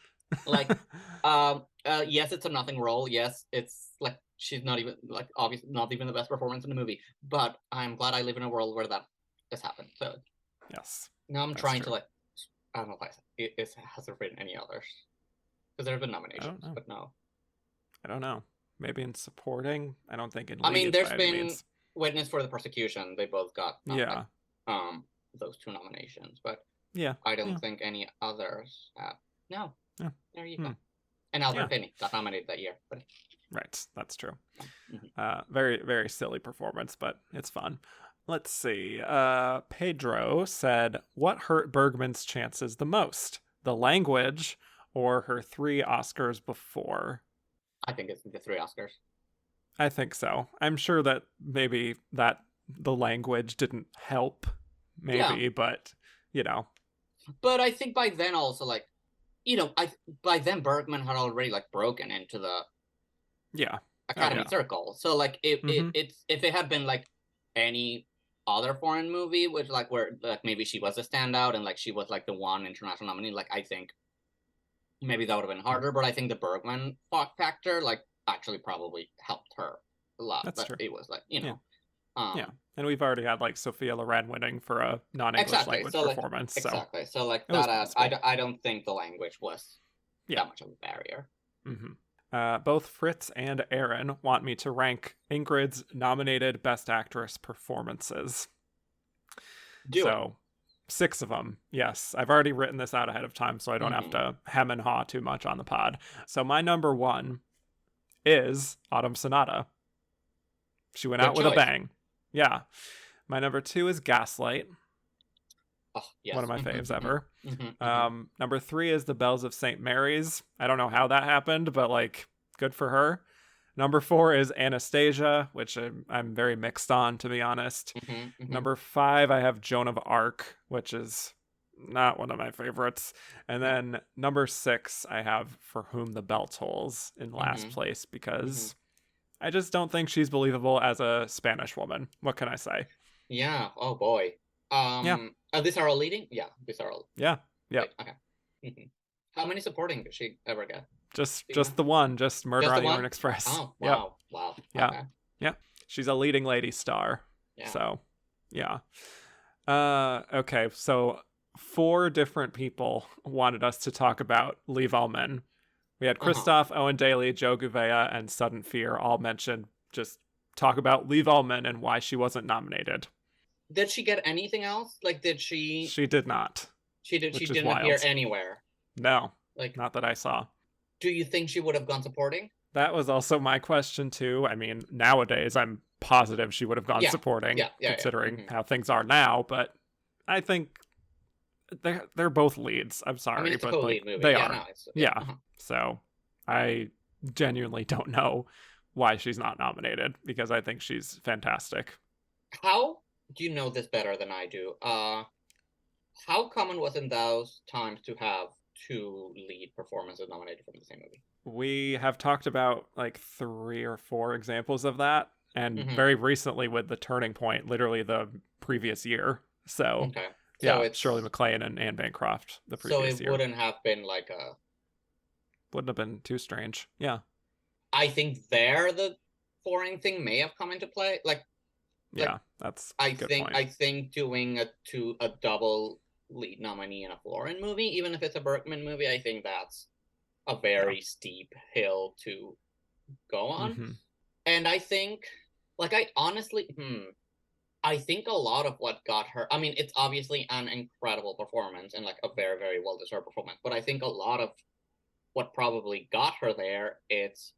Like, yes, it's a nothing role. Yes, it's like she's not even obviously not even the best performance in the movie. But I'm glad I live in a world where that has happened. So yes. Now I'm trying to I don't know if has there been any others? Because there have been nominations, but no. I don't know. Maybe in supporting. I don't think in. I mean, there's been Witness for the Persecution. They both got those 2 nominations, but I don't think any others have. No. Yeah. There you go. And Albert Finney got nominated that year. But... Right, that's true. Very, very silly performance, but it's fun. Let's see. Pedro said, what hurt Bergman's chances the most? The language or her 3 Oscars before? I think it's the 3 Oscars. I think so. I'm sure that maybe that the language didn't help, but, But I think by then also, by then Bergman had already broken into the Academy circle. So if it had been any other foreign movie, which where maybe she was a standout and she was the one international nominee, I think maybe that would have been harder. But I think the Bergman factor actually probably helped her a lot. That's true. It was and we've already had Sophia Loren winning for a non-English language performance. Exactly. So that I don't think the language was that much of a barrier. Both Fritz and Aaron want me to rank Ingrid's nominated Best Actress performances. So 6 of them. Yes, I've already written this out ahead of time, so I don't have to hem and haw too much on the pod. So my number 1 is Autumn Sonata. She went out with a bang. Yeah. My number 2 is Gaslight. Oh, yes. One of my faves ever. Number 3 is The Bells of St. Mary's. I don't know how that happened, but good for her. Number 4 is Anastasia, which I'm very mixed on, to be honest. Number 5, I have Joan of Arc, which is not one of my favorites. And then number 6, I have For Whom the Bell Tolls in last place, because I just don't think she's believable as a Spanish woman. What can I say? Yeah. Oh, boy. These are all leading? Yeah, these are all. Yeah. Yeah. Okay. How many supporting did she ever get? Just the one. Just Murder on the Orient Express. Oh, wow. Wow. Yeah. Okay. Yeah. She's a leading lady star. Yeah. So, yeah. Okay. So 4 different people wanted us to talk about Leave All Men. We had Christoph, Owen Daly, Joe Gouveia, and Sudden Fear all mentioned just talk about Leave All Men and why she wasn't nominated. Did she get anything else? Did she? She did not. She didn't appear anywhere. No. Not that I saw. Do you think she would have gone supporting? That was also my question too. I mean, nowadays I'm positive she would have gone supporting, considering how things are now. But I think they're both leads. I'm sorry, I mean, it's but a co-lead movie. they Yeah, are. no, So I genuinely don't know why she's not nominated, because I think she's fantastic. How do you know this better than I do? How common was in those times to have two lead performances nominated from the same movie? We have talked about like 3 or 4 examples of that, and Mhm. very recently with The Turning Point, literally the previous year. So, Okay. yeah, it's Shirley MacLaine and Anne Bancroft the previous year. wouldn't have been like a. Wouldn't have been too strange. Yeah. I think there the foreign thing may have come into play. Yeah, that's a good point. I think doing a double lead nominee in a foreign movie, even if it's a Bergman movie, I think that's a very steep hill to go on. Mm-hmm. And I think, like, I honestly, I think a lot of what got her, I mean, it's obviously an incredible performance and like a very, very well-deserved performance, but I think a lot of what probably got her there, it's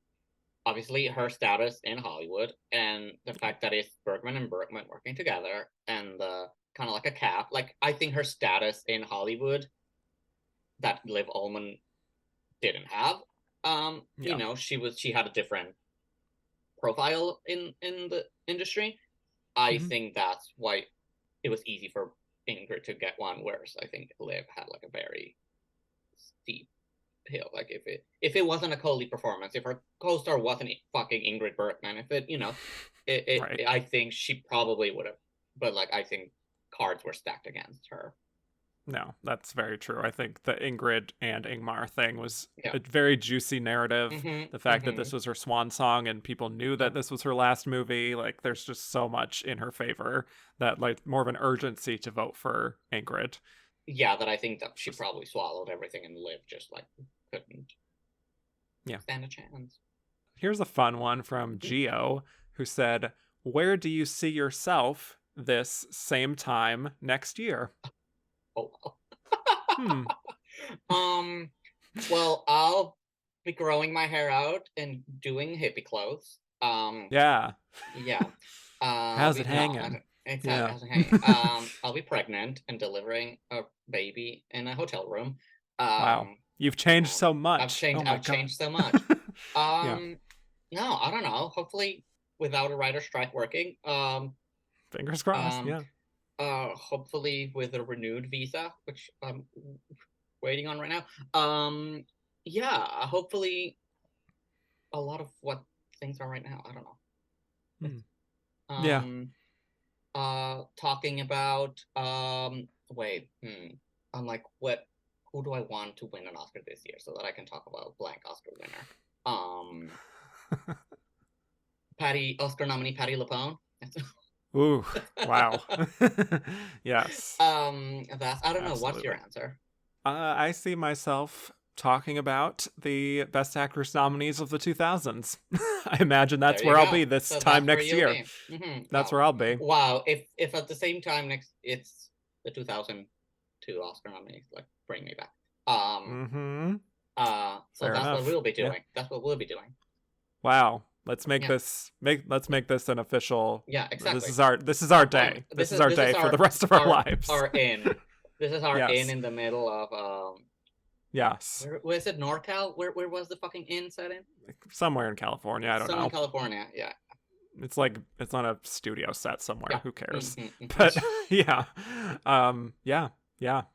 obviously her status in Hollywood and the fact that it's Bergman and Bergman working together and the kind of like a cap. Like, I think her status in Hollywood that Liv Ullmann didn't have. You know, she had a different profile in the industry. I think that's why it was easy for Ingrid to get one, whereas I think Liv had like a very steep hill. Like if it wasn't a co-lead performance, if her co-star wasn't fucking Ingrid Bergman, if it, you know, Right. I think she probably would have. But like, I think cards were stacked against her. No, that's very true. I think the Ingrid and Ingmar thing was a very juicy narrative. The fact that this was her swan song and people knew that this was her last movie, like there's just so much in her favor that like more of an urgency to vote for Ingrid. Yeah, that I think that she probably swallowed everything and Liv just like couldn't stand a chance. Here's a fun one from Gio, who said, "Where do you see yourself this same time next year?" Well, I'll be growing my hair out and doing hippie clothes. Yeah. How's it hanging? How's it hanging? I'll be pregnant and delivering a baby in a hotel room. Wow, you've changed so much. I've changed so much. No, I don't know. Hopefully, without a writer's strike working. Fingers crossed. Hopefully with a renewed visa, which I'm waiting on right now. Hopefully a lot of what things are right now. I don't know. Talking about I'm like, who do I want to win an Oscar this year so that I can talk about blank Oscar winner? Oscar nominee Patti LuPone. Ooh, wow. Yes. I don't know. What's your answer? I see myself talking about the Best Actress nominees of the 2000s. I imagine that's where I'll be this time next year. That's where I'll be. Wow. If at the same time it's the 2002 Oscar nominees, like, bring me back. So Fair that's enough. what we'll be doing. That's what we'll be doing. Wow. Let's make this an official. Yeah, exactly. This is our day. This is our day for the rest of our lives. This is our in the middle of Yes. Where is it? NorCal? Where was the fucking inn set in? Somewhere in California. I don't know. Somewhere in California. Yeah. It's like it's on a studio set somewhere. Who cares? But yeah.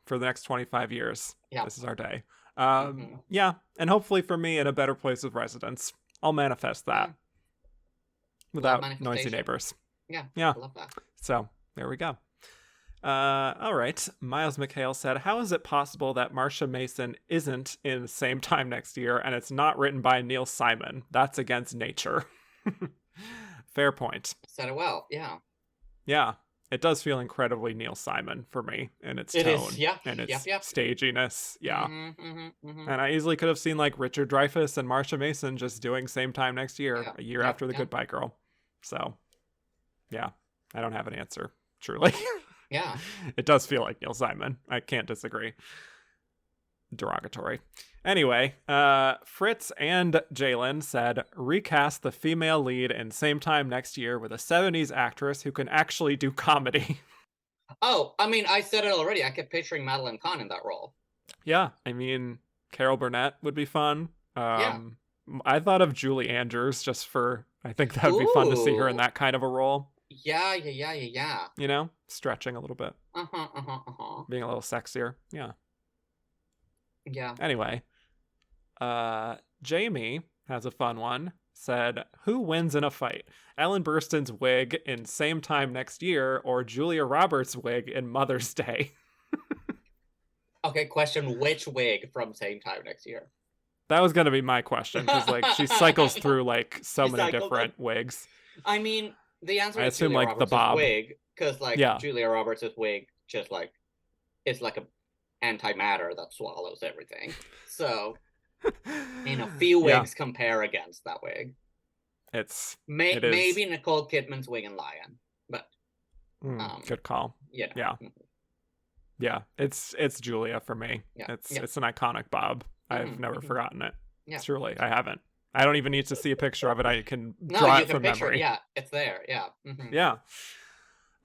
For the next 25 years, this is our day. And hopefully for me in a better place of residence. I'll manifest that without noisy neighbors. Yeah. I love that. So there we go. All right. Miles McHale said, "How is it possible that Marsha Mason isn't in the same time next year and it's not written by Neil Simon? That's against nature." Fair point. Said it well. Yeah. Yeah. It does feel incredibly Neil Simon for me in its tone and its staginess. Yeah. And I easily could have seen like Richard Dreyfuss and Marsha Mason just doing same time next year, a year after The Goodbye Girl. So, yeah, I don't have an answer, truly. Yeah. It does feel like Neil Simon. I can't disagree. derogatory. Anyway, Fritz and Jalen said, recast the female lead in Same Time Next Year with a 70s actress who can actually do comedy. Oh, I mean, I said it already. I kept picturing Madeline Kahn in that role. Yeah, I mean, Carol Burnett would be fun. Yeah. I thought of Julie Andrews just for, I think that would be fun to see her in that kind of a role. Yeah. You know, stretching a little bit. Being a little sexier. Yeah. Yeah. Anyway, Jamie has a fun one. Said, who wins in a fight? Ellen Burstyn's wig in Same Time Next Year or Julia Roberts' wig in Mother's Day? Okay, question, which wig from Same Time Next Year? That was going to be my question, because like she cycles through like so many different wigs. I mean, the answer is assume Julia like Roberts' the bob wig, because like Julia Roberts' wig just like it's like a antimatter that swallows everything. So you know, few wigs compare against that wig. Maybe Nicole Kidman's wig in Lion, but good call. Yeah, it's Julia for me. It's an iconic bob. I've never forgotten it. Yeah. Truly, I haven't. I don't even need to see a picture of it. I can draw it from memory. Yeah, it's there. Yeah. Yeah.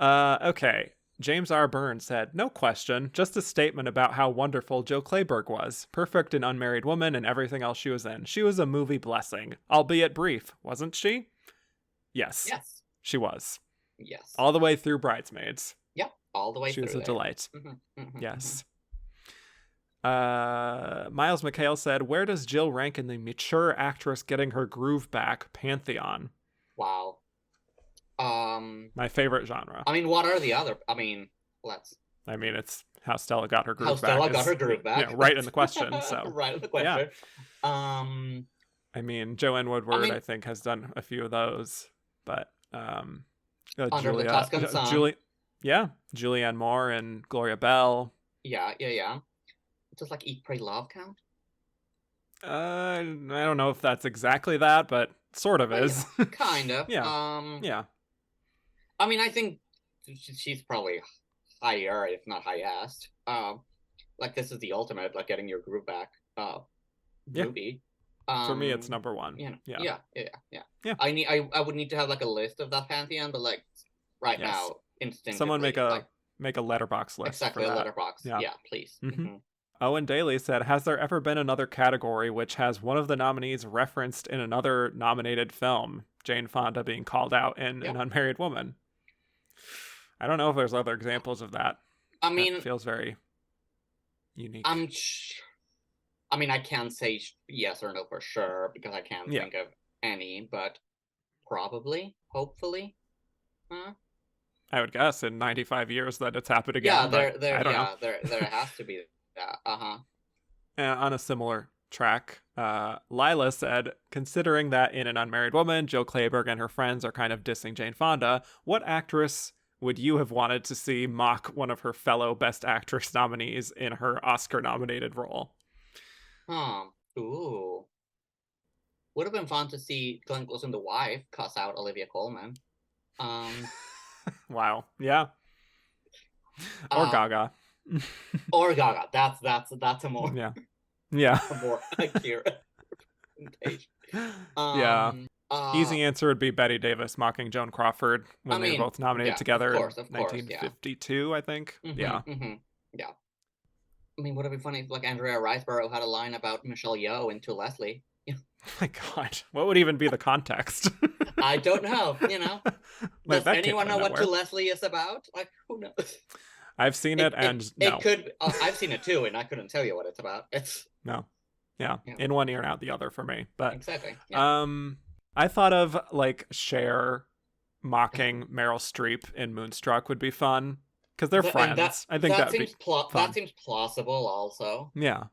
Okay. James R. Byrne said, no question, just a statement about how wonderful Jill Clayburgh was. Perfect in Unmarried Woman and everything else she was in. She was a movie blessing, albeit brief, wasn't she? Yes. Yes. She was. Yes. All the way through Bridesmaids. Yep, all the way through. She was a delight. Yes. Miles McHale said, where does Jill rank in the mature actress getting her groove back pantheon? Wow. My favorite genre. I mean, what are the other? I mean, it's how Stella got her groove back. How Stella got her groove back. Yeah, right in the question. So right in the question. Yeah. I mean, Joanne Woodward, I think, has done a few of those, but Under the Tuscan Sun. Julianne Moore and Gloria Bell. Yeah. Does like Eat, Pray, Love count? I don't know if that's exactly that, but sort of is. Yeah, kind of. Yeah. I mean, I think she's probably higher, if not highest. Like this is the ultimate, like getting your groove back. Movie. For me, it's number one. Yeah. I would need to have like a list of that pantheon, but like now, instinctively, someone make a letterbox list. Exactly, a letterbox. Yeah, please. Mm-hmm. Owen Daly said, has there ever been another category which has one of the nominees referenced in another nominated film? Jane Fonda being called out in An Unmarried Woman. I don't know if there's other examples of that. I mean, it feels very unique. I mean, I can't say yes or no for sure because I can't think of any, but probably, hopefully. I would guess in 95 years that it's happened again. Yeah, there has to be that. On a similar track, Lila said, considering that in An Unmarried Woman, Jill Clayburgh and her friends are kind of dissing Jane Fonda, what actress would you have wanted to see mock one of her fellow Best Actress nominees in her Oscar-nominated role? Ooh. Would have been fun to see Glenn Close and the Wife cuss out Olivia Colman. Wow. Yeah. Or Gaga. Or Gaga. That's a more a more accurate representation. Easy answer would be Bette Davis mocking Joan Crawford when they were both nominated together in 1952, I think. Yeah. I mean, would it be funny if like Andrea Riseborough had a line about Michelle Yeoh into Leslie? Oh my God, what would even be the context? I don't know. Does anyone know what To Leslie is about? Like, who knows? I've seen it, and no. It could. I've seen it too, and I couldn't tell you what it's about. It's no, in one ear and out the other for me. But exactly. I thought of like Cher mocking Meryl Streep in Moonstruck would be fun because they're friends. I think that seems fun. That seems plausible, also. Yeah.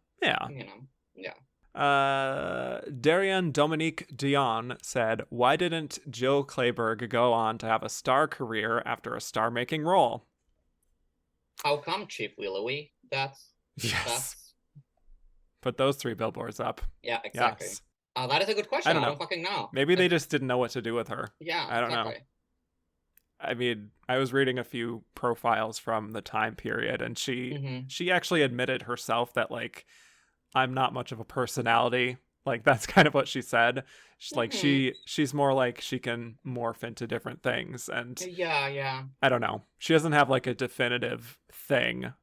Darian Dominique Dion said, why didn't Jill Clayburgh go on to have a star career after a star-making role? How come, Chief Willowy? That's Put those 3 billboards up. Yeah, exactly. Yes. That is a good question. I don't fucking know. Maybe they just didn't know what to do with her. Yeah, I don't know. I mean, I was reading a few profiles from the time period, and she actually admitted herself that like I'm not much of a personality. Like, that's kind of what she said. She's more like she can morph into different things. And Yeah. I don't know. She doesn't have like a definitive thing,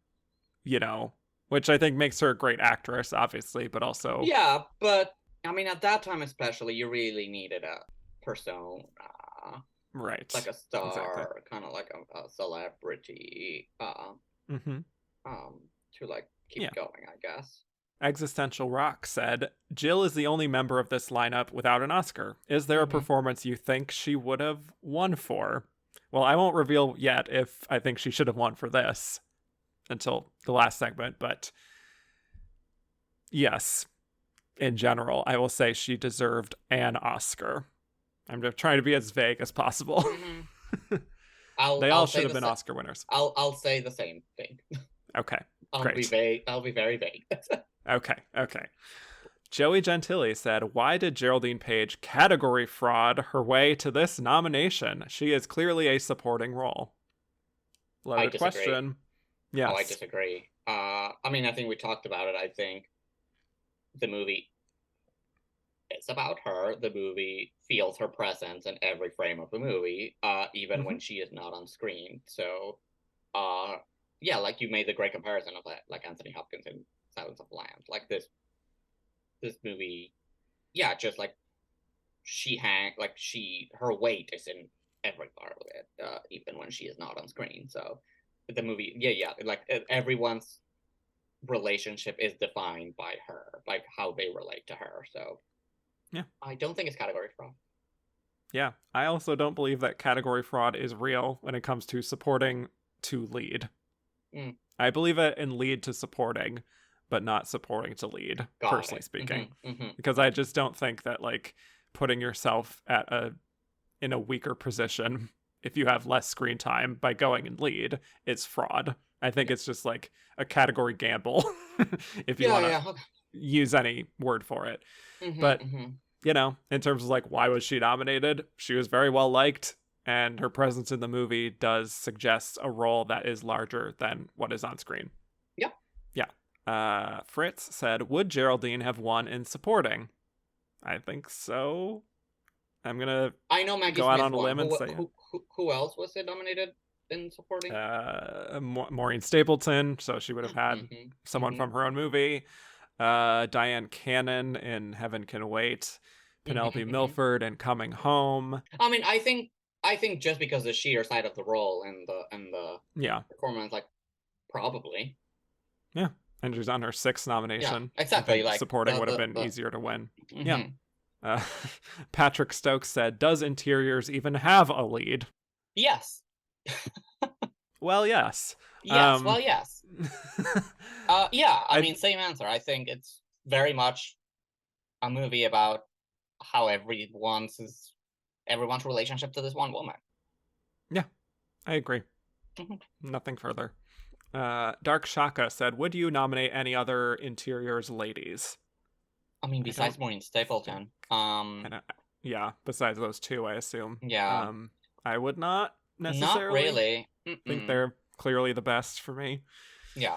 which I think makes her a great actress, obviously, but also. Yeah, but I mean, at that time especially, you really needed a persona, Right. like a star, Exactly. kind of like a celebrity, Mm-hmm. to like keep Yeah. it going, I guess. Existential Rock said, Jill is the only member of this lineup without an Oscar. Is there a performance you think she would have won for? Well, I won't reveal yet if I think she should have won for this until the last segment, but yes, in general, I will say she deserved an Oscar. I'm just trying to be as vague as possible. They all should have been Oscar winners. I'll say the same thing. Okay, I'll great. be vague. I'll be very vague. Okay. Joey Gentili said, why did Geraldine Page category fraud her way to this nomination? She is clearly a supporting role. Loaded question. Yes. Oh, I disagree. I mean, I think we talked about it. I think the movie is about her. The movie feels her presence in every frame of the movie, even when she is not on screen. So, yeah, like you made the great comparison of like Anthony Hopkins in Silence of the Lambs. Like this movie, yeah, just like her weight is in every part of it, even when she is not on screen. So the movie, yeah, like everyone's relationship is defined by her, like how they relate to her. So yeah, I don't think it's category fraud. Yeah, I also don't believe that category fraud is real when it comes to supporting to lead. I believe it in lead to supporting, but not supporting to lead, personally speaking. Because I just don't think that like putting yourself in a weaker position if you have less screen time by going in lead is fraud. I think it's just like a category gamble if you want to use any word for it. But in terms of like why was she nominated, she was very well liked, and her presence in the movie does suggest a role that is larger than what is on screen. Yeah. Fritz said, would Geraldine have won in supporting? I think so. I'm gonna go out on a limb and say who else was it nominated in supporting? Maureen Stapleton, so she would have had someone from her own movie. Diane Cannon in Heaven Can Wait. Penelope Milford in Coming Home. I mean, I think just because the sheer side of the role and the performance, like probably. Yeah, and she's on her 6th nomination. Yeah, exactly. Like supporting would have been easier to win. Yeah. Patrick Stokes said, does Interiors even have a lead? Yes. Well, yes. Yes. Well, yes. Yeah. I mean, same answer. I think it's very much a movie about how everyone's relationship to this one woman. Yeah, I agree. Nothing further. Dark Shaka said, would you nominate any other Interiors ladies? I mean, besides Maureen Stapleton. Yeah, besides those two, I assume. Yeah. I would not necessarily. Not really. I think they're clearly the best for me. Yeah.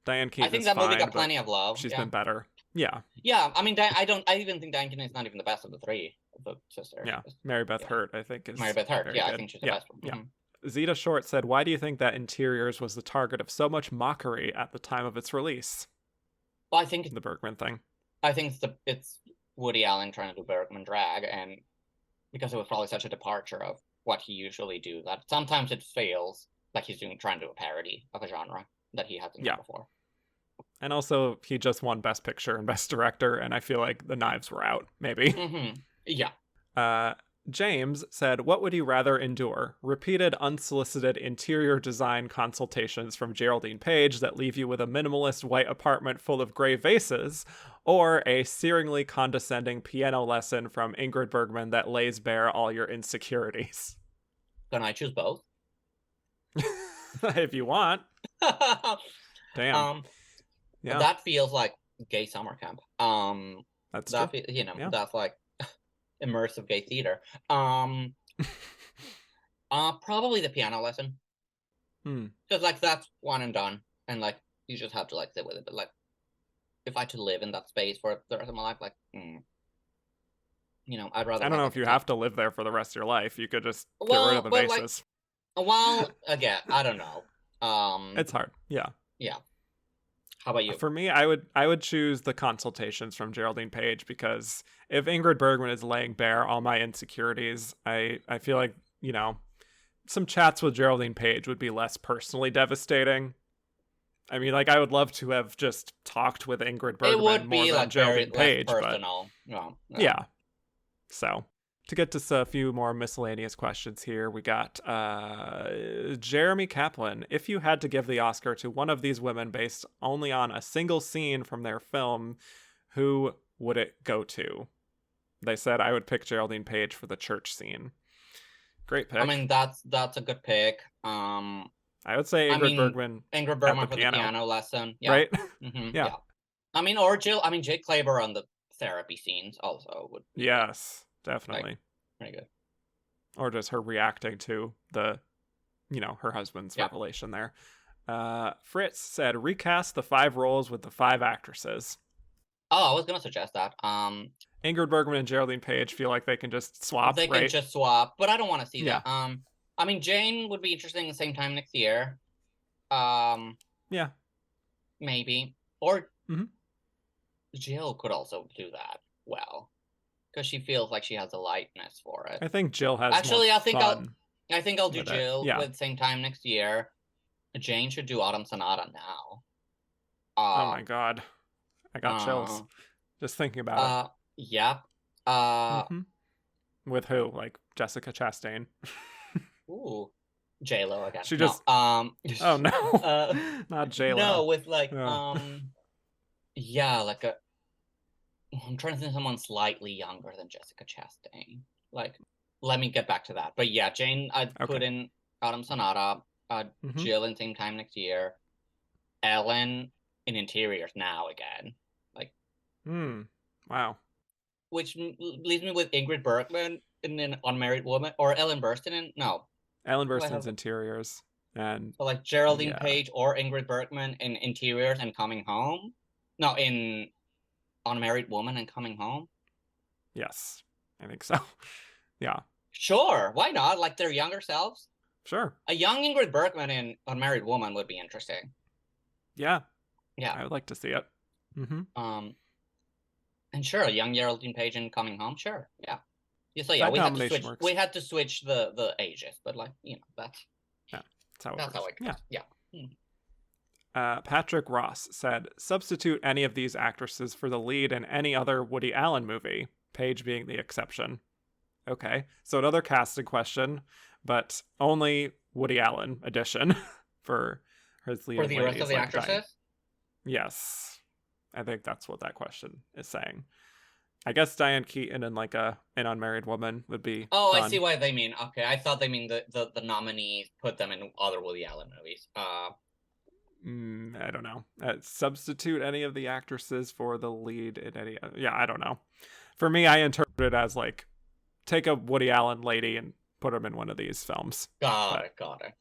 Diane Keaton. I think that movie got plenty of love. She's been better. Yeah. Yeah. I mean, I even think Diane Keaton is not even the best of the three of the sisters. Yeah. Mary Beth Hurt, I think, is. Mary Beth Hurt. Yeah, good. I think she's the best one. Yeah. Zeta Short said, why do you think that Interiors was the target of so much mockery at the time of its release? Well, I think the Bergman thing. I think it's Woody Allen trying to do Bergman drag, and because it was probably such a departure of what he usually do, that sometimes it fails, like he's trying to do a parody of a genre that he hasn't done before. And also, he just won Best Picture and Best Director, and I feel like the knives were out, maybe. Yeah. James said, what would you rather endure? Repeated unsolicited interior design consultations from Geraldine Page that leave you with a minimalist white apartment full of gray vases, or a searingly condescending piano lesson from Ingrid Bergman that lays bare all your insecurities? Can I choose both? If you want. Damn. Yeah. That feels like gay summer camp. That's true. That's like immersive gay theater. Probably the piano lesson. Because like that's one and done, and like you just have to like sit with it. But like if I had to live in that space for the rest of my life, like, I'd rather. I don't know if you have to live there for the rest of your life. You could just get rid of the but bases. Again, I don't know. It's hard. Yeah. Yeah. How about you? For me, I would choose the consultations from Geraldine Page, because if Ingrid Bergman is laying bare all my insecurities, I feel like, some chats with Geraldine Page would be less personally devastating. I mean, like, I would love to have just talked with Ingrid Bergman more than Geraldine Page, personal. But yeah. So, to get to a few more miscellaneous questions here, we got Jeremy Kaplan. If you had to give the Oscar to one of these women based only on a single scene from their film, who would it go to? They said I would pick Geraldine Page for the church scene. Great pick. I mean, that's a good pick. I would say Ingrid Bergman. Ingrid Bergman for the piano lesson. Yeah. Right? Yeah. I mean, or Jill. I mean, Jake Clayburgh on the therapy scenes also would. Yes, definitely. Very good. Or just her reacting to the, her husband's revelation there. Fritz said, recast the 5 roles with the 5 actresses. Oh, I was going to suggest that. Ingrid Bergman and Geraldine Page feel like they can just swap, They can just swap, but I don't want to see that. I mean, Jane would be interesting at the same time next year. Yeah. Maybe. Or Jill could also do that well, because she feels like she has a lightness for it. I think Jill has Actually, I think I'll do Jill with same time next year. Jane should do Autumn Sonata now. Oh my god. I got chills. Just thinking about it. Yep. With who? Like Jessica Chastain. Ooh. J-Lo again. She just oh no. Not J-Lo. No, with like like I'm trying to think of someone slightly younger than Jessica Chastain. Like, let me get back to that. But yeah, Jane, I'd put in Autumn Sonata. Jill in same time next year. Ellen in Interiors now again. Like, wow. Which leaves me with Ingrid Bergman in an Unmarried Woman, or Ellen Burstyn Ellen Burstyn's Interiors, and so like Geraldine Page or Ingrid Bergman in Interiors and Coming Home. No, in Unmarried Woman and Coming Home. Yes, I think so. Yeah. Sure, why not? Like their younger selves. Sure. A young Ingrid Bergman in Unmarried Woman would be interesting. Yeah. Yeah. I would like to see it. And sure, a young Geraldine Page in Coming Home. Sure. Yeah. So yeah, we had to switch the ages, but like, that's how it goes. Yeah. Patrick Ross said, substitute any of these actresses for the lead in any other Woody Allen movie, Page being the exception. Okay, so another casting question, but only Woody Allen edition for his lead. For the rest of the actresses? Yes. I think that's what that question is saying. I guess Diane Keaton and like an Unmarried Woman would be fun. I see what they mean. Okay, I thought they mean the nominees put them in other Woody Allen movies. I don't know. Substitute any of the actresses for the lead in any... Yeah, I don't know. For me, I interpret it as like, take a Woody Allen lady and put him in one of these films. Got it. I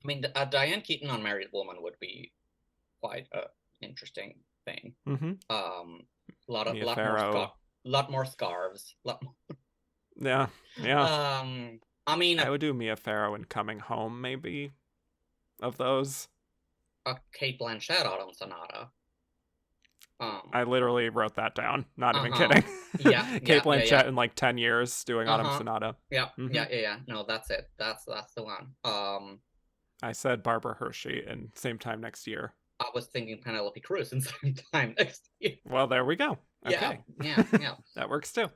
mean, Diane Keaton Unmarried Woman would be quite an interesting thing. Lot more scarves. Yeah. I mean, I would do Mia Farrow in Coming Home, maybe, of those. Cate Blanchett Autumn Sonata. I literally wrote that down. Not even kidding. Yeah. Cate Blanchett in like 10 years doing Autumn Sonata. Yeah. No, that's it. That's the one. I said Barbara Hershey in Same Time Next Year. I was thinking Penelope Cruz in Same Time Next Year. Well, there we go. Okay. Yeah. That works too.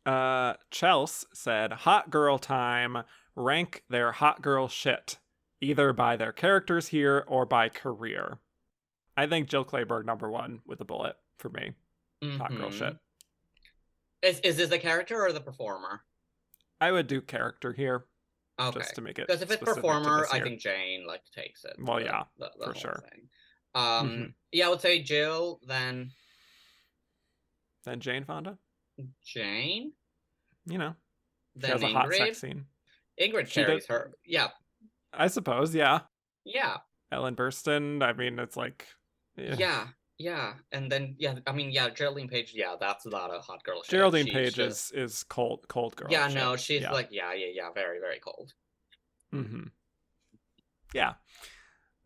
Chels said, hot girl time. Rank their hot girl shit, either by their characters here or by career. I think Jill Clayburgh #1 with a bullet for me. Hot girl shit. Is this the character or the performer? I would do character here. Okay. Just to make it. Because if it's performer, I think Jane takes it. Well, yeah, for sure. Yeah, I would say Jill, then Jane Fonda. Jane. She then has a hot sex scene. Ingrid carries her. Yeah. I suppose. Yeah. Yeah. Ellen Burstyn. I mean, it's like. Yeah. Yeah, and then I mean, Geraldine Page, that's not a hot girl ship. Geraldine She's Page just is cold girl yeah, ship. no, she's Yeah. like very, very cold. Mm-hmm. Yeah.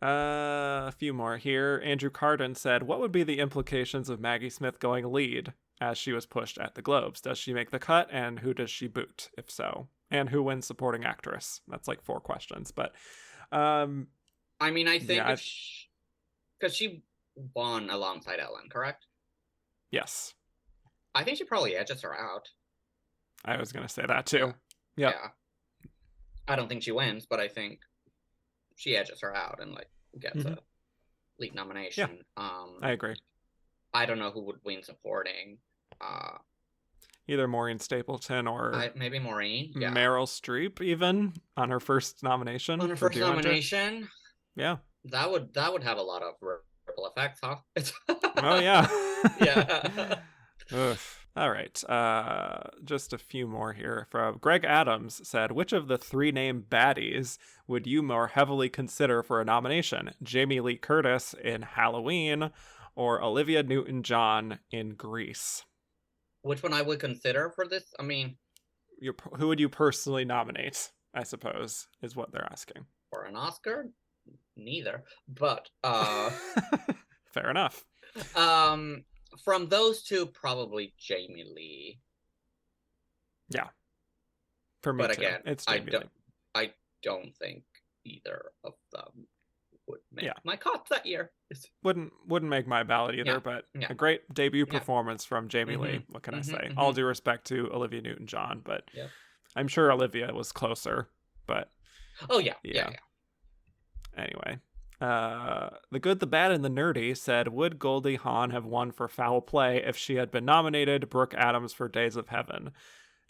A few more here. Andrew Carden said, what would be the implications of Maggie Smith going lead as she was pushed at the Globes? Does she make the cut, and who does she boot, if so? And who wins supporting actress? That's like 4 questions, but I mean, I think yeah, if because she won alongside Ellen, correct? yes. I think she probably edges her out. I was going to say that too. Yep. Yeah. I don't think she wins, but I think she edges her out and like gets a lead nomination. I agree. I don't know who would win supporting. Either Maureen Stapleton or maybe Maureen. Yeah. Meryl Streep, even on her first nomination. On her first nomination. Yeah. That would have a lot of ripple effects, huh? Oh yeah. Yeah. All right. Just a few more here. From Greg Adams said, which of the 3 named baddies would you more heavily consider for a nomination? Jamie Lee Curtis in Halloween or Olivia Newton-John in Grease? Which one I would consider for this? I mean, who would you personally nominate, I suppose, is what they're asking. For an Oscar? Neither. But fair enough. From those 2, probably Jamie Lee. Yeah. For me, but too. Again, it's Jamie Lee. I don't think either of them would make my cut that year. Wouldn't make my ballot either, but a great debut performance from Jamie Lee. What can I say? All due respect to Olivia Newton-John, but I'm sure Olivia was closer. But yeah. Anyway, The Good, the Bad, and the Nerdy said, would Goldie Hawn have won for Foul Play if she had been nominated? Brooke Adams for Days of Heaven.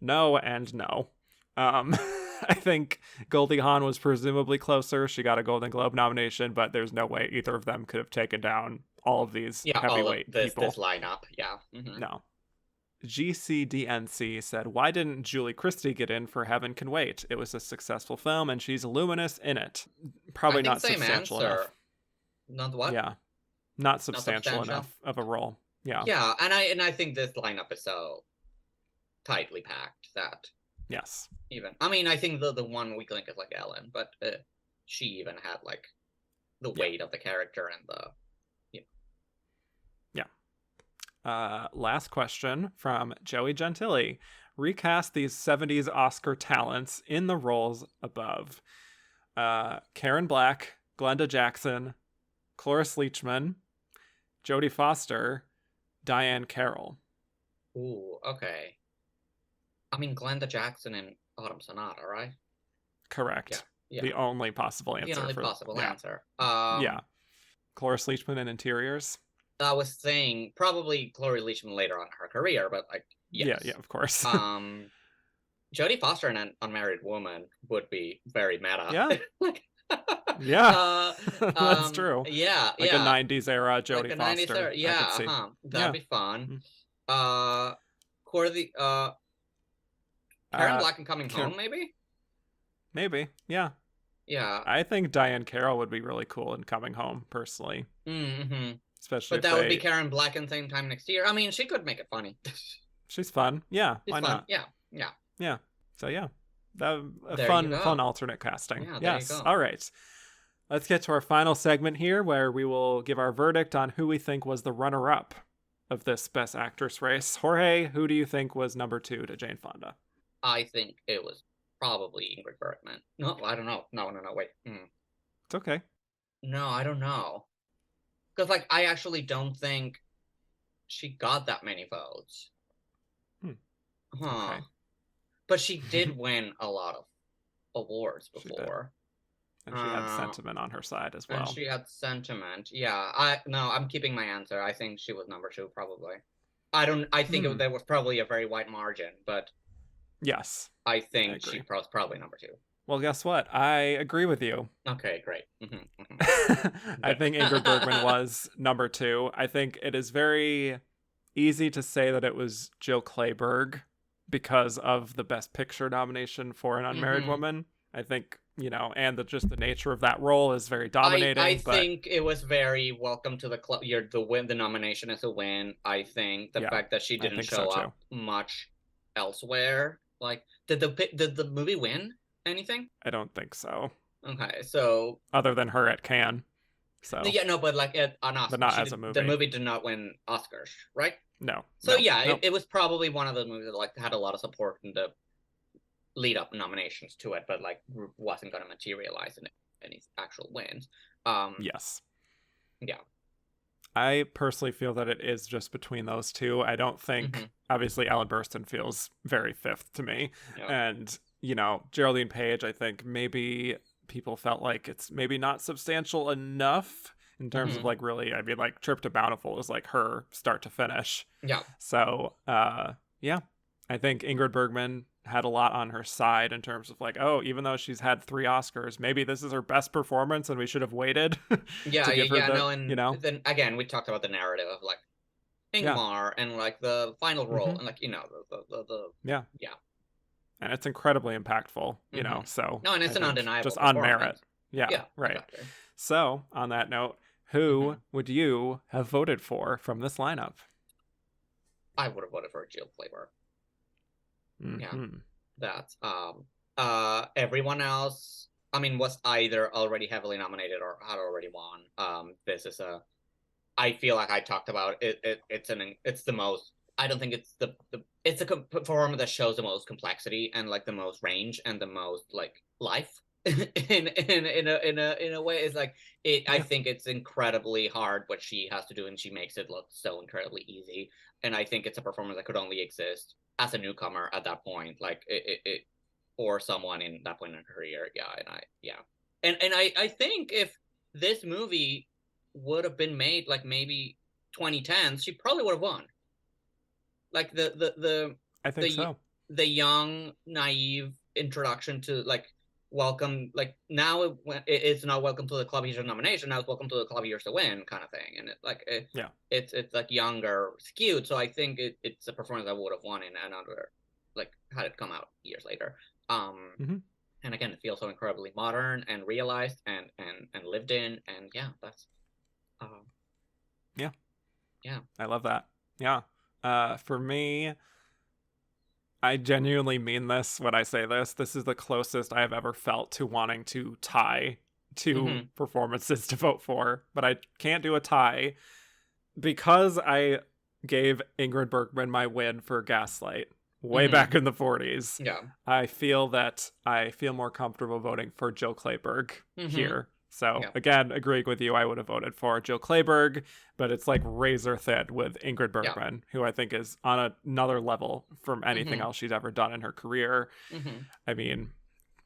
No and no. I think Goldie Hawn was presumably closer. She got a Golden Globe nomination, but there's no way either of them could have taken down all of these heavyweight people. This lineup, No. GCDNC said, why didn't Julie Christie get in for Heaven Can Wait? It was a successful film, and she's luminous in it. Probably not substantial enough. Not what? Yeah. Not substantial enough of a role. Yeah. Yeah, and I think this lineup is so tightly packed that yes. Even I mean, I think the one weak link is like Ellen, but she even had like the weight of the character and the last question from Joey Gentili. Recast these 70s Oscar talents in the roles above. Karen Black, Glenda Jackson, Cloris Leachman, Jodie Foster, Diane Carroll. Ooh, okay. I mean, Glenda Jackson in Autumn Sonata, right? Correct. Yeah. The only possible answer. The only possible answer. Cloris Leachman in Interiors. I was saying probably Cloris Leachman later on in her career, but like yes. Yeah, of course. Jodie Foster in an Unmarried Woman would be very meta. Yeah. That's true. Yeah, like a 90s era Jodie like Foster. 90s era. That'd be fun. Karen Black and Coming Home, maybe? Maybe, yeah. Yeah. I think Diane Carroll would be really cool in Coming Home, personally. Mm-hmm. Especially but that would be Karen Black in same time next year. I mean, she could make it funny. She's fun. Yeah, why not? Yeah. So, yeah. Fun alternate casting. Yeah, yes. All right. Let's get to our final segment here, where we will give our verdict on who we think was the runner-up of this Best Actress race. Jorge, who do you think was number 2 to Jane Fonda? I think it was probably Ingrid Bergman. No, I don't know. No, wait. It's okay. No, I don't know. Because, like, I actually don't think she got that many votes. Okay. But she did win a lot of awards before. And she had sentiment on her side as well. And she had sentiment. Yeah. I'm keeping my answer. I think she was number 2, probably. I think there was probably a very wide margin, but yes. I think she was probably number 2. Well, guess what? I agree with you. Okay, great. I think Ingrid Bergman was number 2. I think it is very easy to say that it was Jill Clayburgh because of the Best Picture nomination for An Unmarried Woman. I think and just the nature of that role is very dominating. I think it was very welcome to the club. The nomination is a win. I think the fact that she didn't show up much elsewhere. Like, did the movie win anything? I don't think so. Okay, so other than her at Cannes. So yeah, no, but like on Oscars, but not as a movie. The movie did not win Oscars, right? No. So it was probably one of those movies that like had a lot of support in the lead up nominations to it, but like wasn't going to materialize in any actual wins. Yes. Yeah. I personally feel that it is just between those two. I don't think, obviously, Ellen Burstyn feels very fifth to me. Yeah. And, Geraldine Page, I think maybe people felt like it's maybe not substantial enough in terms of like really, I mean, like Trip to Bountiful is like her start to finish. Yeah. So, yeah, I think Ingrid Bergman had a lot on her side in terms of like, oh, even though she's had 3 Oscars, maybe this is her best performance and we should have waited. Then again, we talked about the narrative of like Ingmar and like the final role and like, the and it's incredibly impactful, so. No, and it's an undeniable just on merit. Yeah, right. Exactly. So on that note, who would you have voted for from this lineup? I would have voted for Jill Clayburgh. Yeah, that's everyone else, I mean, was either already heavily nominated or had already won. This is I feel like I talked about it. It's the most. I don't think it's it's a performance that shows the most complexity and like the most range and the most like life in a way. It's like I think it's incredibly hard what she has to do, and she makes it look so incredibly easy. And I think it's a performance that could only exist as a newcomer at that point, like it or someone in that point in her career. And I think if this movie would have been made like maybe 2010s, she probably would have won. Like I think so. The young, naive introduction to like welcome, like now it's not welcome to the club, here's your nomination. Now it's welcome to the club, here's the win, kind of thing. And it's like younger skewed. So I think it's a performance I would have won in another, like had it come out years later. And again, it feels so incredibly modern and realized and lived in. And that's I love that. For me, I genuinely mean this when I say this. This is the closest I have ever felt to wanting to tie 2 performances to vote for, but I can't do a tie because I gave Ingrid Bergman my win for Gaslight way back in the 40s. Yeah. I feel more comfortable voting for Jill Clayburgh here. So again, agreeing with you, I would have voted for Jill Clayburgh, but it's like razor thin with Ingrid Bergman, who I think is on another level from anything else she's ever done in her career. I mean,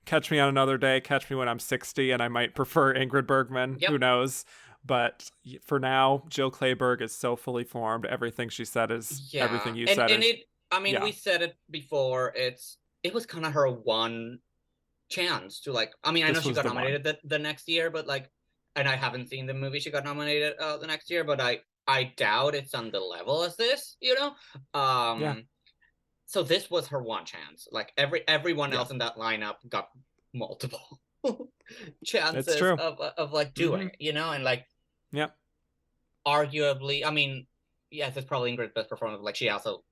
catch me on another day, catch me when I'm 60, and I might prefer Ingrid Bergman. Who knows? But for now, Jill Clayburgh is so fully formed. Everything she said is everything you said. We said it before. It was kind of her one chance to like. I mean, I know she got nominated the next year, but like, and I haven't seen the movie she got nominated the next year, but I doubt it's on the level as this. So this was her one chance. Like everyone else in that lineup got multiple chances of like doing it, and like arguably, I mean, yes, it's probably Ingrid's best performance. Like she also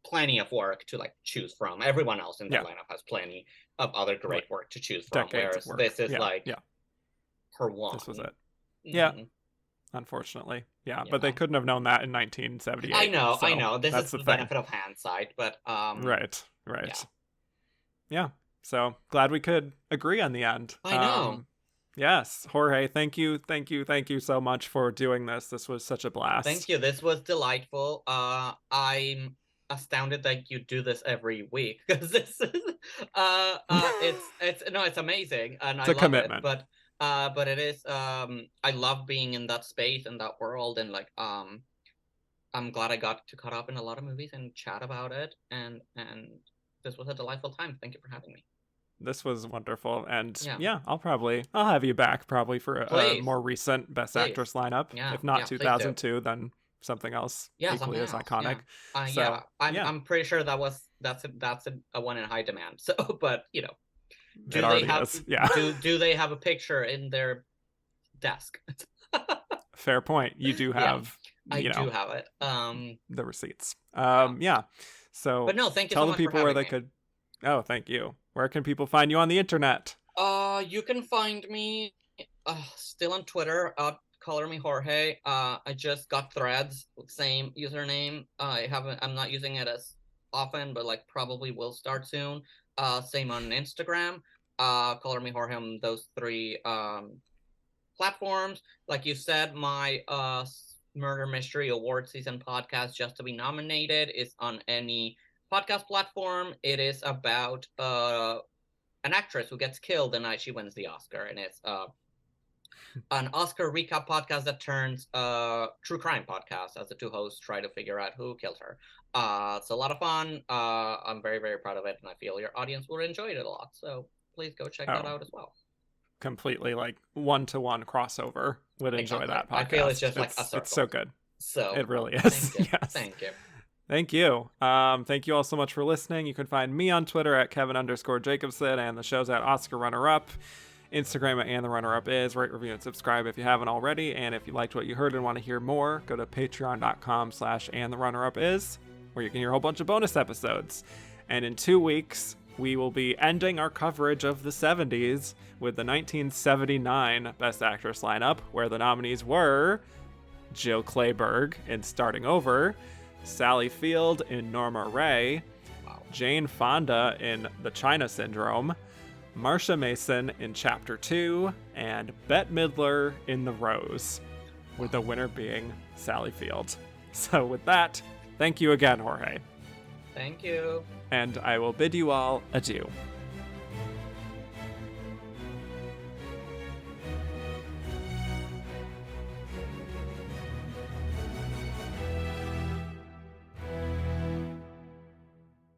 plenty of work to like choose from. Everyone else in the lineup has plenty of other great work to choose from. Whereas this is her one. This was it. Yeah. Unfortunately. But they couldn't have known that in 1978. I know. This is the benefit of hindsight, but Right. Yeah. So glad we could agree on the end. I know. Yes, Jorge, thank you so much for doing this. This was such a blast. Thank you. This was delightful. I'm astounded that you do this every week because this is it's amazing and it's a commitment. But it is I love being in that space and that world, and like I'm glad I got to caught up in a lot of movies and chat about it, and this was a delightful time. Thank you for having me. This was wonderful, and I'll have you back probably for a more recent Best Actress lineup. If not 2002, then something else equally as iconic. I'm pretty sure that's a one in high demand. So, but Do It they already have is. Yeah. do they have a picture in their desk? Fair point. You do have, I do have it. the receipts. Yeah. Yeah. So But no, thank you tell so the much for people where having they me. could. Oh, thank you. Where can people find you on the internet? You can find me still on Twitter at Color Me Jorge. I just got Threads with same username. I'm not using it as often, but like probably will start soon. Same on Instagram. Color Me Jorge on those three platforms. Like you said, my murder mystery award season podcast, Just to Be Nominated, is on any podcast platform. It is about an actress who gets killed the night she wins the Oscar, and it's an Oscar recap podcast that turns true crime podcast as the two hosts try to figure out who killed her. It's a lot of fun. I'm very, very proud of it, and I feel your audience will enjoy it a lot. So please go check that out as well. Completely like one-to-one crossover. Would enjoy that podcast. I feel it's just like a circle. It's so good. So it really is. Thank you. Yes. Thank you. Thank you. Thank you all so much for listening. You can find me on Twitter at Kevin_Jacobson, and the show's at Oscar Runner Up. Instagram at And the Runner Up is. Rate, review, and subscribe if you haven't already. And if you liked what you heard and want to hear more, go to patreon.com/andtherunnerup is, where you can hear a whole bunch of bonus episodes. And in 2 weeks, we will be ending our coverage of the 70s with the 1979 Best Actress lineup, where the nominees were Jill Clayburgh in Starting Over, Sally Field in Norma Ray, Jane Fonda in The China Syndrome, Marsha Mason in Chapter 2, and Bette Midler in The Rose, with the winner being Sally Field. So with that, thank you again, Jorge. Thank you. And I will bid you all adieu.